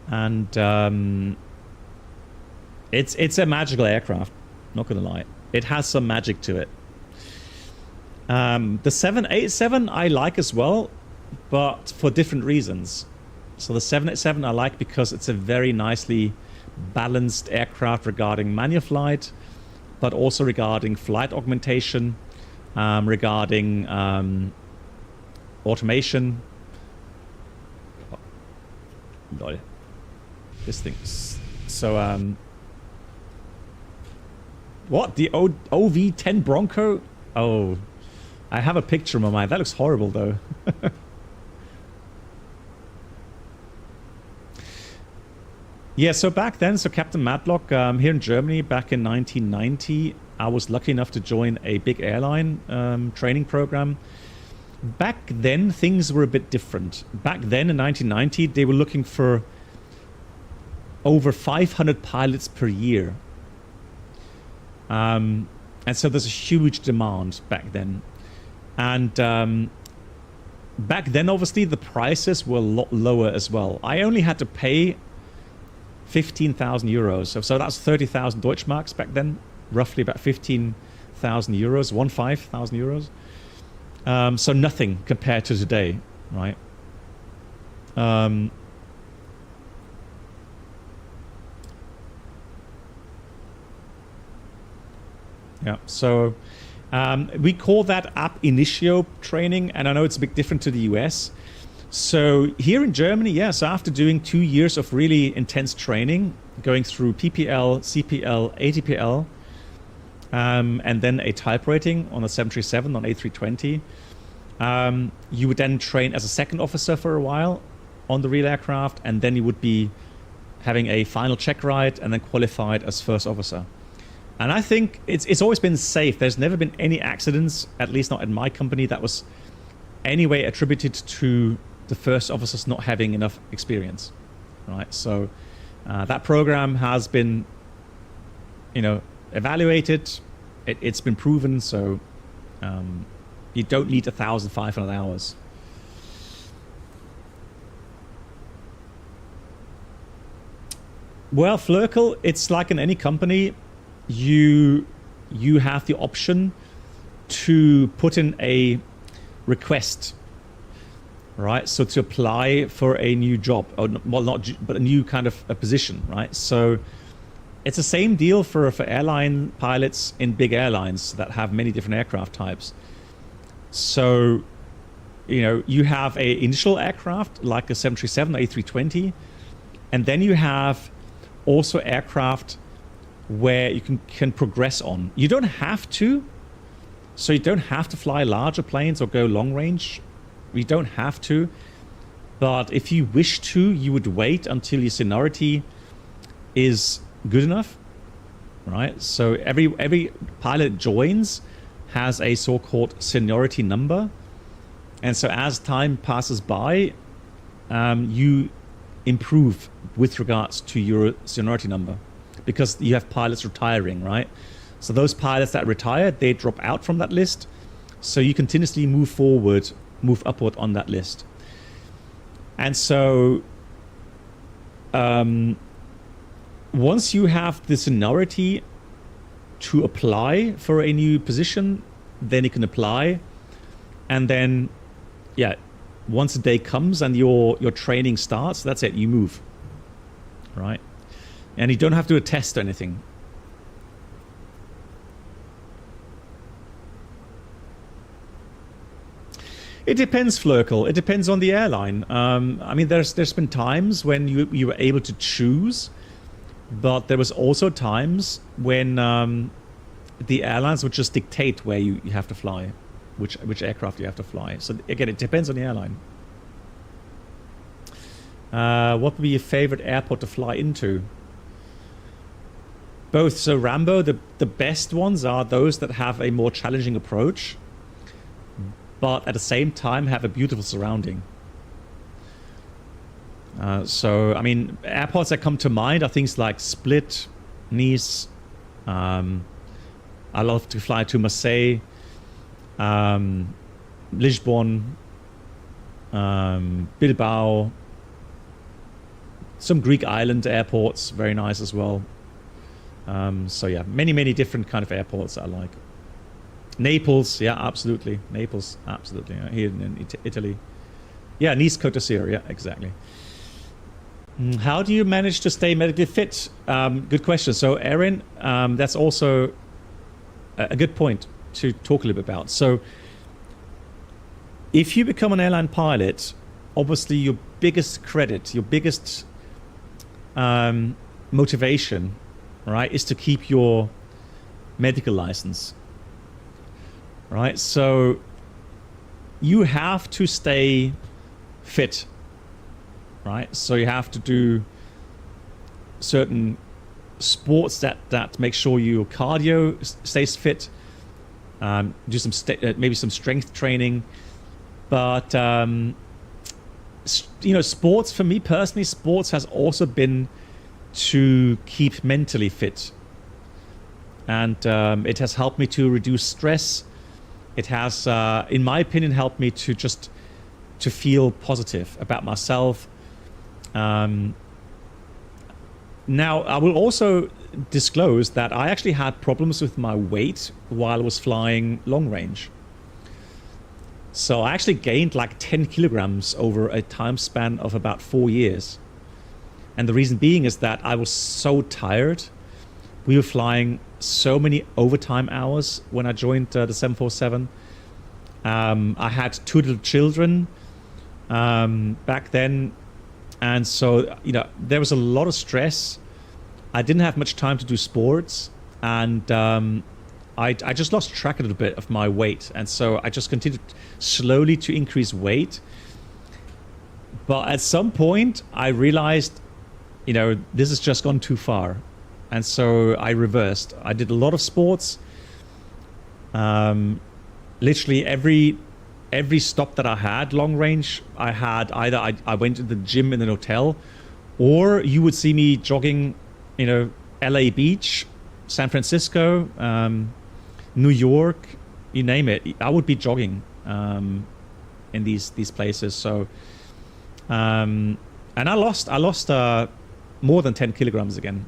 and it's a magical aircraft. Not gonna lie, it has some magic to it. The 787 I like as well, but for different reasons. So the 787 I like because it's a very nicely balanced aircraft regarding manual flight, but also regarding flight augmentation, regarding automation. Oh, lol. This thing. So what? The OV-10 Bronco? Oh, I have a picture in my mind. That looks horrible, though. Yeah, so back then, so Captain Matlock, here in Germany, back in 1990, I was lucky enough to join a big airline training program. Back then, things were a bit different. Back then, in 1990, they were looking for over 500 pilots per year. And so there's a huge demand back then. And back then, obviously, the prices were a lot lower as well. I only had to pay 15,000 euros. So that's 30,000 Deutschmarks back then, roughly about 15,000 euros, 15,000 euros. So nothing compared to today, right? Yeah, so we call that ab initio training, and I know it's a bit different to the US, So here in Germany, yes, after doing 2 years of really intense training, going through PPL, CPL, ATPL, and then a type rating on a 737, on A320, you would then train as a second officer for a while on the real aircraft, and then you would be having a final check ride and then qualified as first officer. And I think it's always been safe. There's never been any accidents, at least not in my company, that was anyway attributed to the first officers not having enough experience, right? So that program has been, you know, evaluated. It's been proven. So you don't need 1,500 hours. Well, Flurkle, it's like in any company, you have the option to put in a request, right? So to apply for a new job, or well, not, but a new kind of a position, right? So it's the same deal for airline pilots in big airlines that have many different aircraft types. So, you know, you have a initial aircraft like a 737, A320, and then you have also aircraft where you can progress on. You don't have to. So you don't have to fly larger planes or go long range. You don't have to. But if you wish to, you would wait until your seniority is good enough, right? So every pilot joins has a so-called seniority number. And so as time passes by, you improve with regards to your seniority number, because you have pilots retiring, right? So those pilots that retire, they drop out from that list. So you continuously move upward on that list. And so once you have the seniority to apply for a new position, then you can apply. And then, yeah, once the day comes and your training starts, that's it, you move, right? And you don't have to do a test or anything. It depends, Flurkle. It depends on the airline. I mean, there's been times when you were able to choose, but there was also times when the airlines would just dictate where you have to fly, which aircraft you have to fly. So again, it depends on the airline. What would be your favorite airport to fly into? Both. So Rambo, the best ones are those that have a more challenging approach, but at the same time have a beautiful surrounding. So, I mean, airports that come to mind are things like Split, Nice. I love to fly to Marseille, Lisbon, Bilbao. Some Greek island airports, very nice as well. So yeah, many different kind of airports I like. Naples, yeah, absolutely. Naples, absolutely. Here in Italy. Yeah, Nice, Côte d'Azur, yeah, exactly. How do you manage to stay medically fit? Good question. So, Erin, that's also a good point to talk a little bit about. So, if you become an airline pilot, obviously your biggest credit, your biggest motivation, right, is to keep your medical license. Right, so you have to stay fit, right? So you have to do certain sports that make sure your cardio stays fit. Do some maybe some strength training, but you know, sports for me personally, sports has also been to keep mentally fit, and it has helped me to reduce stress. It has, in my opinion, helped me to feel positive about myself. Now, I will also disclose that I actually had problems with my weight while I was flying long range. So I actually gained like 10 kilograms over a time span of about 4 years. And the reason being is that I was so tired. We were flying so many overtime hours when I joined the 747. I had 2 little children back then. And so, you know, there was a lot of stress. I didn't have much time to do sports, and I just lost track a little bit of my weight. And so I just continued slowly to increase weight. But at some point, I realized, you know, this has just gone too far. And so I reversed. I did a lot of sports. Literally every stop that I had long range, I had either I went to the gym in an hotel, or you would see me jogging, you know, LA Beach, San Francisco, New York, you name it. I would be jogging in these places. So, and I lost more than 10 kilograms again.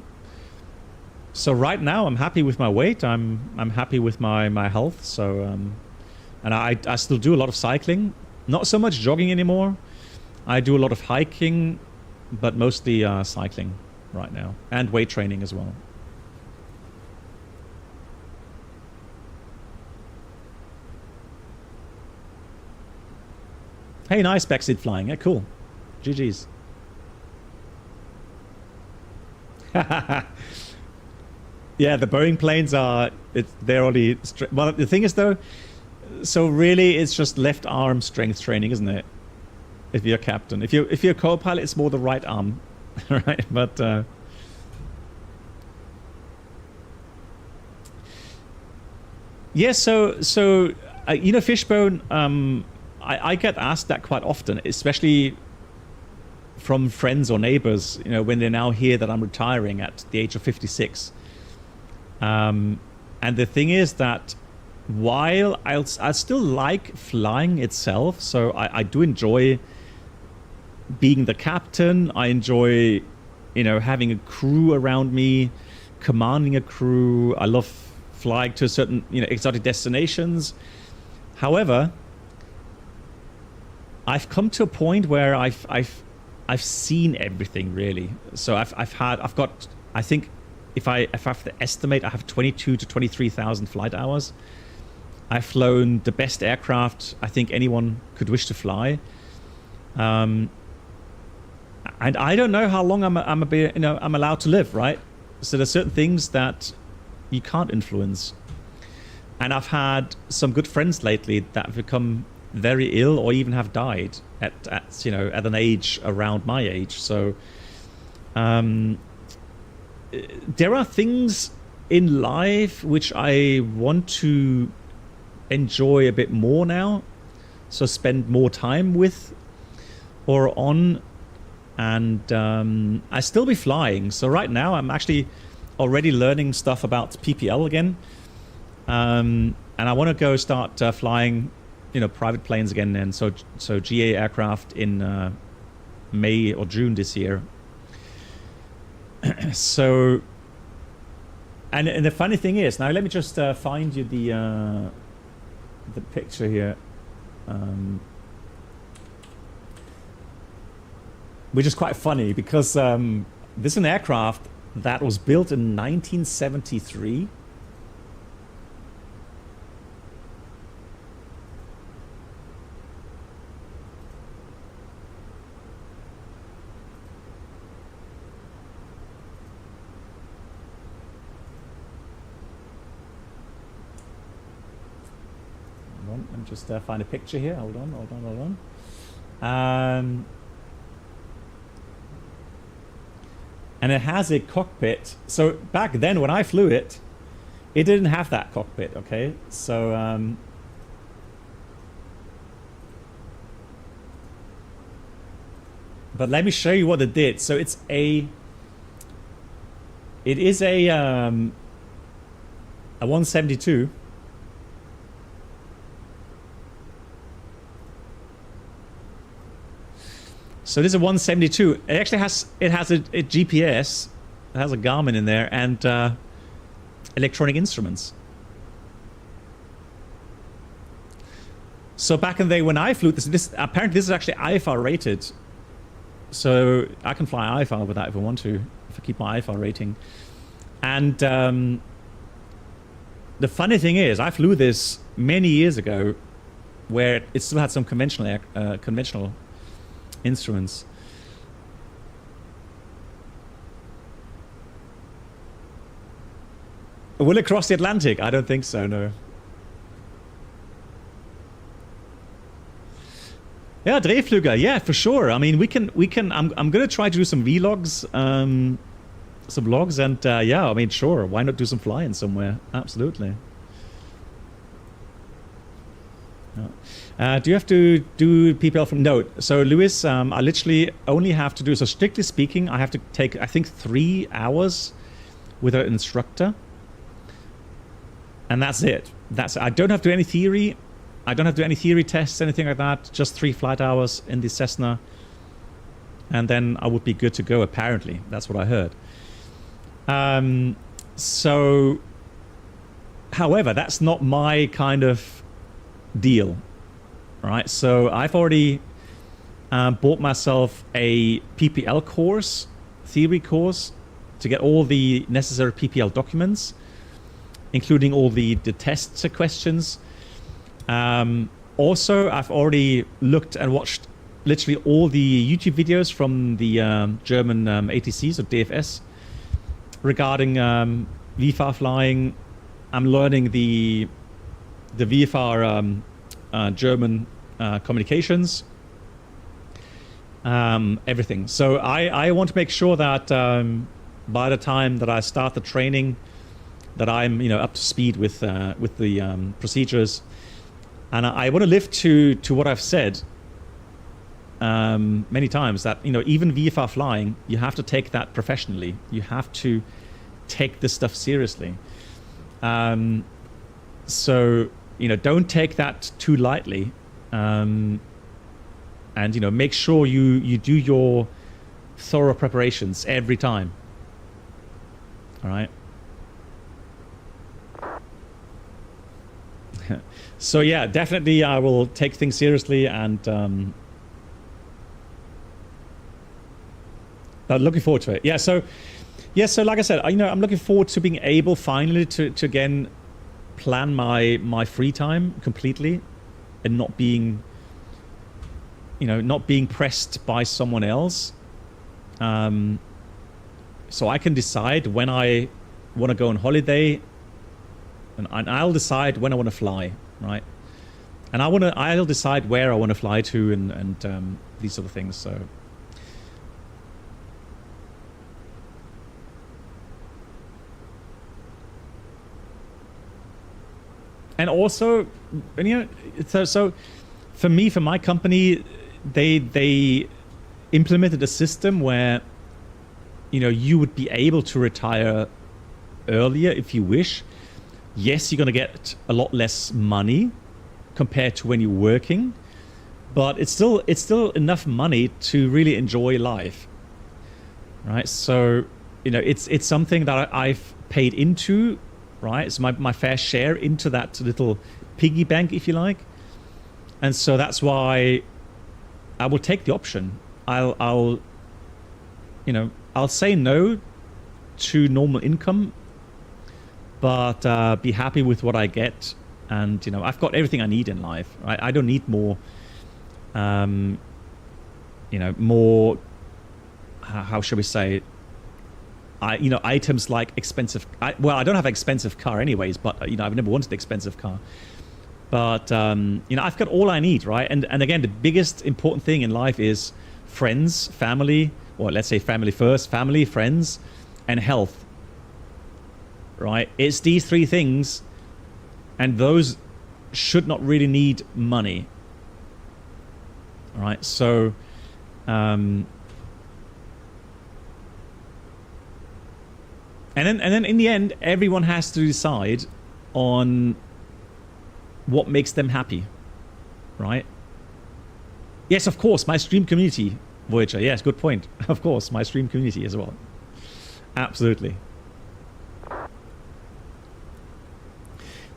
So right now I'm happy with my weight. I'm happy with my health. So, and I still do a lot of cycling, not so much jogging anymore. I do a lot of hiking, but mostly cycling right now, and weight training as well. Hey, nice backseat flying. Yeah, cool. GG's. Yeah, the Boeing planes are, they're already, well, the thing is though, so really it's just left arm strength training, isn't it? If you're a captain. If you're a co-pilot, it's more the right arm, right? But yeah, so you know, Fishbone, I get asked that quite often, especially from friends or neighbors, you know, when they now hear that I'm retiring at the age of 56. And the thing is that while I still like flying itself, so I do enjoy being the captain. I enjoy, you know, having a crew around me, commanding a crew. I love flying to certain, you know, exotic destinations. However, I've come to a point where I've seen everything really. So I've got, I think if I have to estimate, I have 22 to 23,000 flight hours. I've flown the best aircraft I think anyone could wish to fly. And I don't know how long I'm allowed to live, right? So there's certain things that you can't influence. And I've had some good friends lately that have become very ill or even have died at you know, at an age around my age. So there are things in life which I want to enjoy a bit more now, so spend more time with or on, and I still be flying. So right now I'm actually already learning stuff about PPL again, and I want to go start flying, you know, private planes again, and so GA aircraft in May or June this year. So, and the funny thing is, now let me just find you the picture here, which is quite funny because this is an aircraft that was built in 1973. Let me just find a picture here. Hold on. And it has a cockpit. So back then when I flew it, it didn't have that cockpit, okay? So but let me show you what it did. So it is a 172. So this is a 172. It actually has a GPS. It has a Garmin in there and electronic instruments. So back in the day when I flew this apparently this is actually IFR rated. So I can fly IFR with that if I want to, if I keep my IFR rating. And the funny thing is, I flew this many years ago, where it still had some conventional instruments. Will it cross the Atlantic? I don't think so, no. Yeah, Drehflüger, yeah, for sure. I mean, we can. I'm gonna try to do some vlogs, some vlogs, and yeah, I mean, sure. Why not do some flying somewhere? Absolutely. Do you have to do PPL from? No. So, Lewis, I literally only have to do. So, strictly speaking, I have to take, I think, 3 hours with an instructor, and that's it. I don't have to do any theory. I don't have to do any theory tests, anything like that. Just 3 flight hours in the Cessna, and then I would be good to go. Apparently, that's what I heard. So, however, that's not my kind of deal, right? So I've already bought myself a PPL course, theory course, to get all the necessary PPL documents, including all the test questions. Also, I've already looked and watched literally all the YouTube videos from the German ATIS or DFS regarding VFR flying. I'm learning the VFR German communications, everything. So I want to make sure that by the time that I start the training, that I'm up to speed with the procedures, and I want to live to what I've said many times, that even VFR flying, you have to take that professionally. You have to take this stuff seriously. So don't take that too lightly, and make sure you do your thorough preparations every time. All right. So yeah, definitely I will take things seriously, and looking forward to it. Yeah. So like I said, I'm looking forward to being able finally to again plan my free time completely, and not being pressed by someone else, so I can decide when I want to go on holiday, and I'll decide when I want to fly, right? And I'll decide where I want to fly to, and these sort of things. So and also, so for me, for my company, they implemented a system where you would be able to retire earlier if you wish. Yes, you're going to get a lot less money compared to when you're working, but it's still enough money to really enjoy life, right? So it's something that I've paid into. Right, it's my fair share into that little piggy bank, if you like, and so that's why I will take the option. I'll say no to normal income, but be happy with what I get, and I've got everything I need in life. Right, I don't need more. More. How should we say? Items like expensive. I don't have an expensive car anyways, but I've never wanted an expensive car. But I've got all I need, right? And again, the biggest important thing in life is friends, family, or let's say family first, family, friends, and health. Right? It's these 3 things, and those should not really need money. All right? So And then in the end, everyone has to decide on what makes them happy, right? Yes, of course, my stream community, Voyager. Yes, good point. Of course, my stream community as well. Absolutely.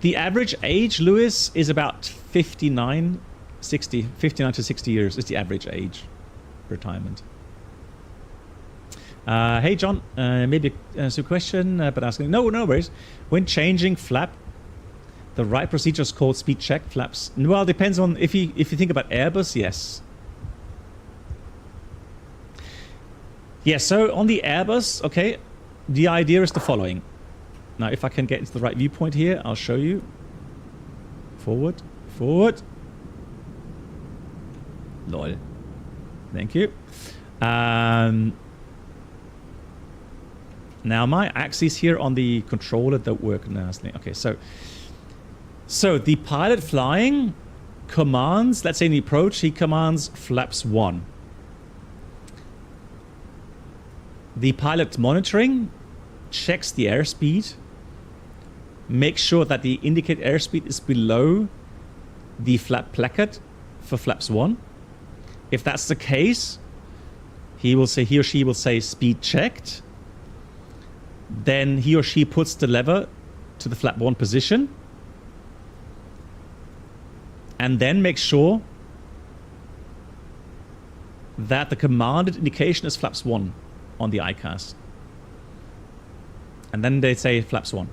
The average age, Lewis, is about 59 to 60 years is the average age retirement. Hey John, maybe a question, but asking. No worries. When changing flap, the right procedure is called speed check flaps. Well, depends on if you think about Airbus. Yes. Yeah, so on the Airbus, okay, the idea is the following. Now, if I can get into the right viewpoint here, I'll show you. Forward, forward. Lol. Thank you. Now, my axes here on the controller don't work nicely. Okay, so the pilot flying commands, let's say in the approach, he commands flaps 1. The pilot monitoring checks the airspeed, makes sure that the indicated airspeed is below the flap placard for flaps 1. If that's the case, he or she will say speed checked. Then he or she puts the lever to the flap 1 position and then makes sure that the commanded indication is flaps 1 on the ICAS. And then they say flaps 1.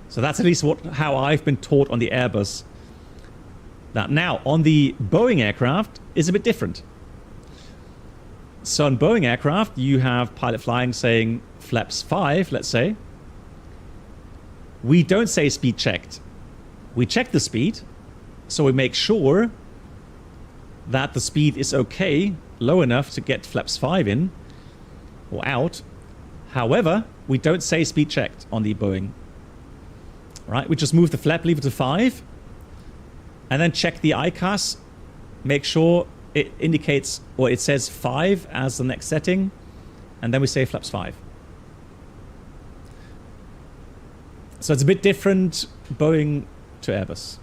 So that's at least how I've been taught on the Airbus. Now, on the Boeing aircraft, is a bit different. So on Boeing aircraft, you have pilot flying saying flaps 5, let's say. We don't say speed checked. We check the speed, so we make sure that the speed is okay, low enough to get flaps 5 in or out. However, we don't say speed checked on the Boeing. Right? We just move the flap lever to 5 and then check the ICAS, make sure it indicates, or it says 5 as the next setting, and then we say flaps 5. So it's a bit different Boeing to Airbus.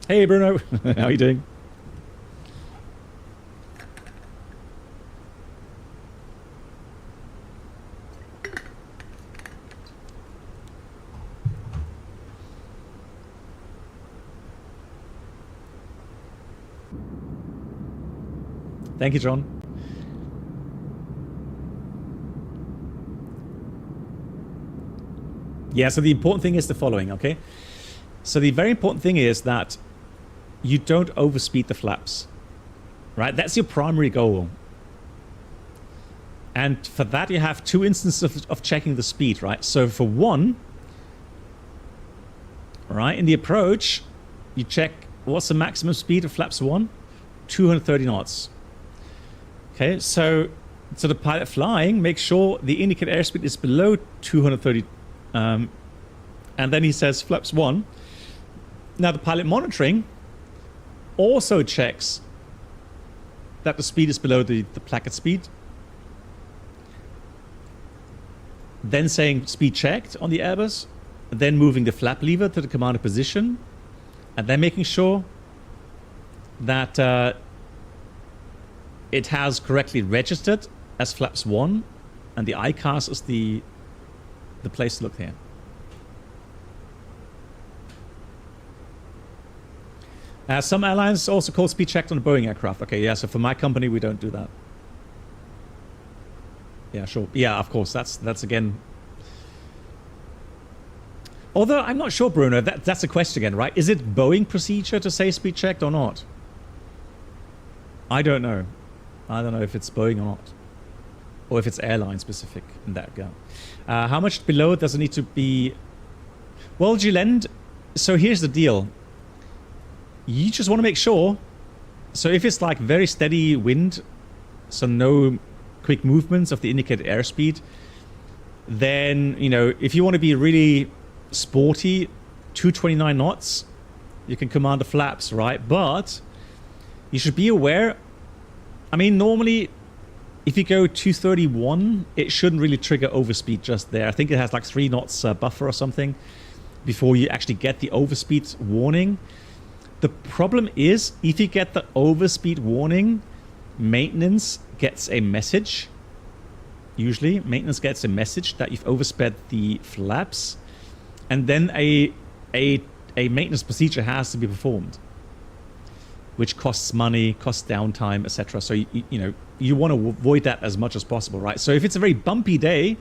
Hey Bruno, how are you doing? Thank you, John. Yeah, so the important thing is the following, okay? So the very important thing is that you don't overspeed the flaps, right? That's your primary goal. And for that, you have 2 instances of checking the speed, right? So for one, right, in the approach, you check what's the maximum speed of flaps 1? 230 knots. Okay, so the pilot flying makes sure the indicated airspeed is below 230, and then he says flaps 1. Now the pilot monitoring also checks that the speed is below the placard speed, then saying speed checked on the Airbus, then moving the flap lever to the commanded position, and then making sure that it has correctly registered as flaps 1, and the ICAS is the place to look here. Some airlines also call speed checked on a Boeing aircraft. Okay, yeah, so for my company, we don't do that. Yeah, sure. Yeah, of course, that's again... Although, I'm not sure, Bruno, that's a question again, right? Is it Boeing procedure to say speed checked or not? I don't know. I don't know if it's Boeing or not. Or if it's airline specific in that regard. How much below does it need to be? Well, Gilend, so here's the deal. You just want to make sure. So if it's like very steady wind, so no quick movements of the indicated airspeed, then, you know, if you want to be really sporty, 229 knots, you can command the flaps, right? But you should be aware, I mean, normally, if you go 231, it shouldn't really trigger overspeed just there. I think it has like 3 knots buffer or something before you actually get the overspeed warning. The problem is, if you get the overspeed warning, maintenance gets a message. Usually, maintenance gets a message that you've oversped the flaps, and then a maintenance procedure has to be performed, which costs money, costs downtime, etc. So you know, you want to avoid that as much as possible, right? So if it's a very bumpy day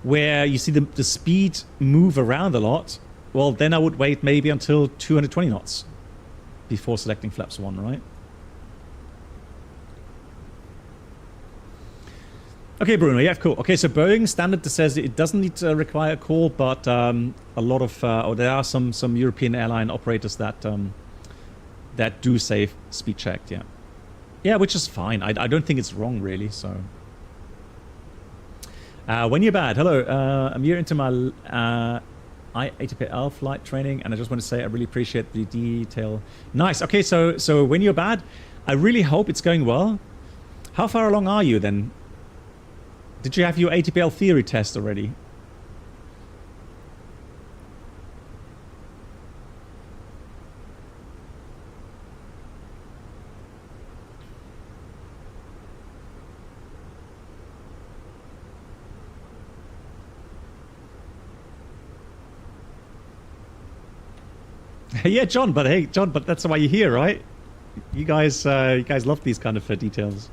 where you see the speed move around a lot, well, then I would wait maybe until 220 knots before selecting flaps 1, right? Okay, Bruno, yeah, cool. Okay, so Boeing standard says it doesn't need to require a call, but a lot of, or there are some European airline operators that that do say speed checked, yeah. Yeah, which is fine. I don't think it's wrong, really, so. When you're bad, hello, I'm here into my A320-SL flight training, and I just want to say I really appreciate the detail. Nice, okay, so when you're bad, I really hope it's going well. How far along are you then? Did you have your ATPL theory test already? Yeah, John, but hey, John, but that's why you're here, right? You guys love these kind of details.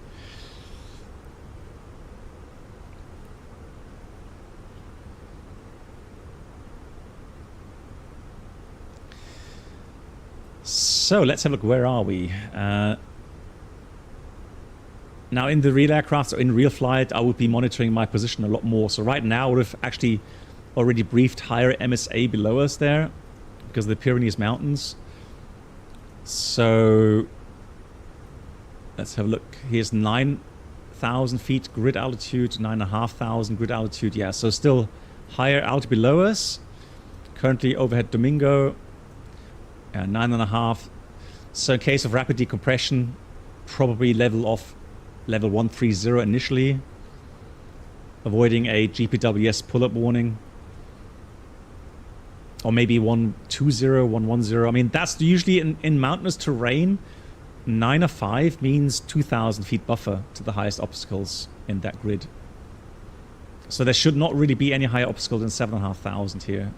So let's have a look. Where are we? Now, in the real aircraft, or in real flight, I would be monitoring my position a lot more. So right now, I would have actually already briefed higher MSA below us there, because of the Pyrenees Mountains. So let's have a look. Here's 9,000 feet grid altitude, 9,500 grid altitude. Yeah, so still higher altitude below us. Currently overhead Domingo, 9.5. So in case of rapid decompression, probably level off level 130 initially, avoiding a GPWS pull-up warning. Or maybe 120, 110. I mean, that's usually in mountainous terrain. 9 or 5 means 2,000 feet buffer to the highest obstacles in that grid. So there should not really be any higher obstacle than 7,500 here.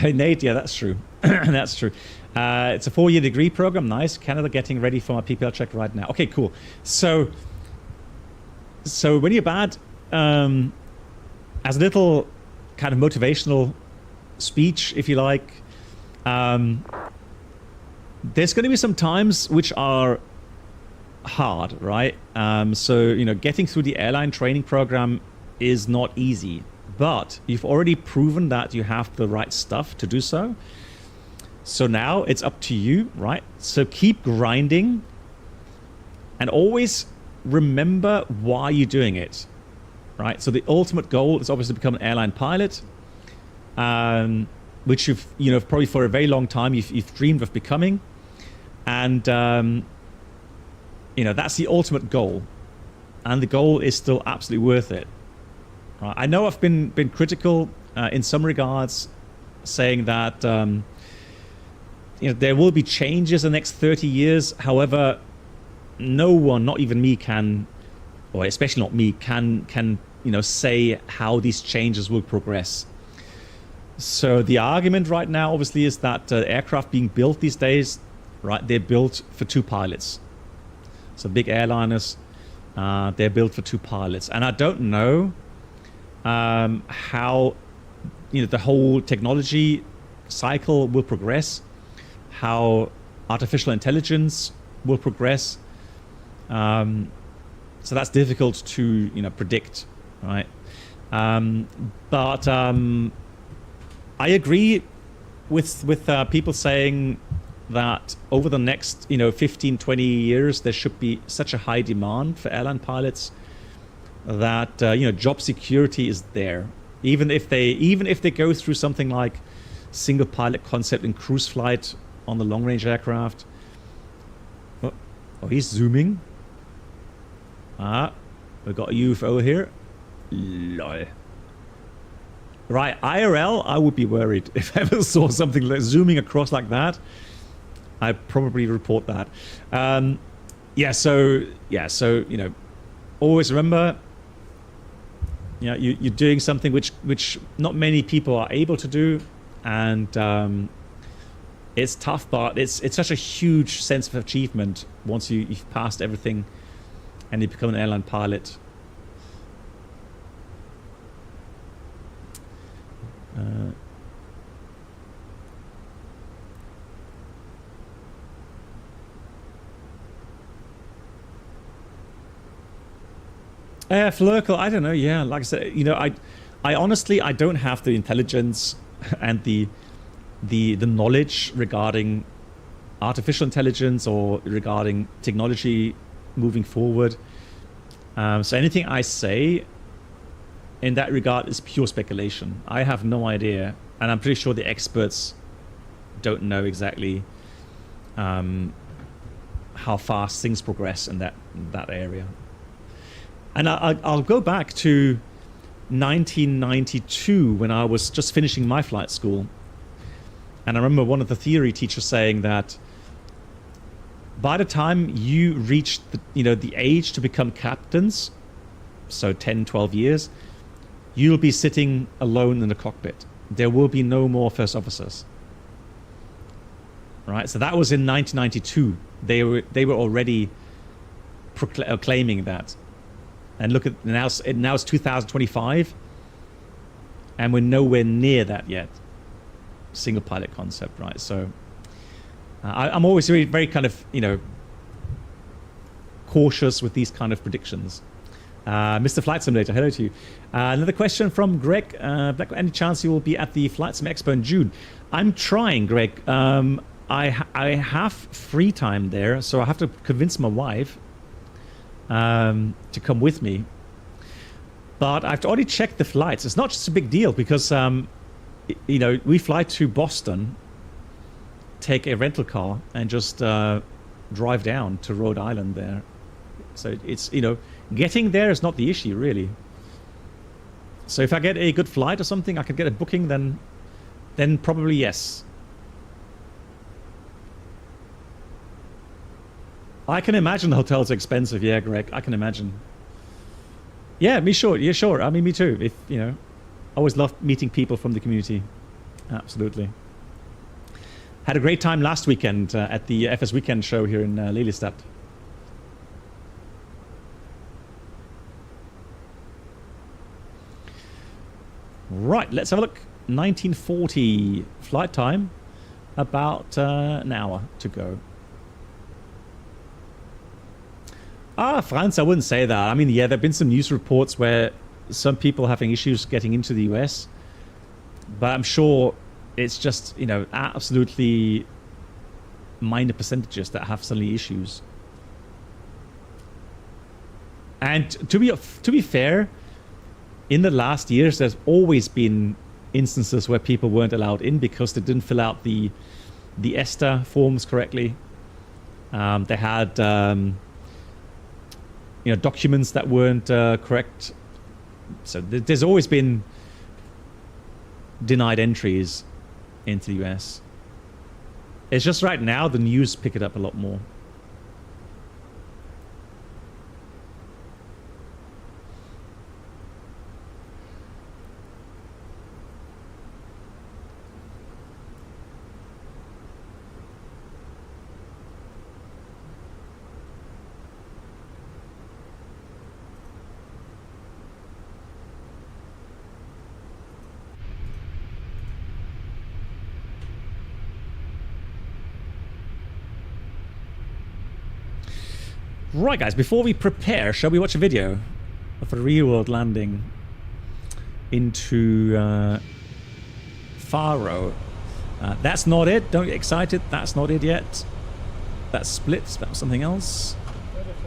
Nate, yeah, that's true. That's true. It's a 4-year degree program. Nice. Canada getting ready for my PPL check right now. Okay, cool. So when you're bad, as a little kind of motivational speech, if you like, there's going to be some times which are hard, right? So, you know, getting through the airline training program is not easy, but you've already proven that you have the right stuff to do so. So now it's up to you, right? So keep grinding and always remember why you're doing it, right? So the ultimate goal is obviously to become an airline pilot, which you've, you know, probably for a very long time you've dreamed of becoming. And, you know, that's the ultimate goal. And the goal is still absolutely worth it. Right? I know I've been critical in some regards, saying that, you know, there will be changes in the next 30 years. However, no one, not even me, can, or especially not me, can you know, say how these changes will progress. So the argument right now, obviously, is that aircraft being built these days, right, they're built for 2 pilots. So big airliners, they're built for 2 pilots. And I don't know how, you know, the whole technology cycle will progress, how artificial intelligence will progress. So that's difficult to, you know, predict, right? But I agree with people saying that over the next, you know, 15, 20 years, there should be such a high demand for airline pilots that, you know, job security is there. Even if they go through something like single pilot concept in cruise flight on the long range aircraft. Oh, he's zooming. We've got a UFO here. Lol. Right, IRL, I would be worried if I ever saw something like zooming across like that. I'd probably report that. So you know, always remember, you know, you're doing something which not many people are able to do, and it's tough, but it's such a huge sense of achievement once you've passed everything and you become an airline pilot. Flurkle, I don't know. Yeah, like I said, you know, I honestly, I don't have the intelligence and the knowledge regarding artificial intelligence or regarding technology moving forward. So anything I say in that regard is pure speculation. I have no idea, and I'm pretty sure the experts don't know exactly how fast things progress in that area. And I'll go back to 1992 when I was just finishing my flight school. And I remember one of the theory teachers saying that by the time you reach the age to become captains, so 10, 12 years, you'll be sitting alone in the cockpit. There will be no more first officers. Right? So that was in 1992. They were already claiming that. And look at now it's 2025, and we're nowhere near that yet. Single pilot concept, right? So I'm always very, very kind of, you know, cautious with these kind of predictions. Mr. Flight Simulator, hello to you. Another question from Greg. Any chance you will be at the Flight Sim Expo in June? I'm trying, Greg. I have free time there, so I have to convince my wife to come with me. But I've already checked the flights. It's not just a big deal because, you know, we fly to Boston, take a rental car, and just drive down to Rhode Island there. So it's, you know, getting there is not the issue, really. So if I get a good flight or something, I could get a booking, then probably yes. I can imagine the hotels are expensive. Yeah, Greg, I can imagine. Yeah, me sure. Yeah, sure. I mean, me too. If, you know, I always love meeting people from the community. Absolutely. Had a great time last weekend at the FS Weekend show here in Lelystad. Right, let's have a look. 1940 flight time, about an hour to go. France, I wouldn't say that. I mean, yeah, there have been some news reports where some people are having issues getting into the US, but I'm sure it's just, you know, absolutely minor percentages that have suddenly issues. And to be fair, in the last years, there's always been instances where people weren't allowed in because they didn't fill out the ESTA forms correctly. They had you know, documents that weren't correct. So there's always been denied entries into the US. It's just right now the news pick it up a lot more. Right, guys, before we prepare, shall we watch a video of a real-world landing into Faro? That's not it. Don't get excited. That's not it yet. That's splits. That was something else.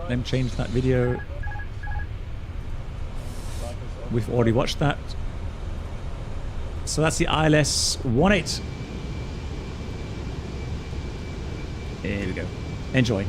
Let me change that video. We've already watched that. So that's the ILS-18. Here we go. Enjoy.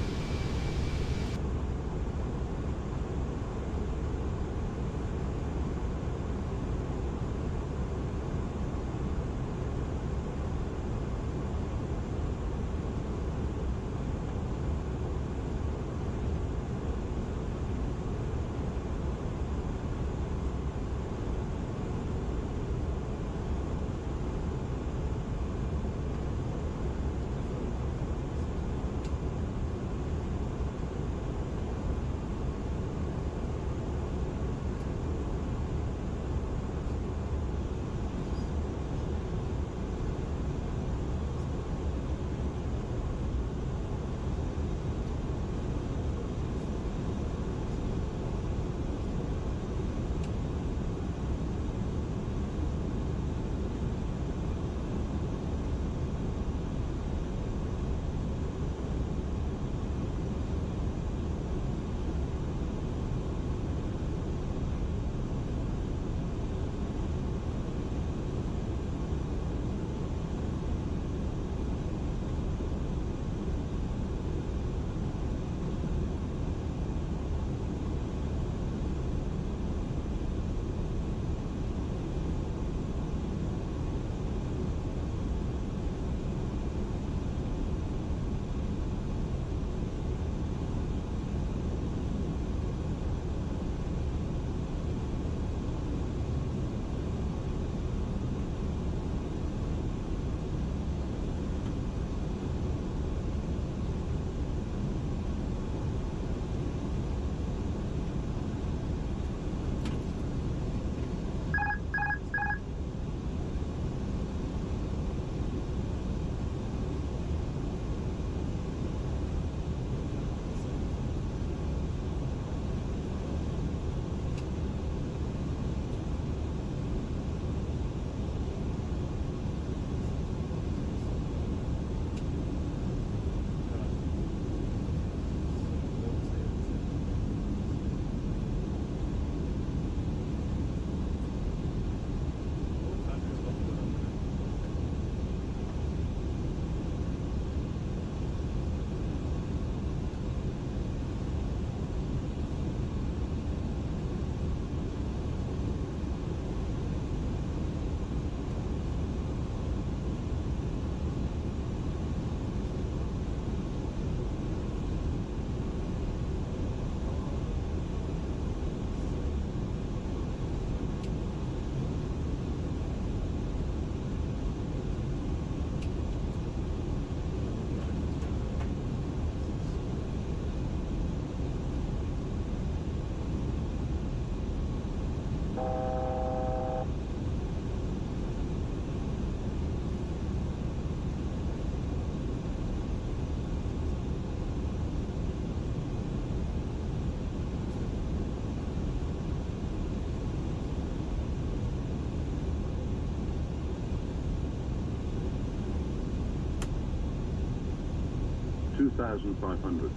1,500.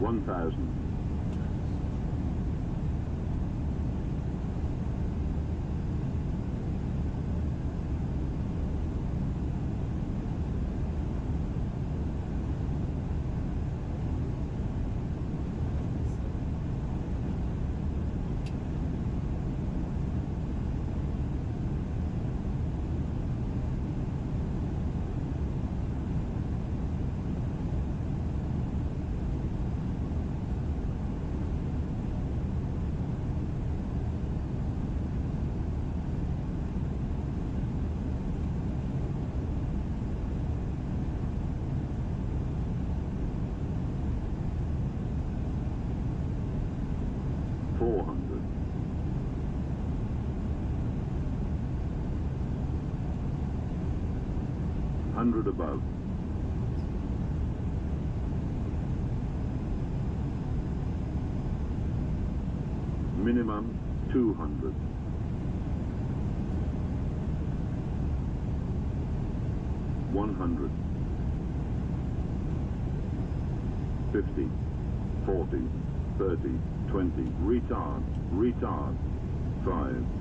One thousand. Hundred above. Minimum 200. One hundred. 50, 40, 30, 20. Retard. Retard. 5.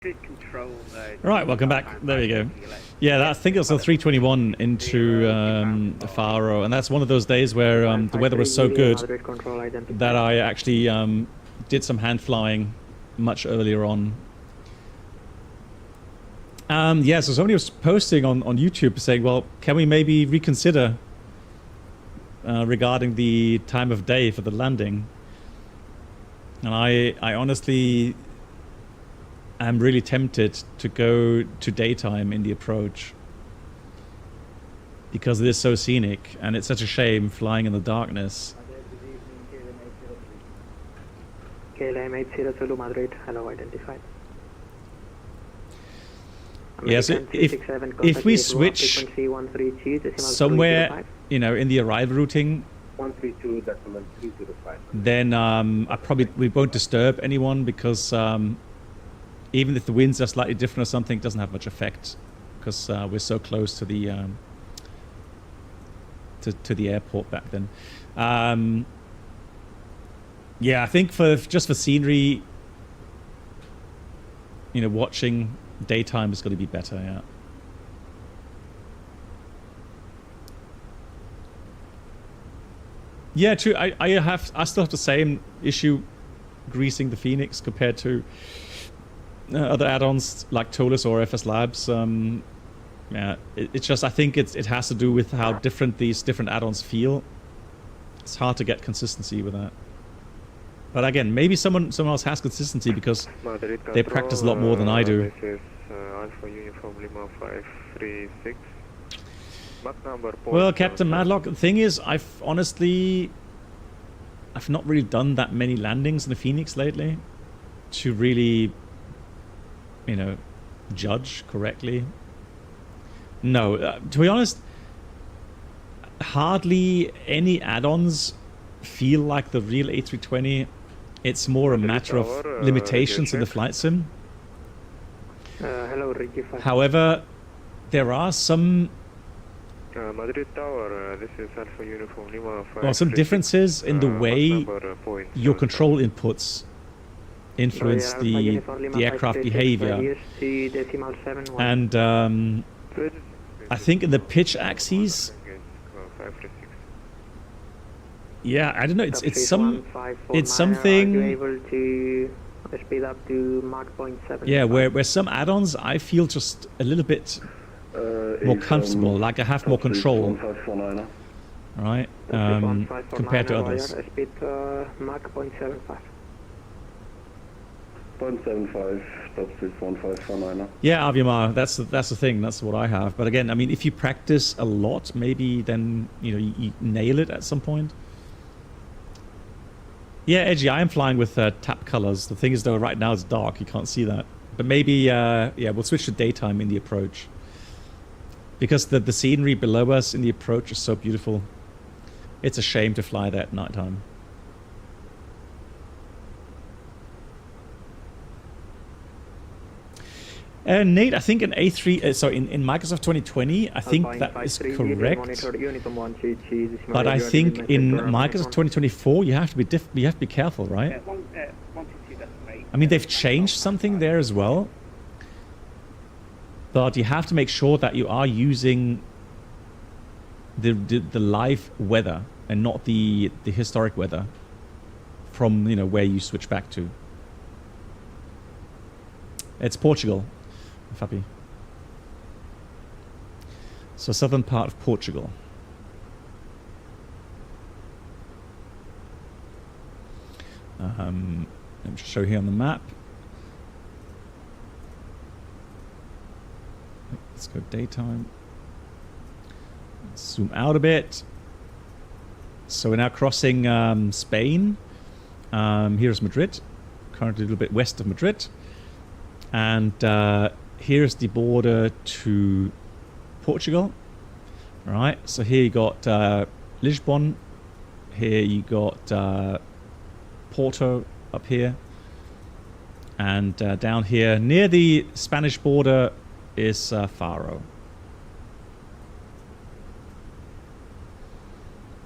Good control though. Right, welcome back. There we go. Yeah, I think it was a 321 into Faro, and that's one of those days where the weather was so good that I actually did some hand flying much earlier on. Yeah, so somebody was posting on YouTube saying, well, can we maybe reconsider regarding the time of day for the landing? And I honestly am really tempted to go to daytime in the approach because it is so scenic and it's such a shame flying in the darkness. KLM 802 Madrid, hello, identified. Yes, if we switch somewhere, you know, in the arrival routing, 132.305. then we won't disturb anyone because even if the winds are slightly different or something, it doesn't have much effect because we're so close to the airport back then. Yeah, I think just for scenery, you know, watching daytime is going to be better. Yeah. Yeah, true. I still have the same issue greasing the FENIX compared to other add-ons like Tolus or FS Labs. Yeah, it's just I think it has to do with how different these different add-ons feel. It's hard to get consistency with that. But again, maybe someone else has consistency because they practice a lot more than I do. This is Alpha Uniform Lima 536. Well, Captain Madlock, the thing is, I've not really done that many landings in the FENIX lately to really, you know, judge correctly. No, to be honest, hardly any add-ons feel like the real A320. It's more a matter of limitations in the flight sim. Hello, Ricky. However, there are some Madrid Tower, this is Alpha Uniform Lima 536. Well, some differences in the way your control inputs influence the aircraft behavior. And I think in the pitch axes, yeah, I don't know. It's something. Yeah, where some add-ons I feel just a little bit more comfortable, like I have more control. Right, compared to others. Mach 0.75, top speed 1549. Yeah, Aviamar, that's the thing. That's what I have. But again, I mean, if you practice a lot, maybe then you nail it at some point. Yeah, Edgy, I am flying with tap colors. The thing is, though, right now it's dark. You can't see that. But maybe, yeah, we'll switch to daytime in the approach. Because the scenery below us in the approach is so beautiful. It's a shame to fly there at nighttime. Nate, I think in in Microsoft 2020, I think that is correct. But I think in Microsoft 2024, you have to be careful, right? I mean, they've changed something there as well. But you have to make sure that you are using the live weather and not the historic weather from where you switch back to. It's Portugal. Fabi. So southern part of Portugal. Let me just show here on the map. Let's go daytime. Let's zoom out a bit. So we're now crossing Spain. Here's Madrid, currently a little bit west of Madrid. And here's the border to Portugal. All right, so here you got Lisbon. Here you got Porto up here. And down here, near the Spanish border, is Faro.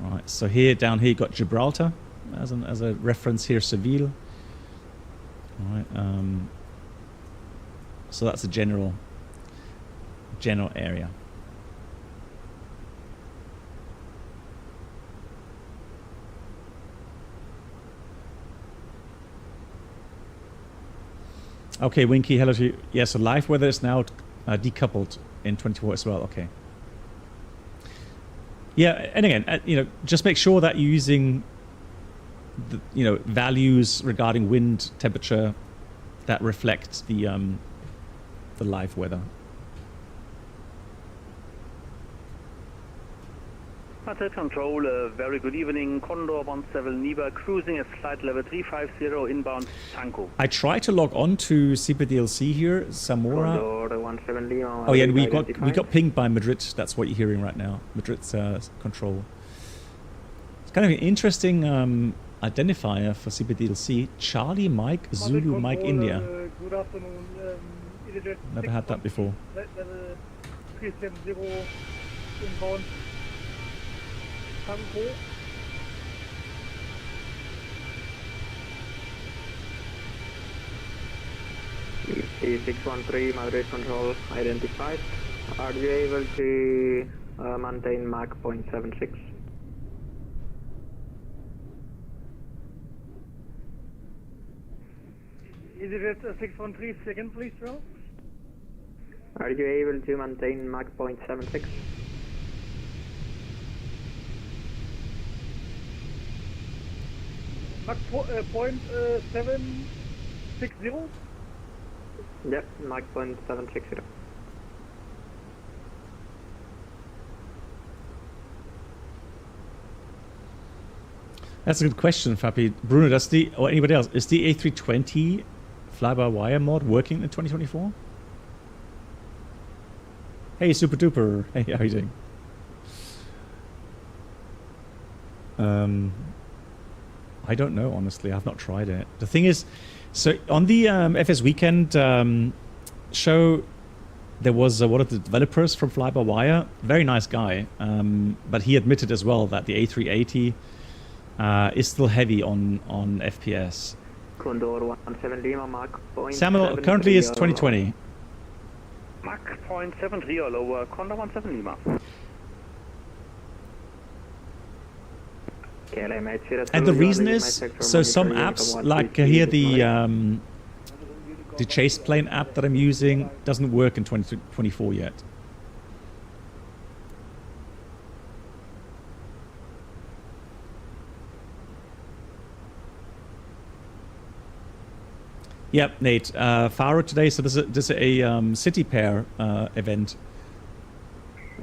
All right, so down here you got Gibraltar as a reference here, Seville. All right, So that's a general area. Okay, Winky, hello to you. Yeah, so live weather is now decoupled in 24 as well. Okay. Yeah, and again, you know, just make sure that you're using the, you know, values regarding wind, temperature that reflect the live weather. Hotel Control, very good evening. Condor 17 Neva cruising at flight level 350 inbound Tanko. I tried to log on to CPDLC here, Zamora. Condor 17 Lima. Oh yeah, and we got pinged by Madrid. That's what you're hearing right now. Madrid's control. It's kind of an interesting identifier for CPDLC. Charlie Mike Zulu Mike India. Good afternoon. Never had that before. Level 370 inbound. Tanko. C613 Madrid Control identified. Are you able to maintain Mach 0.76? Is it 613 second, please, Joe? Are you able to maintain Mach 0.76? Mach 0.760? Yep, Mach 0.760. That's a good question, Fabi. Bruno, does the, or anybody else, is the A320 fly-by-wire mod working in 2024? Hey, Super Duper. Hey, how are you doing? I don't know, honestly. I've not tried it. The thing is, so on the FS Weekend show, there was one of the developers from Fly-by-Wire. Very nice guy. But he admitted as well that the A380 is still heavy on FPS. Condor 17 Lima, Mach 0.73. Samuel currently is 2020. Mach 0.73 or lower, Condor 17 Lima. And the reason is, so some apps, like here the Chase Plane app that I'm using, doesn't work in 2024 yet. Yep, Nate. Faro today, so this is a city pair event.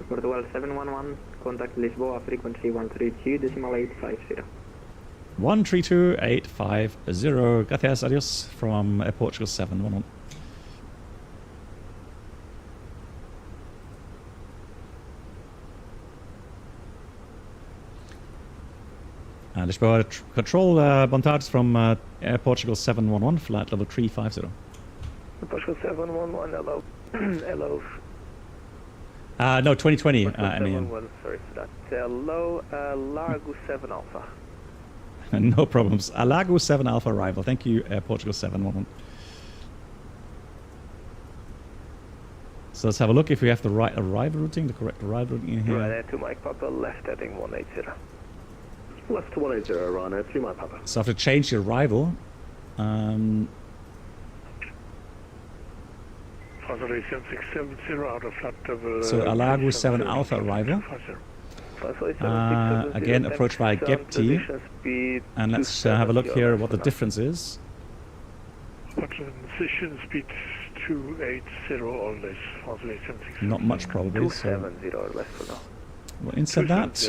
Portugal 711, contact Lisboa, frequency 132.850. 132.850. Gracias, adios from Portugal 711. Lisboa control, Bontards from Air Portugal 711, flight level 350. Portugal 711, hello. Hello. No, 2020, Portugal MEM. 711, sorry for that. Hello, Largo 7 Alpha. No problems. Alago 7 Alpha arrival. Thank you, Air Portugal 711. So let's have a look if we have the right arrival routing, the correct arrival routing in here. Right there to Mike Papa, left heading 180. Left to 180, Rana, 3 Mike Papa. So I have to change the arrival. Flight 670 out of flight level. So Alago 7 Alpha arrival. Again, approach by GEPT. And let's have a look here what the difference is. Transition speed 280 or less. Not much probably. 270 or less for now. We'll insert that.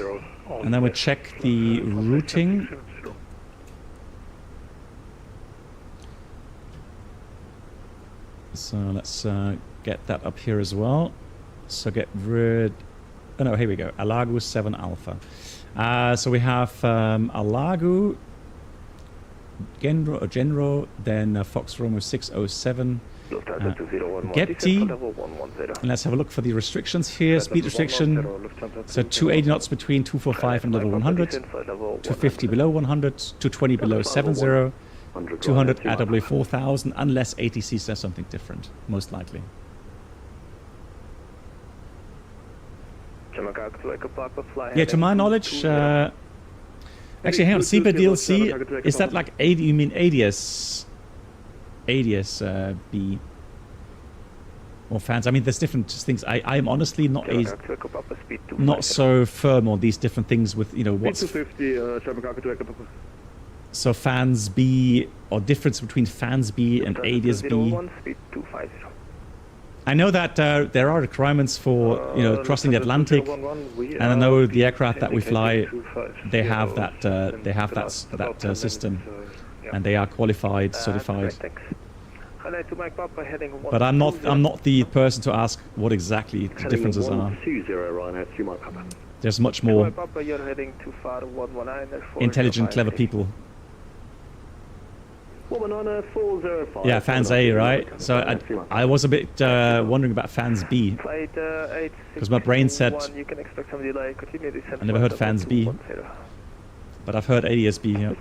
And then we'll check the routing. So let's get that up here as well. So get rid... Oh no, here we go. Alago 7 Alpha. So we have Alago, Genro, then Fox Romeo 607, GEPT. And let's have a look for the restrictions here. Speed restriction. So 280 knots between 245 and level 100, 250 below 100, 220 below 70, 200 AW 4000, unless ATC says something different, most likely. Yeah, to my knowledge, actually, hang on, CB DLC, is that like you mean ADS B or fans? I mean, there's different things. I'm honestly not so firm on these different things with, you know, what's... So fans B, or difference between fans B and ADS B. I know that there are requirements for, you know, crossing the Atlantic, and I know the aircraft that we fly, they have that system, and they are qualified, certified. But I'm not the person to ask what exactly the differences are. There's much more intelligent, clever people. Yeah, fans A, right? So I was a bit wondering about fans B, because my brain said I never heard fans B, but I've heard ADS B. Yeah.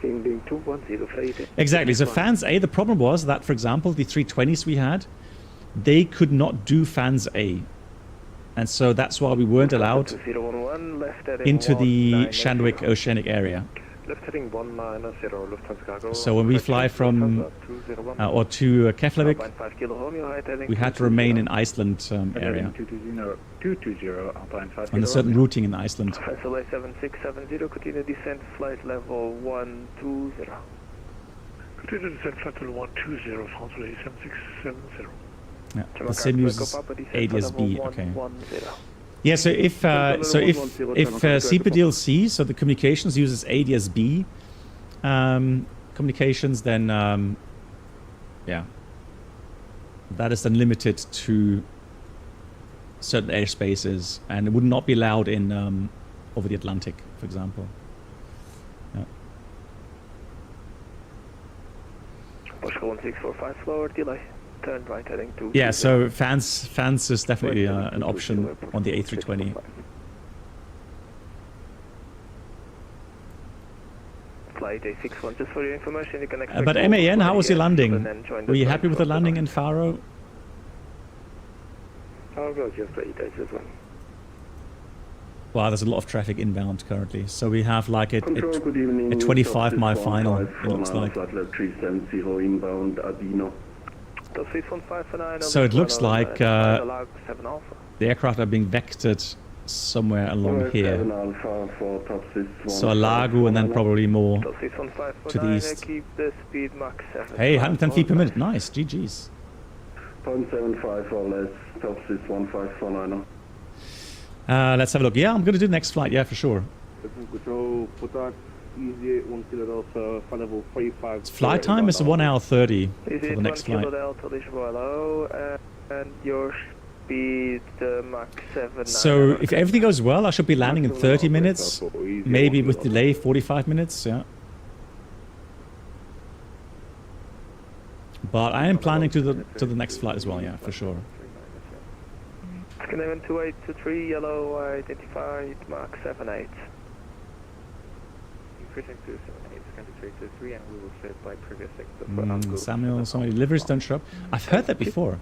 Exactly. So fans A, the problem was that, for example, the 320s we had, they could not do fans A, and so that's why we weren't allowed into the Shandwick Oceanic area. Left heading 190, Lufthansa Cargo. So when we fly from or to Keflavik, we had to remain in Iceland area. On a certain routing in Iceland. SLA 7670, continue descent flight level 120. Continue descent flight level 120, France 7670. Yeah, the sim uses ADS-B, okay. Yeah, so if CPDLC, so the communications uses ADS-B communications, then yeah, that is then limited to certain airspaces, and it would not be allowed in over the Atlantic, for example. Yeah. Pushback 1645, slower delay. Turn right heading to... Yeah, so fans is definitely an option on the A320. Flight A61, just for your information, you can expect... But MAN, how was your landing? Were you happy with the landing in Faro? I'll go just 8 days as well. Wow, there's a lot of traffic inbound currently. So we have like a 25-mile final, it looks like. So it looks like the aircraft are being vectored somewhere along here. So a Lago and then probably more to the east. Hey, 110 feet per minute. Nice, GG's. 0.75 or less, top 61549. Let's have a look. Yeah, I'm going to do the next flight. Yeah, for sure. Flight time is 1 hour 30 for the next flight. And your speed Mach 7. So if everything goes well, I should be landing in 30 minutes, maybe with delay 45 minutes. Yeah. But I am planning to the next flight as well. Yeah, for sure. Skyline 2823, yellow, identified Mach 78. Precinct 278, Skyline 323, and we will set by previous sector. Samuel, so many deliveries don't show up. I've heard that before.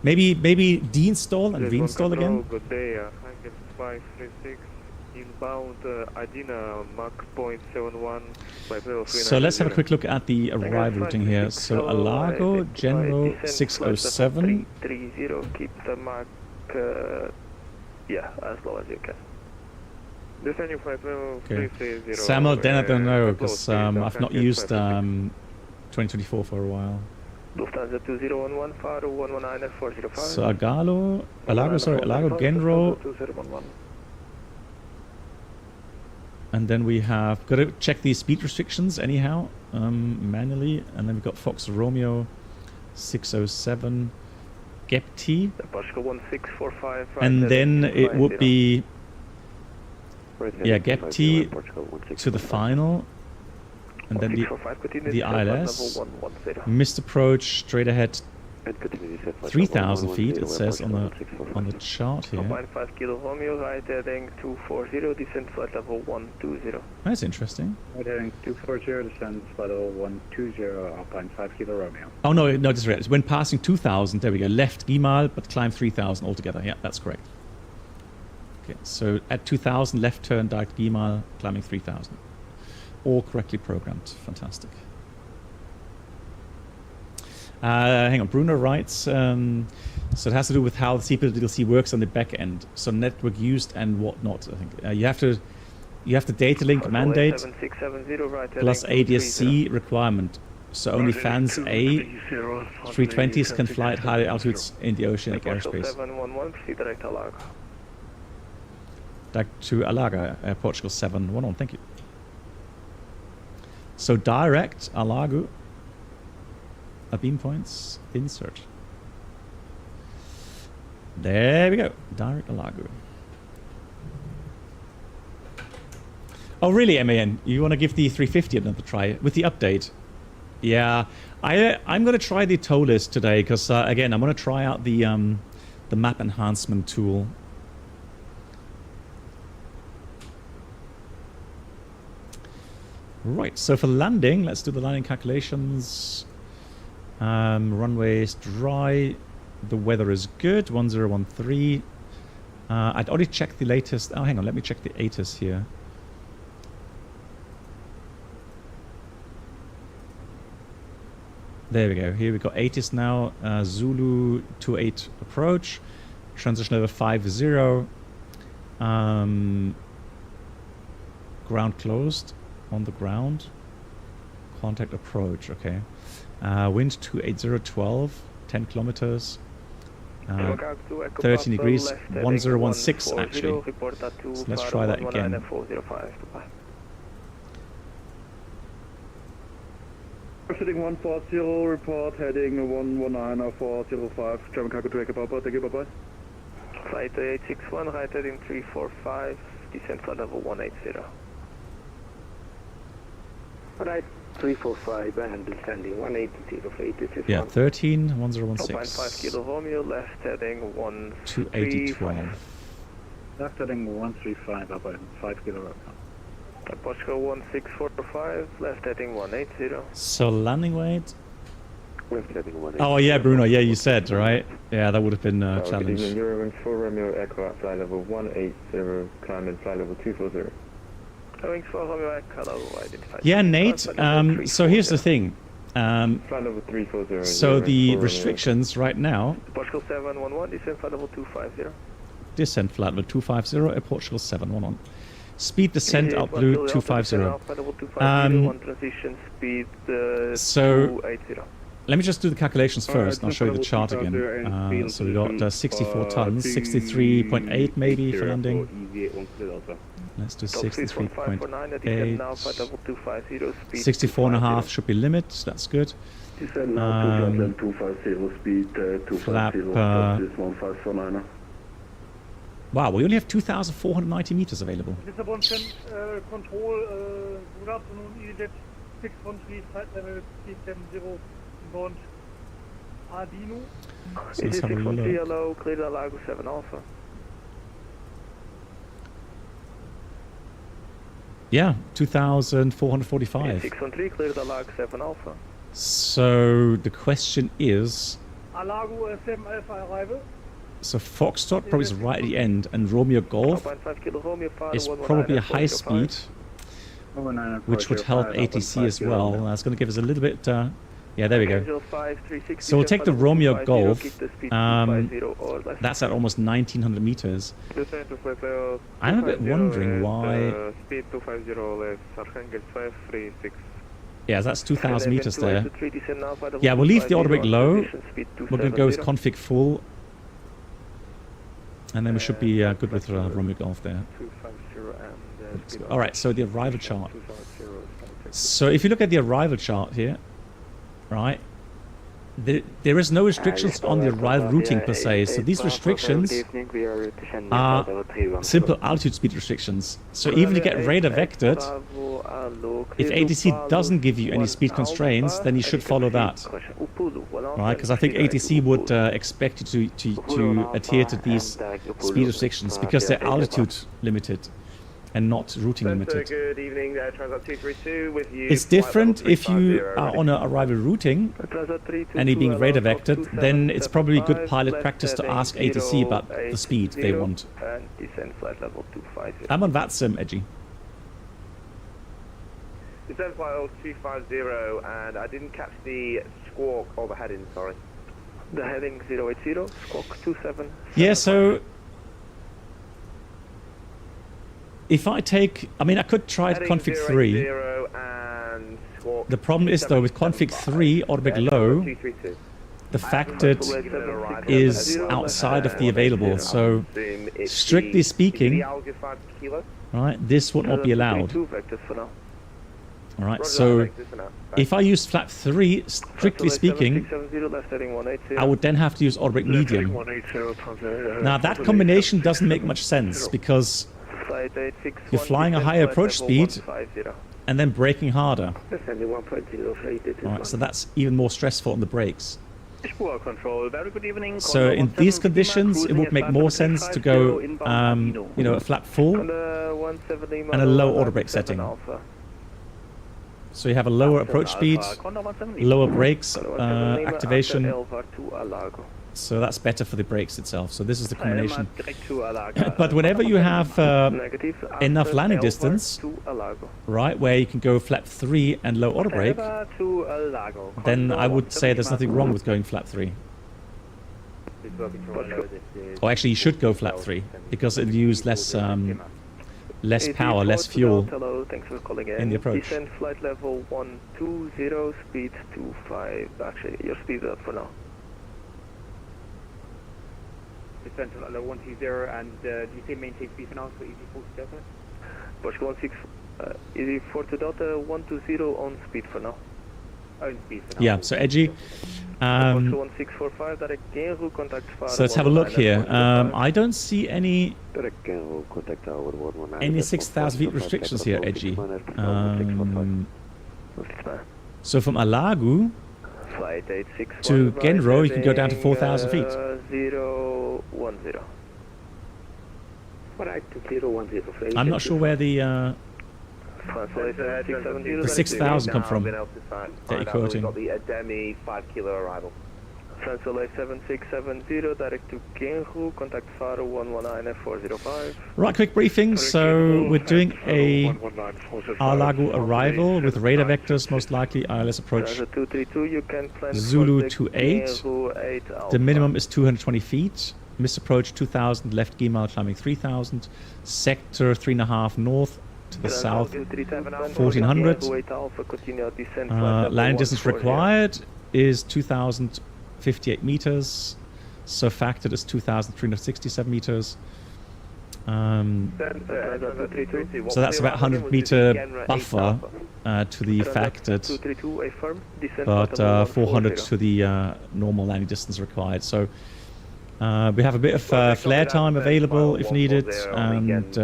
Maybe deinstall and reinstall again. Good day, Hangel 536, inbound Adina Mach 0.71. So let's have a quick look at the arrival routing here. So Alago, General 607. 30, keep the Mach, yeah, as low as you can. Okay. Samuel, then I don't know, because I've not used 2024 for a while. Lufthansa 2011, Faro 119 at 405. So Alago, Genro. And then we have got to check these speed restrictions anyhow, manually. And then we've got Fox Romeo 607, GEP-T. And then it would be, yeah, GEP-T to the final. And then the ILS, missed approach, straight ahead And continue to set flight 3,000 feet, it 1110, says on airport the chart here. 0.5 Kilo Romeo, right heading 240, descent flight level 120. That's interesting. Right heading 240, descend flight level 120, Alpine 5 Kilo Romeo. Oh no, no, just right. When passing 2,000, there we go. Left Gimal, but climb 3,000 altogether. Yeah, that's correct. Okay, so at 2,000, left turn, direct Gimal, climbing 3,000. All correctly programmed. Fantastic. Hang on, Bruno writes, so it has to do with how the CPLDLC works on the back end. So network used and whatnot, I think. You have to data link mandate plus ADS-C requirement. So only fans A 320s can fly at higher altitudes in the oceanic airspace. 711, proceed direct Alaga. Direct to Alaga, Portugal 711, thank you. So direct Alago. Beam points, insert. There we go. Direct Alago. Oh really, MAN? You want to give the 350 another try with the update? Yeah, I'm going to try the tow list today because again, I'm going to try out the map enhancement tool. Right. So for landing, let's do the landing calculations. Runway is dry. The weather is good. 1013. I'd already checked the latest. Oh, hang on. Let me check the ATIS here. There we go. Here we got ATIS now. Zulu 28 approach. Transition level 50. Ground closed. On the ground. Contact approach. Okay. Wind 28012, 10 kilometers. 13 degrees, 1016 actually. So let's try that again. Sitting 140, report heading 1190405, German cargo to Papa, thank you, bye bye. Flight 861, right heading 345, descent flight level 180. Alright, 345 and descending 180 feet. This is yeah, 13, 1016. 0.5 Kilo Romeo, left heading 28012. Left heading 135, up at 5 Kilo Romeo. Portugal 1645, left heading 180. So landing weight. Left heading 180. Oh yeah, Bruno. Yeah, you said right. Yeah, that would have been a challenge. Eurowings 4 Romeo Echo at flight level 180, climbing flight level 240. Wings 4 Romeo Echo, identified. Yeah, Nate. So here's the thing. Flight level 340. So the restrictions right now. Portugal 711, descent flight level 250. Descent flight level 250 at Portugal 711. Speed descent altitude 250. Transition speed so 280. let me just do the calculations first, and I'll show you the chart again. So we got 64 tons, 63.8 maybe for landing. Let's do 63.8. 64.5 should be limit. That's good. Flap. Wow, we only have 2,490 meters available. Lissabon control, good afternoon, EasyJet 613, flight level 370, inbound Ardino. So let's have a look. Hello, clear the Lago 7 Alpha. Yeah, 2,445. 613, clear the Lago 7 Alpha. So the question is... Alago 7 Alpha arrival. So Foxtrot probably is right at the end, and Romeo Golf is probably a high speed, which would help ATC as well. That's going to give us a little bit... yeah, there we go. So we'll take the Romeo Golf. That's at almost 1,900 meters. I'm a bit wondering why... Yeah, that's 2,000 meters there. Yeah, we'll leave the autobrake low. We're going to go with config full. And then we should be good with Romeo Golf there. Alright, so the arrival chart. So if you look at the arrival chart here, right, there is no restrictions on the arrival routing per se. So these restrictions are simple altitude speed restrictions. So even to get radar vectored, if ATC doesn't give you any speed constraints, then you should follow that, right? Because I think ATC would expect you to adhere to these speed restrictions because they're altitude limited and not routing limited. Good evening, Transit 232 with you. It's different if you are on an arrival routing and you're being radar vectored, then it's probably good pilot practice to ask ATC about the speed they want. I'm on VATSIM, Edgy. Descent flight 250, and I didn't catch the squawk or the heading, sorry. The heading 080, squawk 27. Yeah, so if I take, I mean, I could try config 3. The problem is though with config 3 orbit low, the factored is outside of the available. So strictly speaking, right, this would not be allowed. Alright, so if I use flap 3, strictly speaking, I would then have to use orbit medium. Now that combination doesn't make much sense because you're flying a higher approach speed and then braking harder. Alright, so that's even more stressful on the brakes. So in these conditions, it would make more sense to go, you know, a flap full and a low auto brake setting. So you have a lower approach speed, lower brakes activation. So that's better for the brakes itself. So this is the combination. But whenever you have enough landing distance, right, where you can go flap 3 and low auto brake, then I would say there's nothing wrong with going flap 3. Or actually, you should go flap 3 because it uses less power, less fuel in the approach. Descent flight level 120, speed 25. Actually, your speed up for now. Descent flight level 120, and do you say maintain speed for now, so easy 40 Delta? Portugal 16, easy 40 Delta 120 on speed for now. On speed for now. Yeah, so Edgy. Portugal 1645, direct Geneva, contact Faro. So let's have a look here. I don't see any 6,000 feet restrictions here, Edgy. So from Alagu to Genro, you can go down to 4,000 feet. 010. I'm not sure where the 6,000 come from that you're quoting. Got the Ademi 5 kilo arrival. Translate 7670, direct to Genru, contact Faro 119 405. Right, quick briefing. So we're doing a Alagu arrival with radar vectors, most likely ILS approach Zulu 28. The minimum is 220 feet. Miss approach 2000, left Gimal climbing 3000. Sector 3.5 north to the south 1400. Landing distance required is 2058 meters, so factored is 2367 meters. So that's about 100 meter buffer to the factored, but 400 to the normal landing distance required. So we have a bit of flare time available if needed, and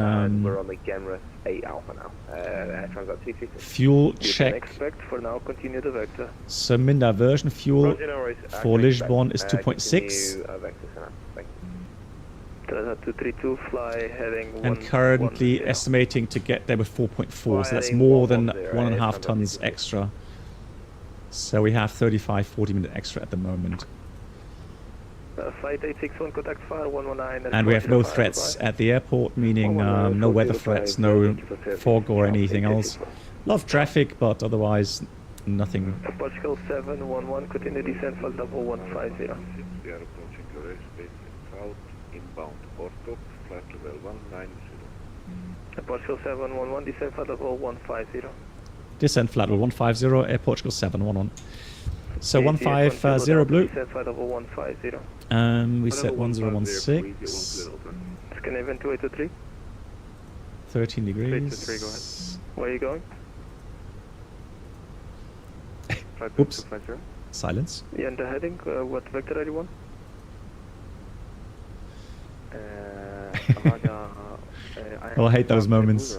we're on the Genra 8 Alpha now. fuel check. For now, continue the vector. So min diversion fuel for Lisbon is 2.6. 232 fly heading And currently estimating to get there with 4.4, so that's more than 1.5 tons extra. So we have 35-40 minutes extra at the moment. Flight 861, contact Faro 119. And we have no threats at the airport, meaning no weather threats, no fog or anything else. A lot of traffic, but otherwise nothing. Portugal 711, continue descent flight level 150. We are approaching your airspace south, inbound Porto, flight level 190. Portugal 711, descent flight level 150. Descent flight level 150, Air Portugal 711. So 150 blue. Descent flight level 150. We set 1016. Scandinavian 2823. 13 degrees. 2823, go ahead. Where are you going? Oops. Silence. Yeah, and the heading, what vector are you on? Oh, I hate those moments.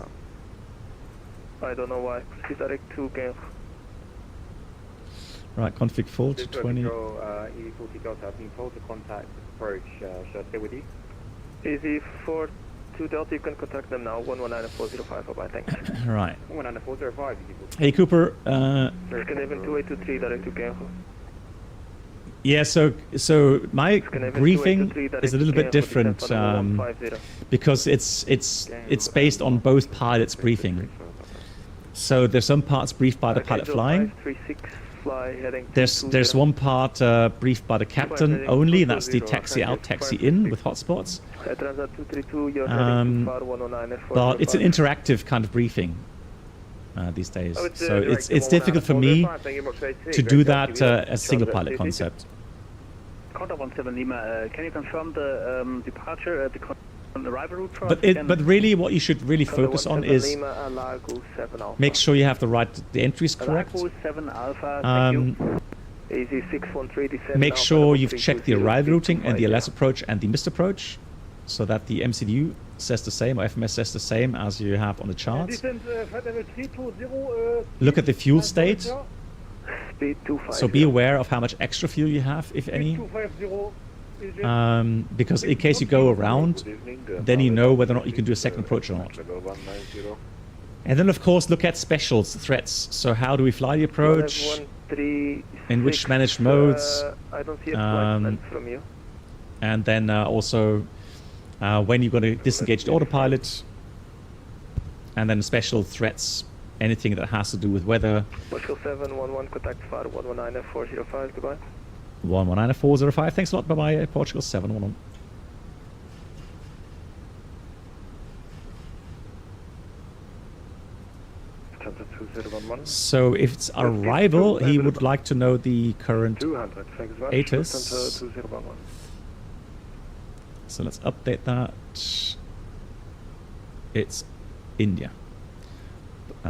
I don't know why. Please direct to Geneva. Right, config full to 20. E40 Delta, I've been told to contact approach. Should I stay with you? Easy 42 Delta, you can contact them now. 119-405, bye-bye, thanks. Right. 119-405. Hey, Cooper. Scandinavian 2823, direct to Geneva. Yeah, so my briefing is a little bit different because it's based on both pilots' briefing. So there's some parts briefed by the pilot flying. There's one part briefed by the captain only, and that's the taxi out, taxi in with hotspots. But it's an interactive kind of briefing these days. So it's difficult for me to do that as a single pilot concept. Contact 17 Lima, can you confirm the departure at the arrival route for us? But really what you should really focus on is make sure you have the entries correct. Make sure you've checked the arrival routing and the LS approach and the missed approach so that the MCDU says the same or FMS says the same as you have on the charts. Look at the fuel state. So be aware of how much extra fuel you have, if any. Because in case you go around, then you know whether or not you can do a second approach or not. And then, of course, look at specials, threats. So how do we fly the approach? In which managed modes? I don't see a flight from you. And then also when you're going to disengage the autopilot. And then special threats, anything that has to do with weather. Portugal 711, contact Faro 119-405, goodbye. 119-405, thanks a lot, bye-bye, Portugal 711. So if it's arrival, he would like to know the current ATIS. So let's update that. It's India.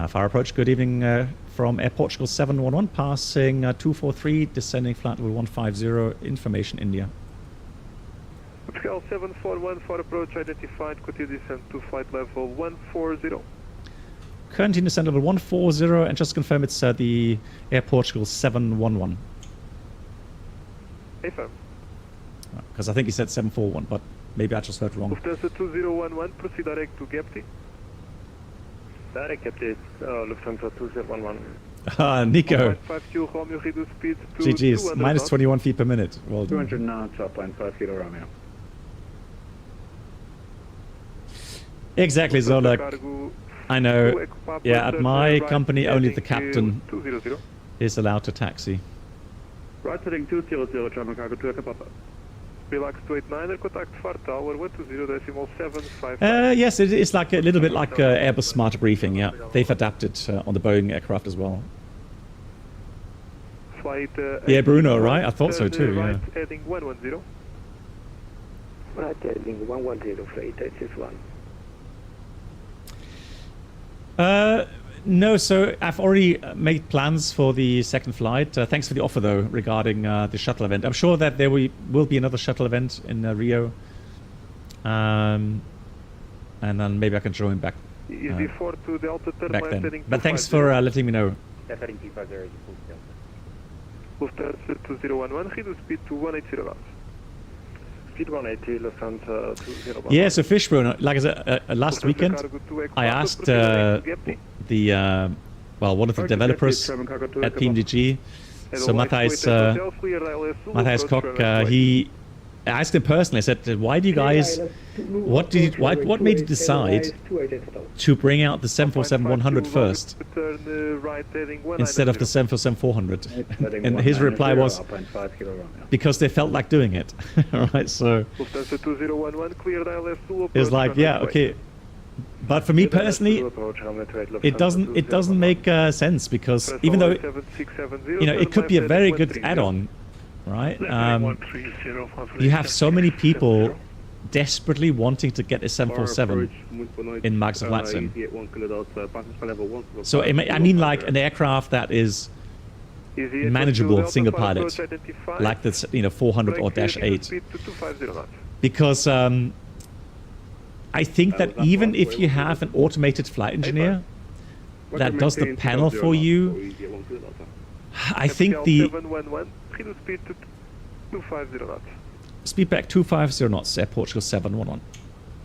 Fire approach, good evening from Air Portugal 711, passing 243, descending flight level 150, information India. Portugal 741, for approach identified, continue descent to flight level 140. Continue descent level 140, and just confirm it's the Air Portugal 711. AFM. Because I think he said 741, but maybe I just heard wrong. Lufthansa 2011, proceed direct to Captain. Direct Captain, Lufthansa 2011. Ah, Nico. speed to GG's, minus 21 feet per minute. Well done. 200 knots, up line 5 kilo Romeo. Exactly, Zolak. I know. Yeah, at my company, only the captain is allowed to taxi. Right heading 200, German cargo to Papa. Relax 289, contact Far Tower 120.755. Yes, it is like a little bit like Airbus Smart Briefing, yeah. They've adapted on the Boeing aircraft as well. Flight, yeah, Bruno, right? I thought so too, right, yeah. heading 110. Right heading 110, flight SS1. No, so I've already made plans for the second flight. Thanks for the offer, though, regarding the shuttle event. I'm sure that there will be another shuttle event in Rio. And then maybe I can join back, back then. But thanks for letting me know. Lufthansa 2011, reduce speed to 180 knots. Speed 180, Lufthansa 2011. Yeah, so Fishbone, like I said, last weekend, I asked one of the developers at PMDG, so Matthijs Kok, I asked him personally, I said, why do you guys, what made you decide to bring out the 747-100 first instead of the 747-400? And his reply was, because they felt like doing it. Alright, so it was like, yeah, okay. But for me personally, it doesn't make sense, because even though it could be a very good add-on, right? You have so many people desperately wanting to get a 747 in Microsoft Flight Sim. So I mean, like an aircraft that is manageable single pilot, like the 400 or dash 8. Because I think that even if you have an automated flight engineer that does the panel for you, I think the speed back 250 knots, Air Portugal 711.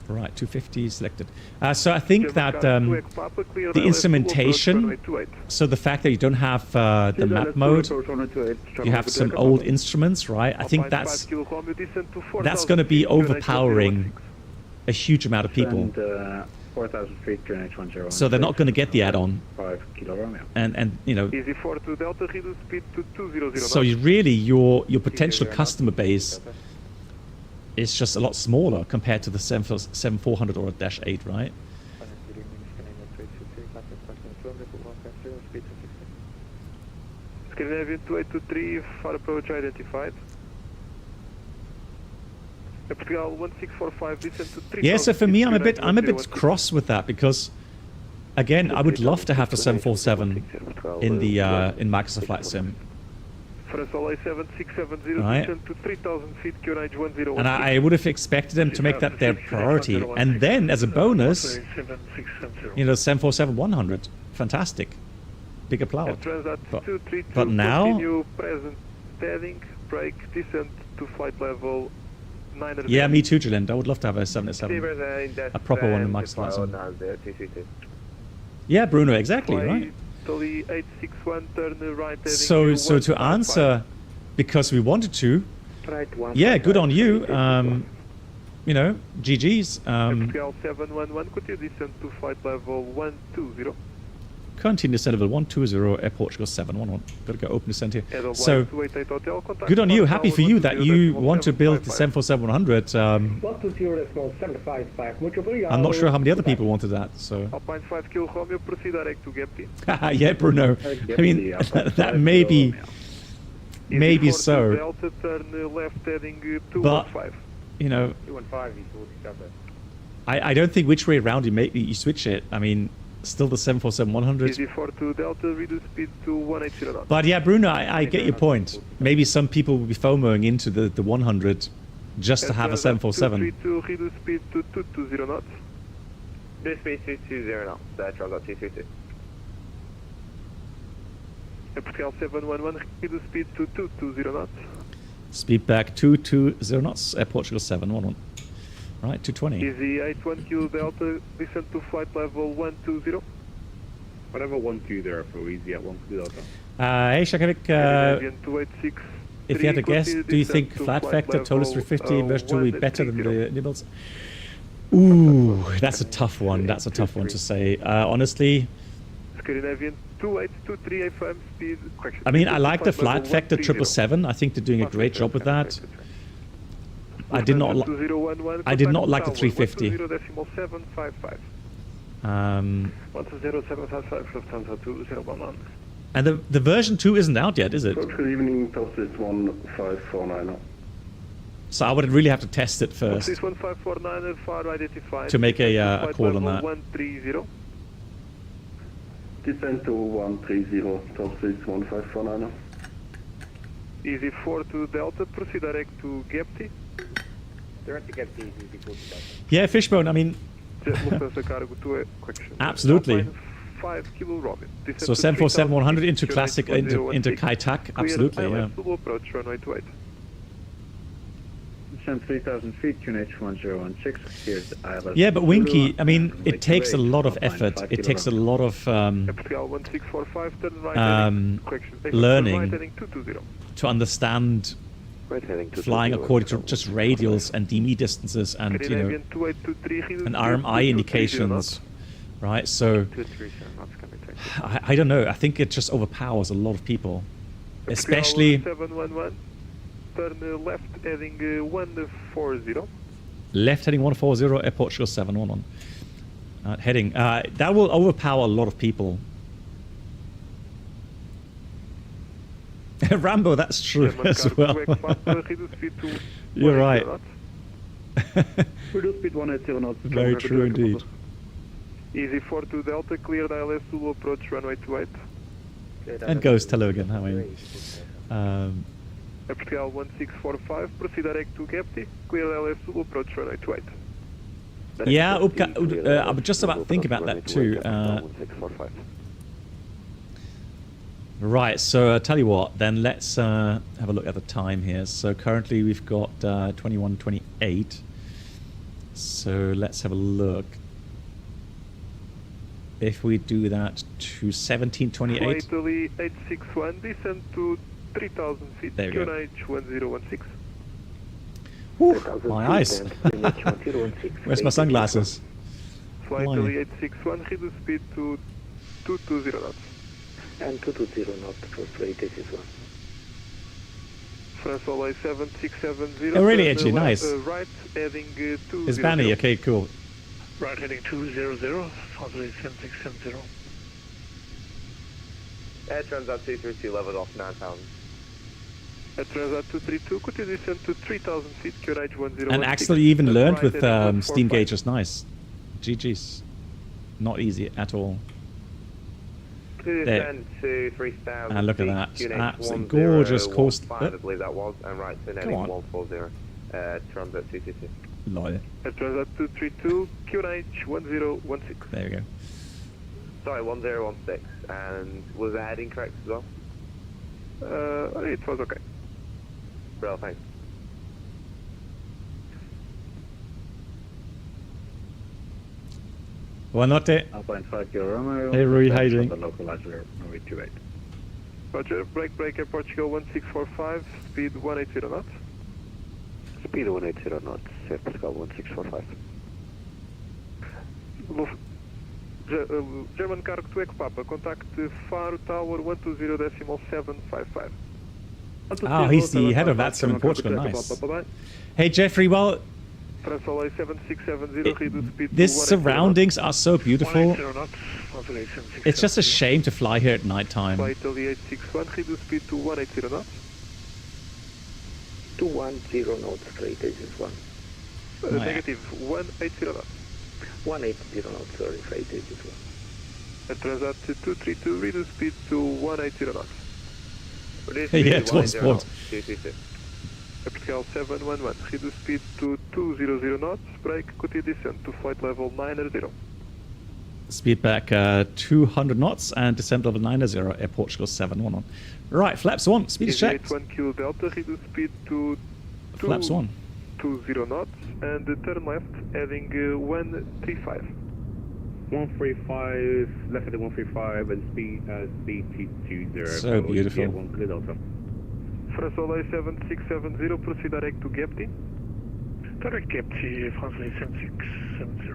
Right, 250 selected. So I think that the instrumentation, so the fact that you don't have the map mode, you have some old instruments, right? I think that's going to be overpowering a huge amount of people. 4,000 feet, H10. So they're not going to get the add-on. 5 Kilo Romeo. And Easy 42 Delta, reduce speed to 200. So you really, your potential customer base is just a lot smaller compared to the 7400 or a dash 8, right? Scandinavian 2823, Faro approach identified. Portugal 1645, descent to 3000. Yeah, so for me, I'm a bit cross with that because, again, I would love to have the 747 in the in Microsoft Flight Sim. Right. And I would have expected them to make that their priority. And then, as a bonus, 747-100. Fantastic. Big applause. But now... Continue present heading, brake, descent to flight level 900. Yeah, me too, Julian. I would love to have a 787. A proper one in Microsoft Flight Sim. Yeah, Bruno, exactly, right? 861, turn right heading. So to answer, because we wanted to, yeah, good on you. GG's. Portugal 711, continue descent to flight level 120. Continue descent level 120, Air Portugal 711. Got to go open descent here. So, good on you. Happy for you that you want to build the 747-100. I'm not sure how many other people wanted that. So. Alpine 5 Kilo Romeo, proceed direct to Gapti. Yeah, Bruno. I mean, that may be so. Delta, turn left heading but, 215. I don't think which way around you switch it. I mean, still the 747-100. Easy 42 Delta, reduce speed to 180 knots. But yeah, Bruno, I get your point. Maybe some people will be FOMOing into the 100 just to have a 747. 232, reduce speed to 220 knots. Reduce speed to 220 knots, Charles 232. Portugal 711, reduce speed to 220 knots. Speed back 220 knots, Air Portugal 711. Right, 220. Easy 81 Kilo Delta, descent to flight level 120. Whatever 12 there for easy at 1 Kilo Delta. Hey, Shakovic, if you had to guess, do you think flat factor, Tolus 350 version 2 will be better than the nibbles? Ooh, that's a tough one. That's a tough one to say. Honestly, Scandinavian 2823 FM speed. I mean, I like the flat factor 777. I think they're doing a great job with that. I did not like the 350. 10.755. And the version 2 isn't out yet, is it? Good evening, Telsis 1549. So I would really have to test it first to make a call on that. 130. Descent to 130, Telsis 1549. Easy 42 Delta, proceed direct to Gapti. Direct to Gapti, easy 40 Delta. Yeah, Fishbone, I mean... absolutely. 5 Kilo Robin. So 747-100 into classic, into Kai Tak, absolutely, yeah. Approach runway 28. Descent 3,000 feet, QNH1016. Here's ILS. Yeah, but Winky, I mean, it takes a lot of effort. It takes a lot of learning to understand flying according to just radials and DME distances and, and RMI indications, right? So, I don't know. I think it just overpowers a lot of people, especially... 711, turn left heading 140. Left heading 140, Air Portugal 711. Heading. That will overpower a lot of people. Rambo, that's true as well. You're right. Reduce speed 180 knots. Very true indeed. Easy 42 Delta, cleared ILS Zulu approach runway 28. And Ghost, hello again, how are you? Portugal 1645, proceed direct to Captain, clear LS Zulu, approach runway 28. Yeah, I was just about to think about that too. Right, so tell you what, then let's have a look at the time here. So currently we've got 21:28. So let's have a look. If we do that to 17:28. Flight Italy 861, descend to 3000 feet, there we go. QNH 1016. Whew, my eyes. Where's my sunglasses? Flight Why? Italy 861, reduce speed to 220 knots. And 220 knots for straight, this is one. France Olay 7670. Oh, really, actually, left, nice. Right, heading 200. It's Banny, okay, cool. Right, heading 200, France Olay 7670. Air Transat 232 leveled off 9,000. Air Transat 232, continue descend to 3000 feet, QNH 1016. And actually even learned right, with heading steam 145. gauges, nice. GG's. Not easy at all. Clear There. descend to 3,000 And look at feet, that. QNH Absolutely gorgeous coast. 1015, I believe that was, and right to heading on. 140. Transat 222. Lol. Air Transat 232, QNH 1016. There we go. Sorry, 1016. And was the heading correct as well? It was okay. Well, thanks. Buonanotte. Alpine 5 Kilo Romeo. Hey, Rui, how you doing? The localizer, runway 28. Roger, breaker Portugal 1645, speed 180 knots. Speed 180 knots, Portugal 1645. German cargo to Echo Papa, contact Faro Tower 120.755. Oh, he's the head of VATSIM in Portugal, nice. Hey, Jeffrey, well, France Olay 7670, reduce speed to these 180 surroundings are so beautiful. 180 knots, France Olay 7670. It's just a shame to fly here at night time. Flight Italy 861, reduce speed to 180 knots. 210 knots straight, this is one. yeah. Negative, 180 knots. 180 knots, sorry, straight, this is one. Air Transat 232, reduce speed to 180 knots. Yeah, tour sport. Portugal 711, reduce speed to 200 knots, brake, continue descent to flight level 90. Speed back 200 knots and descent level 90, Air Portugal 711. Right, flaps 1, speed is checked. 1 kilo delta, reduce speed to Flaps 1. 20 knots, and turn left, heading 135. 135, left at 135, and speed 220. So beautiful. 1 clear delta. France Olay 7670, proceed direct to Captain. Direct Captain, France Olay 7670.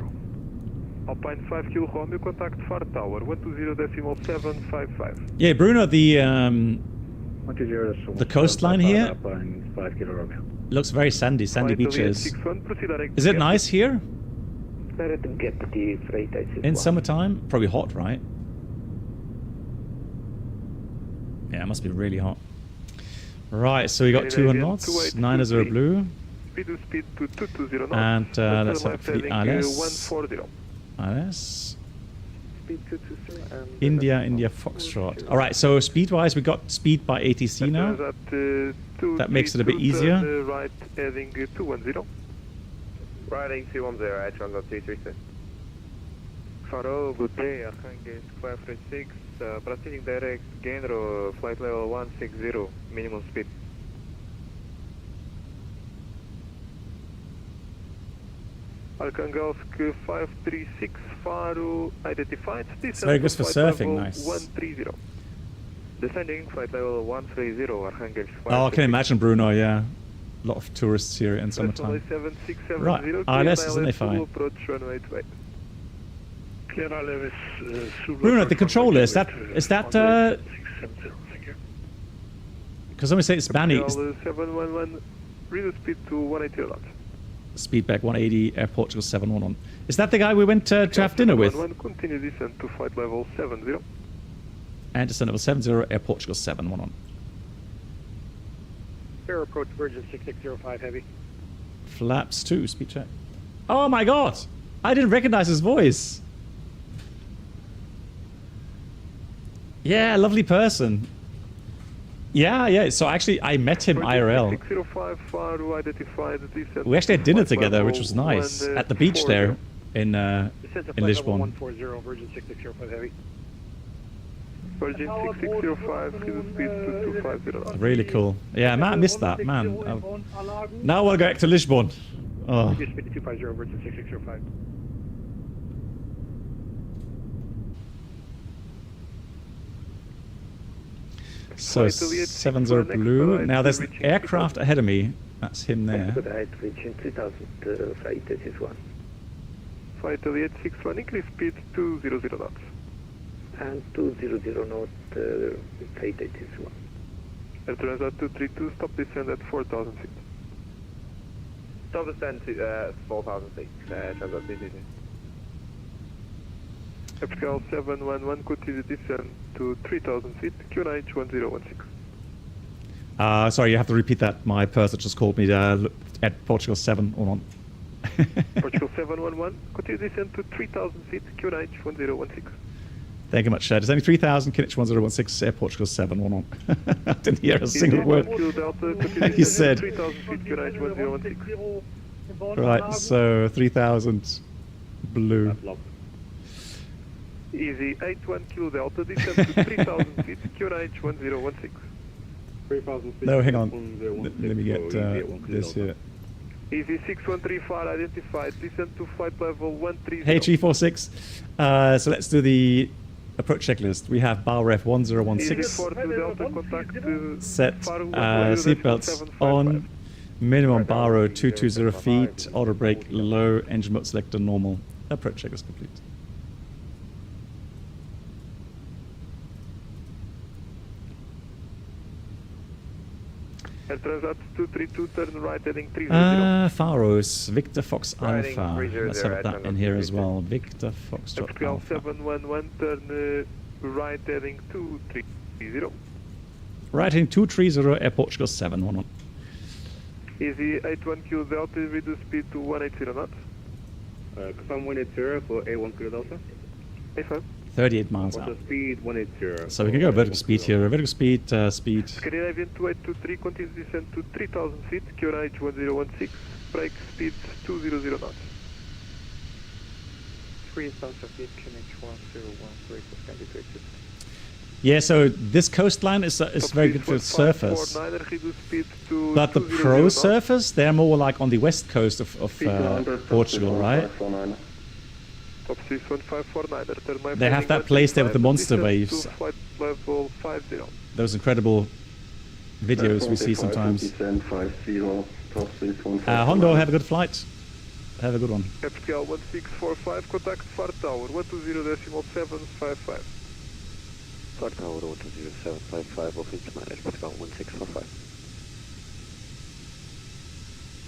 Alpine 5 Kilo Romeo, contact Far Tower 120.755. Yeah, Bruno, the 120, coastline here Alpine 5 Kilo Romeo. looks very sandy Flight beaches. 861, proceed direct to Is it Captain. nice here? Direct to Captain, freight, this is In one. summertime? Probably hot, right? Yeah, it must be really hot. Right, so we got 200 knots, 90 blue. Speed to 220 knots. And let's turn have left, for the heading, ILS. 140. ILS. Speed 220 and... India, Foxtrot. Alright, so speed-wise, we got speed by ATC now. That makes it a bit easier. Right, heading 210. Riding 210, Air Transat 236. Faro, good day, Archangel 536, proceeding direct, Geneva, flight level 160, minimum speed. Archangelsk 536, Faro identified. It's very good for surfing, nice. 130. Descending, flight level 130, Archangel 536. Oh, I can imagine, Bruno, yeah. A lot of tourists here in summertime. Right, ILS is identified. Approach runway 28. Clear ILS, Bruno, the controller, is that because let me say it's Banny. 711, reduce speed to 180 knots. Speed back 180, Air Portugal 711. Is that the guy we went to have dinner with? 711, continue descent to flight level 70. And descent level 70, Air Portugal 711. Fair approach, Virgin 6605 heavy. Flaps 2, speed check. Oh my god! I didn't recognize his voice. Yeah, lovely person. Yeah. So actually, I met him IRL. 605 Faro identified descent. We actually had dinner together, which was nice, at the beach there in Lisbon. 140, Virgin 6605 Heavy. Virgin 6605, speed 2250. Really cool. Yeah, man, I missed that, man. Now I want to go back to Lisbon. Oh. Speed 250, Virgin 6605. So 70 blue. Now there's an aircraft ahead of me. That's him there. Reaching 3000 flight ATIS 1. Flight 6861, increase speed 200 knots. And 200 knot flight ATIS 1. Air Transat 232, stop descend at 4000 feet. Stop descend to 4000 feet. Transat 222. Aircraft 711, continue descend to 3000 feet, QNH 1016. Sorry, you have to repeat that. My person just called me at Portugal 7. Hold on. Portugal 711, continue descend to 3000 feet, QNH 1016. Thank you much. There's only 3000, QNH 1016, Air Portugal 7. Hold on. I didn't hear a single word he said. 3000 feet, QNH 1016. Right, so 3000 blue. Easy 81 Kilo Delta, descend to 3000 feet, QNH 1016. 3000 feet. No, hang on. Let me get this here. Easy 6135 identified, descend to flight level 130. Hey, 346. So let's do the approach checklist. We have bow ref 1016. Set seatbelts on. Minimum bow row 220 feet. Auto brake low. Engine mode selector normal. Approach checklist complete. Air Transat 232, turn right heading 30. Faros, Victor Fox Alpha. Let's have that in here as well. Victor Fox Alpha. 711, turn right heading 230. Right heading 230, Air Portugal 711. Easy 81 Kilo Delta, reduce speed to 180 knots. Confirm 180 for A1 Kilo Delta. A5. 38 miles What's out. the speed? 180. So we can go vertical speed here. Vertical speed, speed. Scandinavian 2823, continue descent to 3000 feet, QNH 1016, brake speed 200 knots. 3000 feet, QNH 101, brake suspended to exit. Yeah, so this coastline is very good for surface. But the pro surface, they're more like on the west coast of Portugal, right? Top 61549, they have that place there with the monster waves. Level 50. Those incredible videos we see sometimes. Hondo, have a good flight. Have a good one. FPL 1645, contact Far Tower 120.755. Far Tower 120.755, office manager, FPL 1645.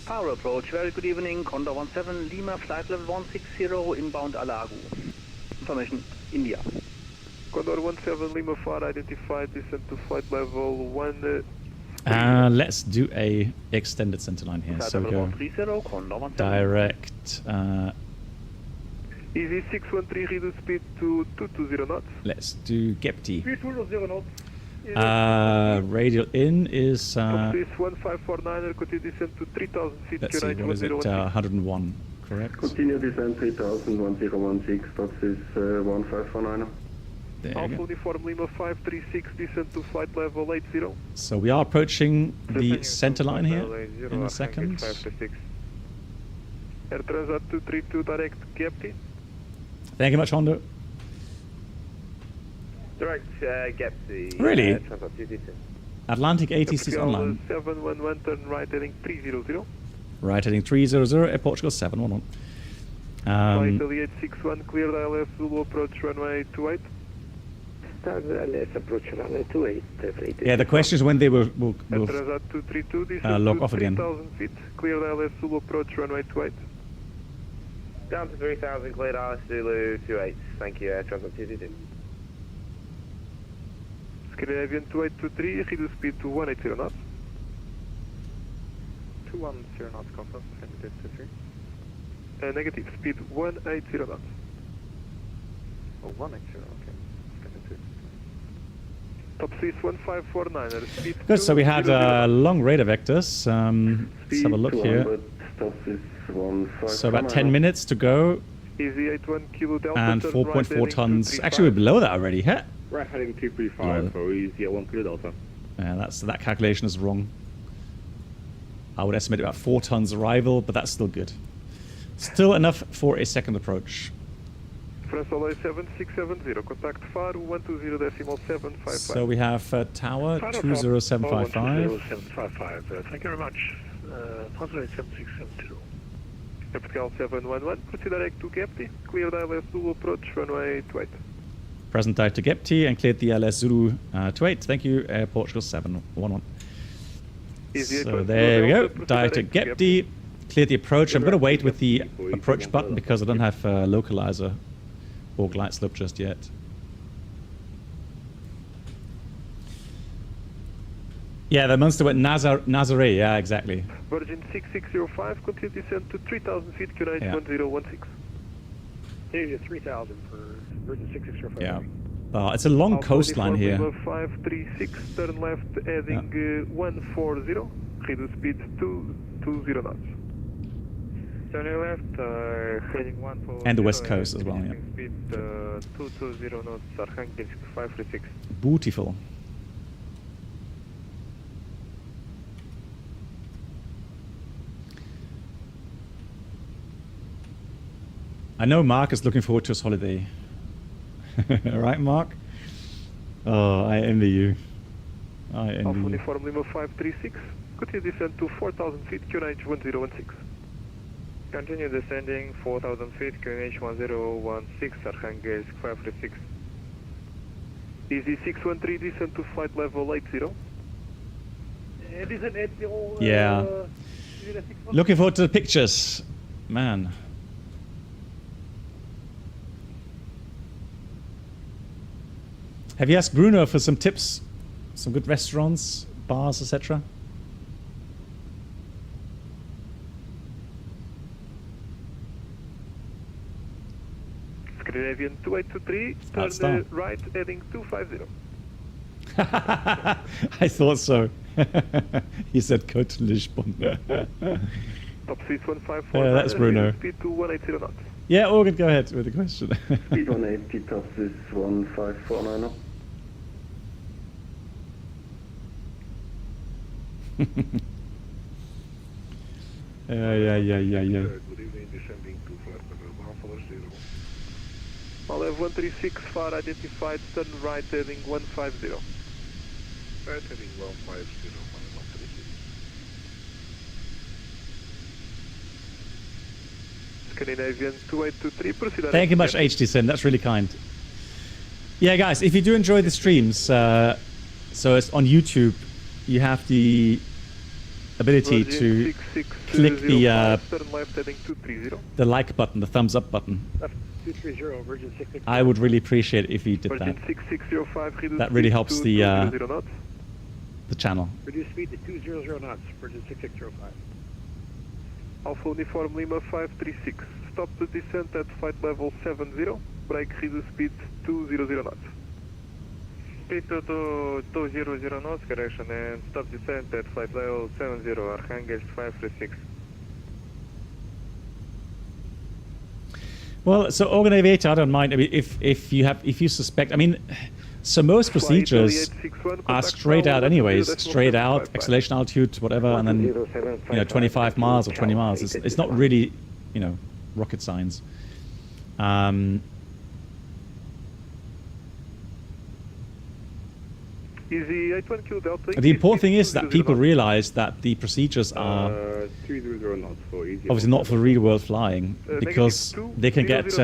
Faro approach, very good evening, Condor 17 Lima, flight level 160, inbound Alago. Information, India. Condor 17 Lima, Far identified, descent to flight level 1. Let's do a extended center line here. So we go direct. Easy 613, reduce speed to 220 knots. Let's do Gepti. Speed 220 knots. Radial in is. Top 1549, continue descent to 3000 feet. Let's see, what is it? 101, correct? Continue descent 3000, 1016, top is 1549. Alpha Uniform Lima 536, descent to flight level 80. So we are approaching the center line here in a second. Air Transat 232, direct Gepti. Thank you much, Hondo. Direct Gepti. Really? Transat 222. Atlantic ATC is online. 711, turn right heading 300. Right heading 300, Air Portugal 711. Flight 861, cleared ILS Zulu, approach runway 28. Start ILS approach runway 28. Yeah, the question is when they will Transat 232, log off again. 3000 feet, cleared ILS Zulu, approach runway 28. Down to 3000, cleared ILS Zulu 28. Thank you, Transat 222. Scandinavian 2823, reduce speed to 180 knots. 210 knots, confirm, send 23. Negative, speed 180 knots. Oh, 180, okay. Top Swiss 1549, speed Good, so we had long radar vectors. Let's have a look here. So about 10 minutes to go. Easy 81 kilo delta. And 4.4 tons. Actually, we're below that already. Huh? Right heading 235 for easy at 1 kilo delta. Yeah, that calculation is wrong. I would estimate about 4 tons arrival, but that's still good. Still enough for a second approach. France Soleil 7670, contact Faro 120.755. So we have tower 20755. 20755. Thank you very much. Translate 7670. Capital 711, proceed direct to Captain. Clear the LS Zulu approach, runway 28. Present direct to Gepti and cleared the LS Zulu 28. Thank you, Portugal 711. So there we go, direct to Gepti. Cleared the approach. I'm going to wait with the approach button because I don't have localizer or glide slope just yet. Yeah, the monster went Nazare, yeah, exactly. Virgin 6605, continue descent to 3000 feet, QNH 1016. Here's 3000 for Virgin 6605. Yeah. It's a long coastline here. 536, turn left, heading 140, reduce speed 220 knots. Turn left, heading 140. And the west coast as well, yeah. Speed 220 knots, Archangelsk 536. Beautiful. I know Mark is looking forward to his holiday. Right, Mark? Oh, I envy you. I envy Alpha you. Uniform Lima 536. Continue descent to 4000 feet, QNH 1016. Continue descending 4000 feet, QNH 1016, Archangelsk 536. Easy 613, descent to flight level 80. Descent 80. Yeah. Looking forward to the pictures. Man. Have you asked Bruno for some tips? Some good restaurants, bars, etc.? Scandinavian 2823, turn right, heading 250. I thought so. He said go to Lisbon. Top Swiss 154. Yeah, that's Bruno. Speed to 180 knots. Yeah, Organ, go ahead with the question. Speed 180, top Swiss 1549. Yeah. Good evening, descending to flight level 140. I'll have 136 far identified, turn right heading 150. Right heading 150, 136. Scandinavian 2823, proceed. Thank you much, HDSN. That's really kind. Yeah, guys, if you do enjoy the streams, so it's on YouTube, you have the ability to click the like button, the thumbs up button. 230, Virgin 660. I would really appreciate it if you did that. That really helps the channel. Reduce speed to 200 knots, Virgin 6605. Alpha Uniform Lima 536. Stop the descent at flight level 70. Brake reduce speed 200 knots. Speed to 200 knots, correction, and stop descent at flight level 70, Archangelsk 536. Well, so Organ Aviator, I don't mind. I mean, if you suspect, I mean, so most procedures are straight out anyways, straight out, acceleration altitude, whatever, and then 25 miles or 20 miles. It's not really, rocket science. Easy 81 kilo delta. The important thing is that people realize that the procedures are 300 knots for easy. obviously not for real world flying because they can get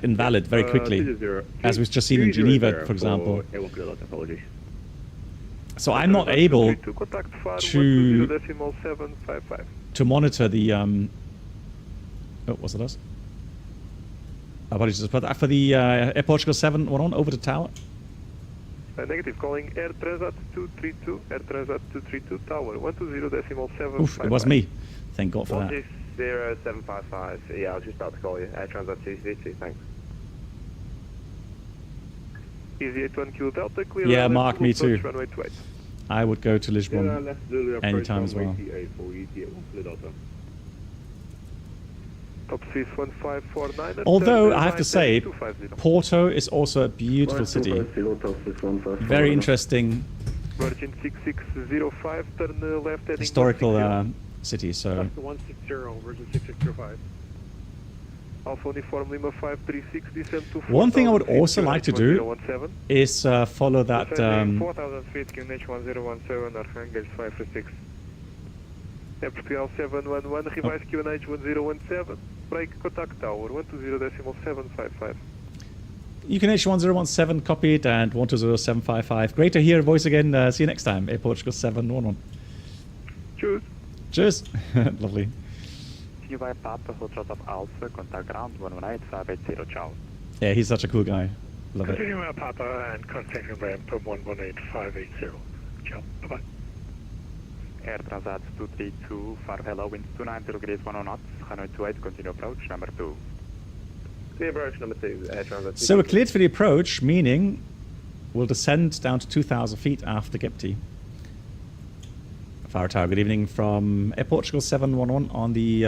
invalid very quickly, as we've just seen in Geneva, for example. So I'm not able to monitor the oh, what's it us? Apologies for that. For the Air Portugal 711 over the tower. Negative, calling Air Transat 232, Air Transat 232 Tower 120.755. Oof, it was me. Thank God for that. 120.755. Yeah, I was just about to call you. Air Transat 232, thanks. Easy 81 Kilo Delta, clear. Yeah, runway Mark, me approach, too. runway 28. I would go to Lisbon anytime as well. Top Swiss 1549. Although I have to say, Porto is also a beautiful city. Very interesting Virgin 6605, turn left heading historical city. So 160, Virgin 6605. Alpha Uniform Lima 536, descend to 4,000 one thing I would feet, also like to do is follow that. 4,000 feet, QNH 1017, Archangel 536. Air Portugal 711, revise QNH 1017, break contact tower 120.755. You can H1017 copied and 120755. Great to hear your voice again. See you next time. Air Portugal 711. Cheers. Cheers. Lovely. Geneva Papa, Hotel of Alpha, contact ground 118580, ciao. Yeah, he's such a cool guy. Love it. Continue Papa and contact ramp 118580. Ciao. Bye-bye. Air Transat 232, Faro hello, winds 290 degrees 10 knots, runway 28, continue approach, number 2. Clear approach number 2, Air Transat. So we're cleared for the approach, meaning we'll descend down to 2,000 feet after Gepti. Faro Tower, good evening from Air Portugal 711 on the,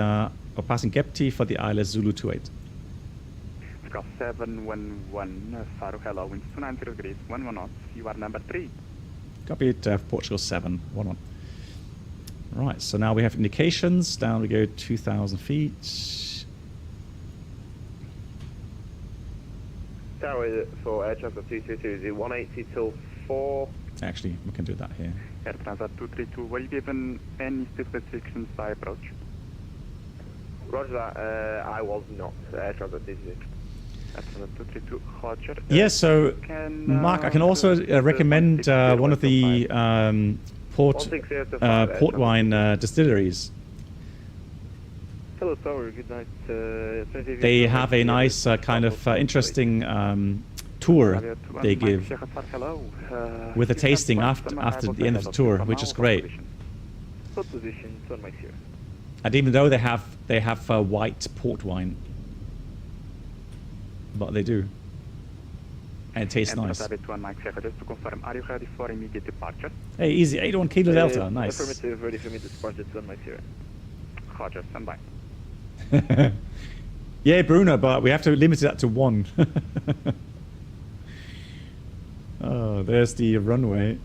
passing Gepti for the ILS Zulu 28. Scout 711, Faro hello, winds 290 degrees 11 knots, you are number 3. Copy it, Portugal 711. Right, so now we have indications. Down we go 2,000 feet. Tower for Air Transat 222, is it 180 till 4? Actually, we can do that here. Air Transat 232, were you given any restrictions by approach? Roger that, I was not. Air Transat 222. Air Transat 232, Roger. Yeah, so, Mark, I can also recommend one of the port wine distilleries. Hello Tower, good night. They have a nice kind of interesting tour they give with a tasting after the end of the tour, which is great. What position? Turn my here. And even though they have white port wine, but they do, and it tastes nice. Just to confirm, are you ready for immediate departure? Hey, easy, 81 Kilo Delta, nice. Affirmative, ready for me to depart at 1 my here. Roger, stand by. Yeah, Bruno, but we have to limit that to 1. Oh, there's the runway.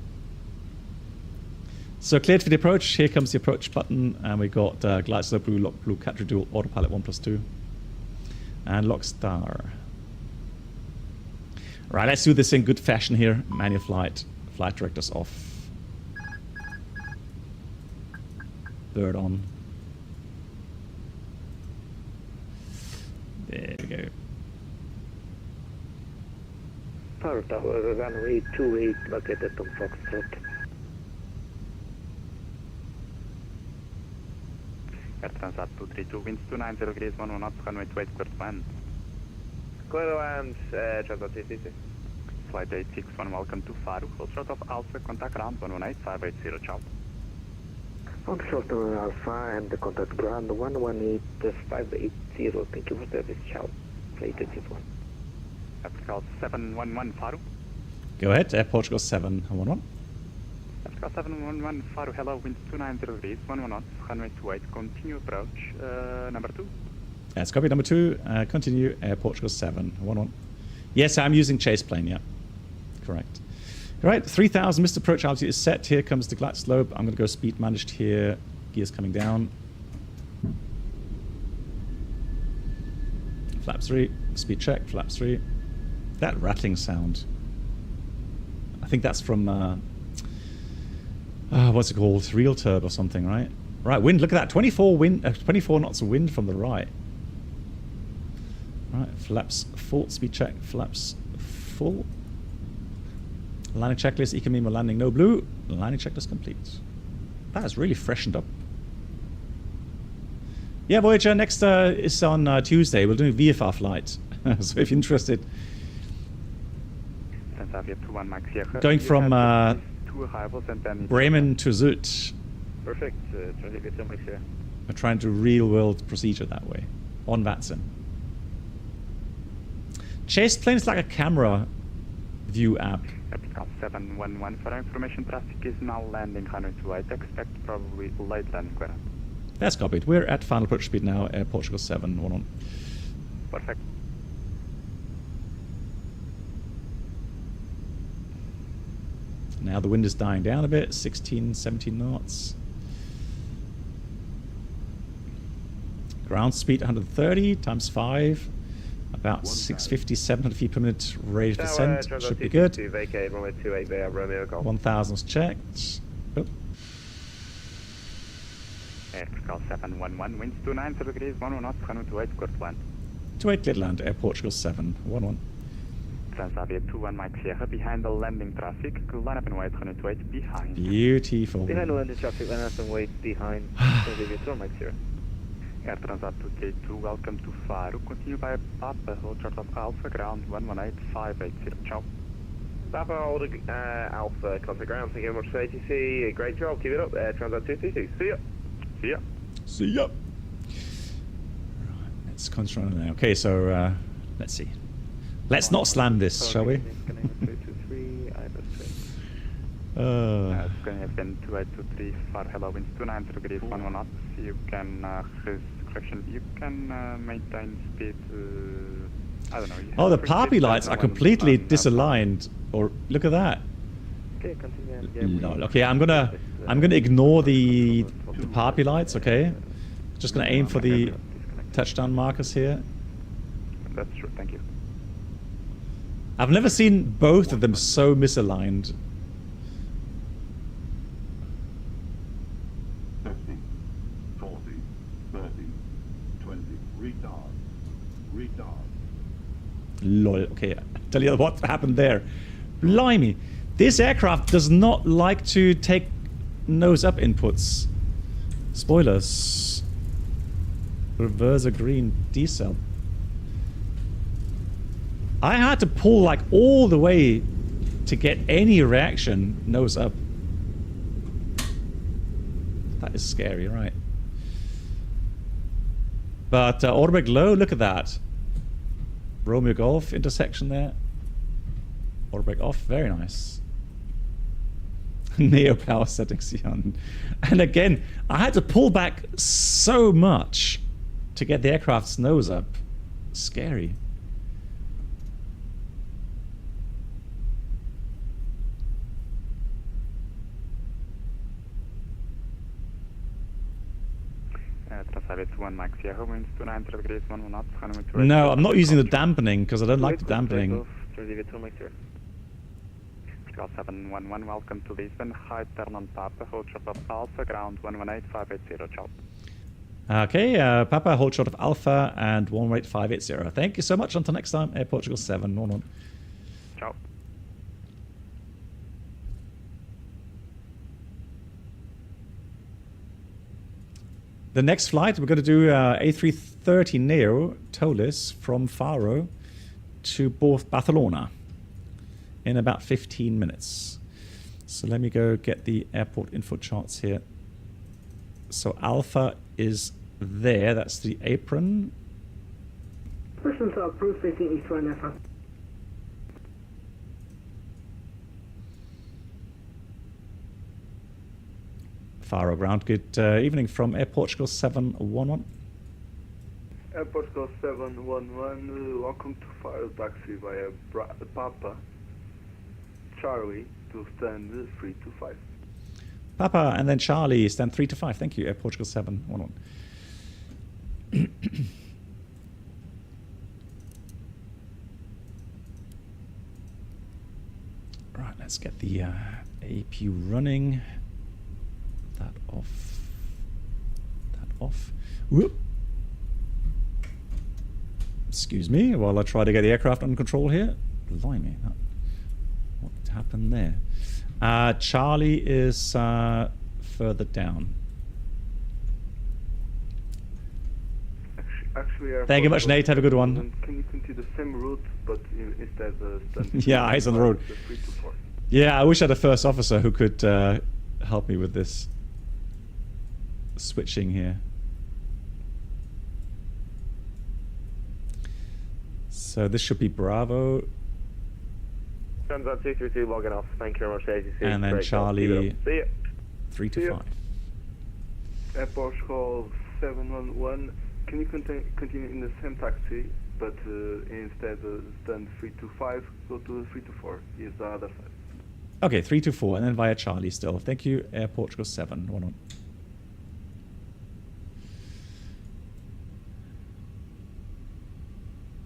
So cleared for the approach. Here comes the approach button, and we got glide slope blue, lock blue, Catry dual, autopilot 1+2, and lock star. Right, let's do this in good fashion here. Manual flight, flight directors off. Bird on. There we go. Faro Tower, runway 28, located on Foxtrot. Air Transat 232, winds 290 degrees 11 knots, runway 28, clear to land. Clear to land, Transat 222. Flight 861, welcome to Faro, Foxtrot of Alpha, contact ground 118580, ciao. Foxtrot to Alpha and the contact ground 118.580, thank you for service, ciao. Flight 24. Air Portugal 711, Faro. Go ahead, Air Portugal 711. Air Portugal 711, Faro, hello, winds 290 degrees 11 knots, runway 28, continue approach, number 2. That's copy number 2, continue, Air Portugal 711. Yes, I'm using chase plane, yeah. Correct. All right, 3,000 missed approach altitude is set. Here comes the glide slope. I'm going to go speed managed here. Gears coming down. Flaps 3, speed check, flaps 3. That rattling sound. I think that's from, what's it called? Real turb or something, right? Right, wind, look at that. 24 knots of wind from the right. Right, flaps full, speed check, flaps full. Landing checklist, Economy landing, no blue. Landing checklist complete. That has really freshened up. Yeah, Voyager, next is on Tuesday. We're doing a VFR flight. So if you're interested. Going from Bremen to Zut. Perfect, here. We're trying to real world procedure that way. On VATSIM. Chase plane is like a camera view app. Epical 711, for information, traffic is now landing 128. Expect probably late landing quarter. That's copied. We're at final approach speed now, Air Portugal 711. Perfect. Now the wind is dying down a bit, 16, 17 knots. Ground speed 130 times 5, about 650, 700 feet per minute rate of descent. Should be good. Vacate runway 28 there, Romeo Golf. 1000 was checked. Oh. Epical 711, winds 290 degrees, 11 knots, 128, good land. 28 clear land, Air Portugal 711. Transavia 21 Mike Sierra, behind the landing traffic, line up and wait 128 behind. Beautiful. Behind the landing traffic, line up and wait behind Transavia 21 Mike Sierra. Air Transat 2K2, welcome to Faro. Continue by Papa, hold short of Alpha, ground 118580. Ciao. Papa, hold Alpha, contact ground. Thank you very much for ATC. Great job, keep it up. Air Transat 222. See ya. See ya. See ya. Right, let's concentrate on that. Okay, so let's see. Let's not slam this, shall we? It's going to have been 2823 for hello winds 290 degrees 11 knots. You can correction. You can maintain speed. I don't know. Oh, the poppy lights are completely disaligned. Or look at that. Okay, continue. Lol. Okay, I'm gonna ignore the poppy lights. Okay, just gonna aim for the touchdown markers here. That's true. Thank you. I've never seen both of them so misaligned. 50, 40, 30, 20, retard. Lol. Okay, I'll tell you what happened there. Blimey, this aircraft does not like to take nose up inputs. Spoilers. Reverse a green decel. I had to pull like all the way to get any reaction nose up. That is scary, right? But autobrake low, look at that. Romeo Golf intersection there. Autobrake off, very nice. Neo power settings, Jan. And again, I had to pull back so much to get the aircraft's nose up. Scary. No, I'm not using the dampening because I don't like the dampening. 711, welcome to Lisbon. High turn on Papa, hold short of Alpha, ground 118580. Ciao. Okay, Papa, hold short of Alpha and 118580. Thank you so much. Until next time, Air Portugal 711. Ciao. The next flight, we're going to do A330 Neo TOLIS from Faro to Barcelona in about 15 minutes. So let me go get the airport info charts here. So Alpha is there. That's the apron. Persons are approved facing east one Alpha. Faro ground. Good evening from Air Portugal 711. Air Portugal 711, welcome to Faro taxi via Papa Charlie to stand 325. Papa and then Charlie, stand 3 to 5. Thank you, Air Portugal 711. Right, let's get the AP running. That off. That off. Whoop. Excuse me while I try to get the aircraft under control here. Blimey, what happened there? Charlie is further down. Actually, thank you much, Nate. Have a good one. Can you continue the same route, but instead yeah, eyes on the road. Yeah, I wish I had a first officer who could help me with this switching here. So this should be Bravo. Transat 232 logging off. Thank you very much, ATC. And then Great job. Keep it Charlie up. See ya. 325. Air Portugal 711, can you continue in the same taxi, but instead than 325, go to 324, is the other side. Okay, 324, and then via Charlie still. Thank you, Air Portugal 711.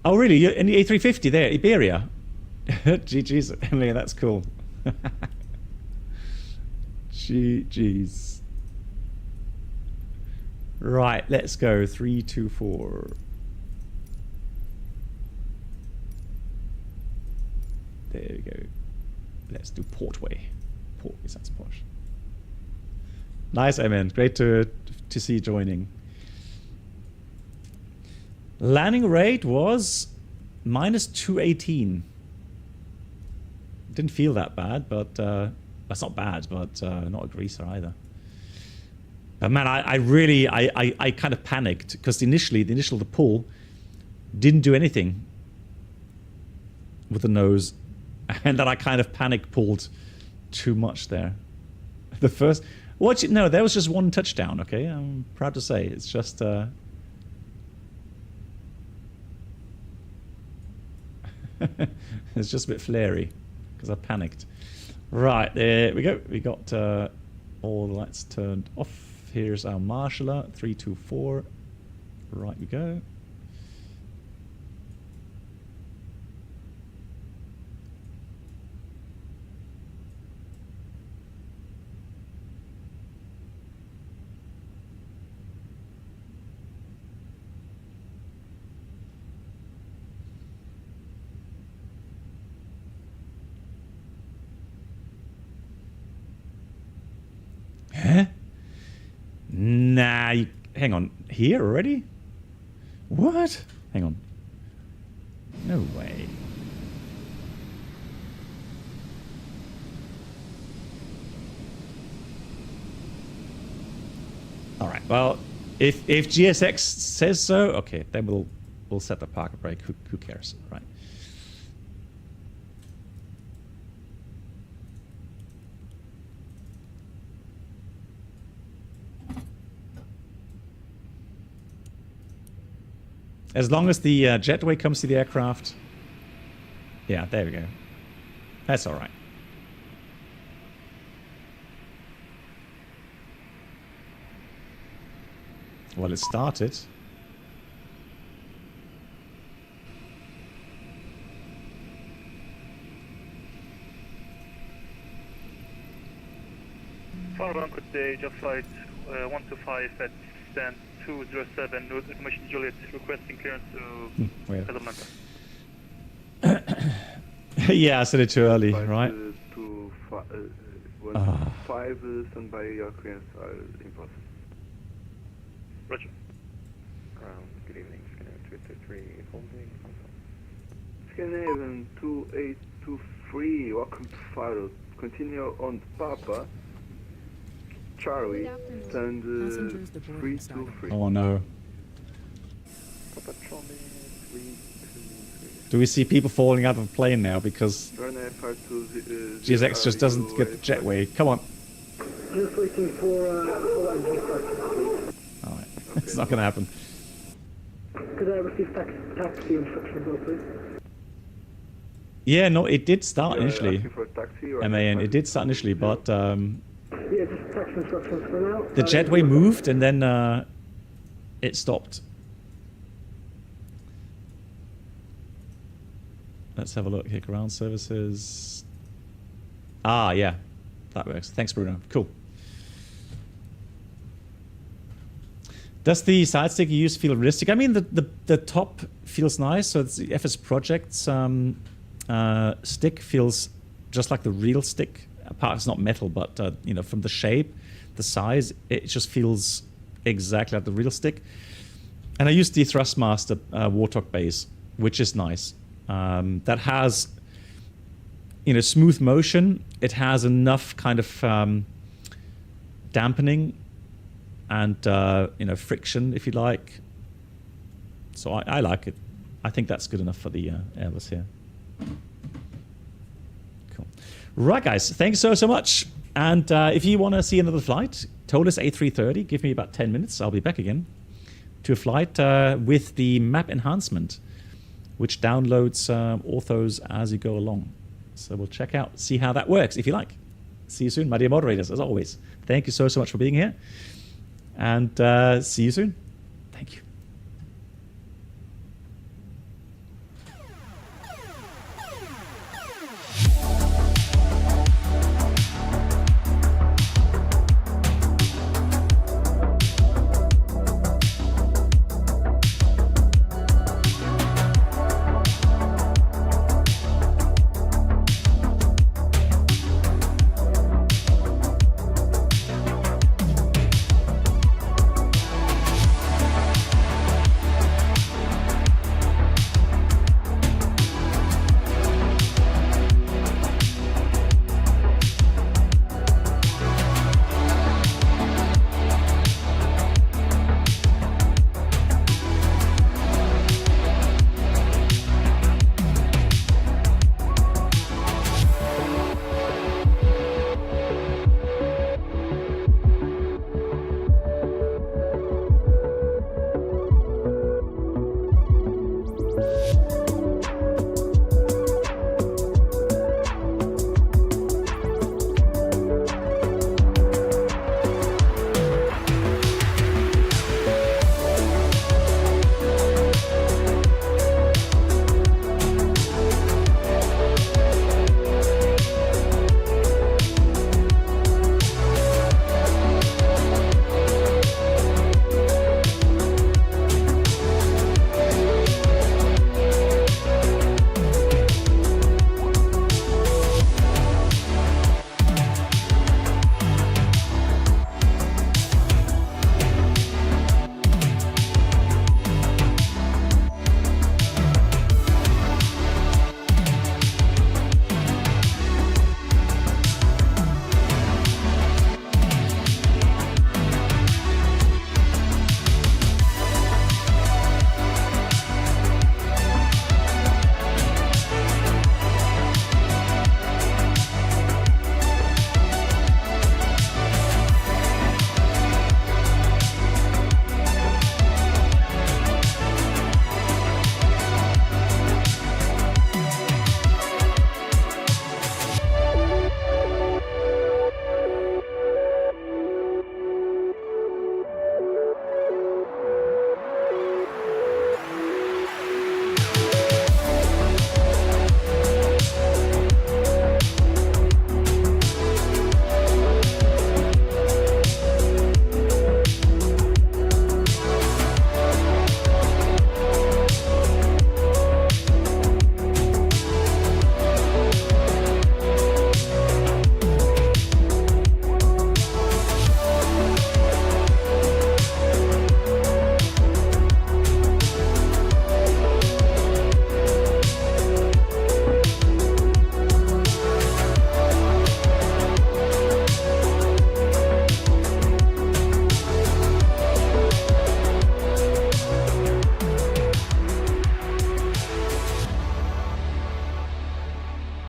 Oh, really? You're in the A350 there, Iberia? GG's, Emily, that's cool. GG's. Right, let's go. 324. There we go. Let's do Portway. Port, that's posh. Nice, Emin. Great to see you joining. Landing rate was -218. Didn't feel that bad, but that's not bad, but not a greaser either. But man, I kind of panicked because the initial pull didn't do anything with the nose, and then I kind of panic pulled too much there. The first, no, there was just one touchdown. Okay, I'm proud to say it's just. It's just a bit flary because I panicked. Right, there we go. We got all the lights turned off. Here's our marshaller, 324. Right we go. Huh? Nah, hang on. Here already? What? Hang on. No way. All right. Well, if GSX says so, okay, then we'll set the parking brake. Who cares, right? As long as the jetway comes to the aircraft. Yeah, there we go. That's all right. Well, it started. Faro, good day. Just flight 125 at stand 207, North Information Juliet, requesting clearance to Casablanca. Yeah, I said it too early, right? Five standby, your clearance are in process. Roger. Good evening, Scanner 223, holding. Scandinavian 2823, welcome to Faro. Continue on Papa. Charlie, stand 323. Oh no. Do we see people falling out of the plane now because GSX just doesn't get the jetway? Come on. Just waiting for Alright, it's not going to happen. Could I receive taxi instructions, please? Yeah, no, it did start initially. MAN, it did start initially, but yeah, just taxi instructions for now. the jetway moved and then it stopped. Let's have a look here. Ground services. Ah, yeah. That works. Thanks, Bruno. Cool. Does the side stick you use feel realistic? I mean, the top feels nice. So it's the FS Project's stick feels just like the real stick. Apart, it's not metal, but you know, from the shape, the size, it just feels exactly like the real stick. And I use the Thrustmaster Warthog base, which is nice. That has, you know, smooth motion. It has enough kind of dampening and you know, friction, if you like. So I like it. I think that's good enough for the Airbus here. Right, guys. Thanks so much. And if you want to see another flight, TOLUS A330, give me about 10 minutes. I'll be back again to a flight with the map enhancement, which downloads orthos as you go along. So we'll check out, see how that works, if you like. See you soon, my dear moderators, as always. Thank you so much for being here. And see you soon.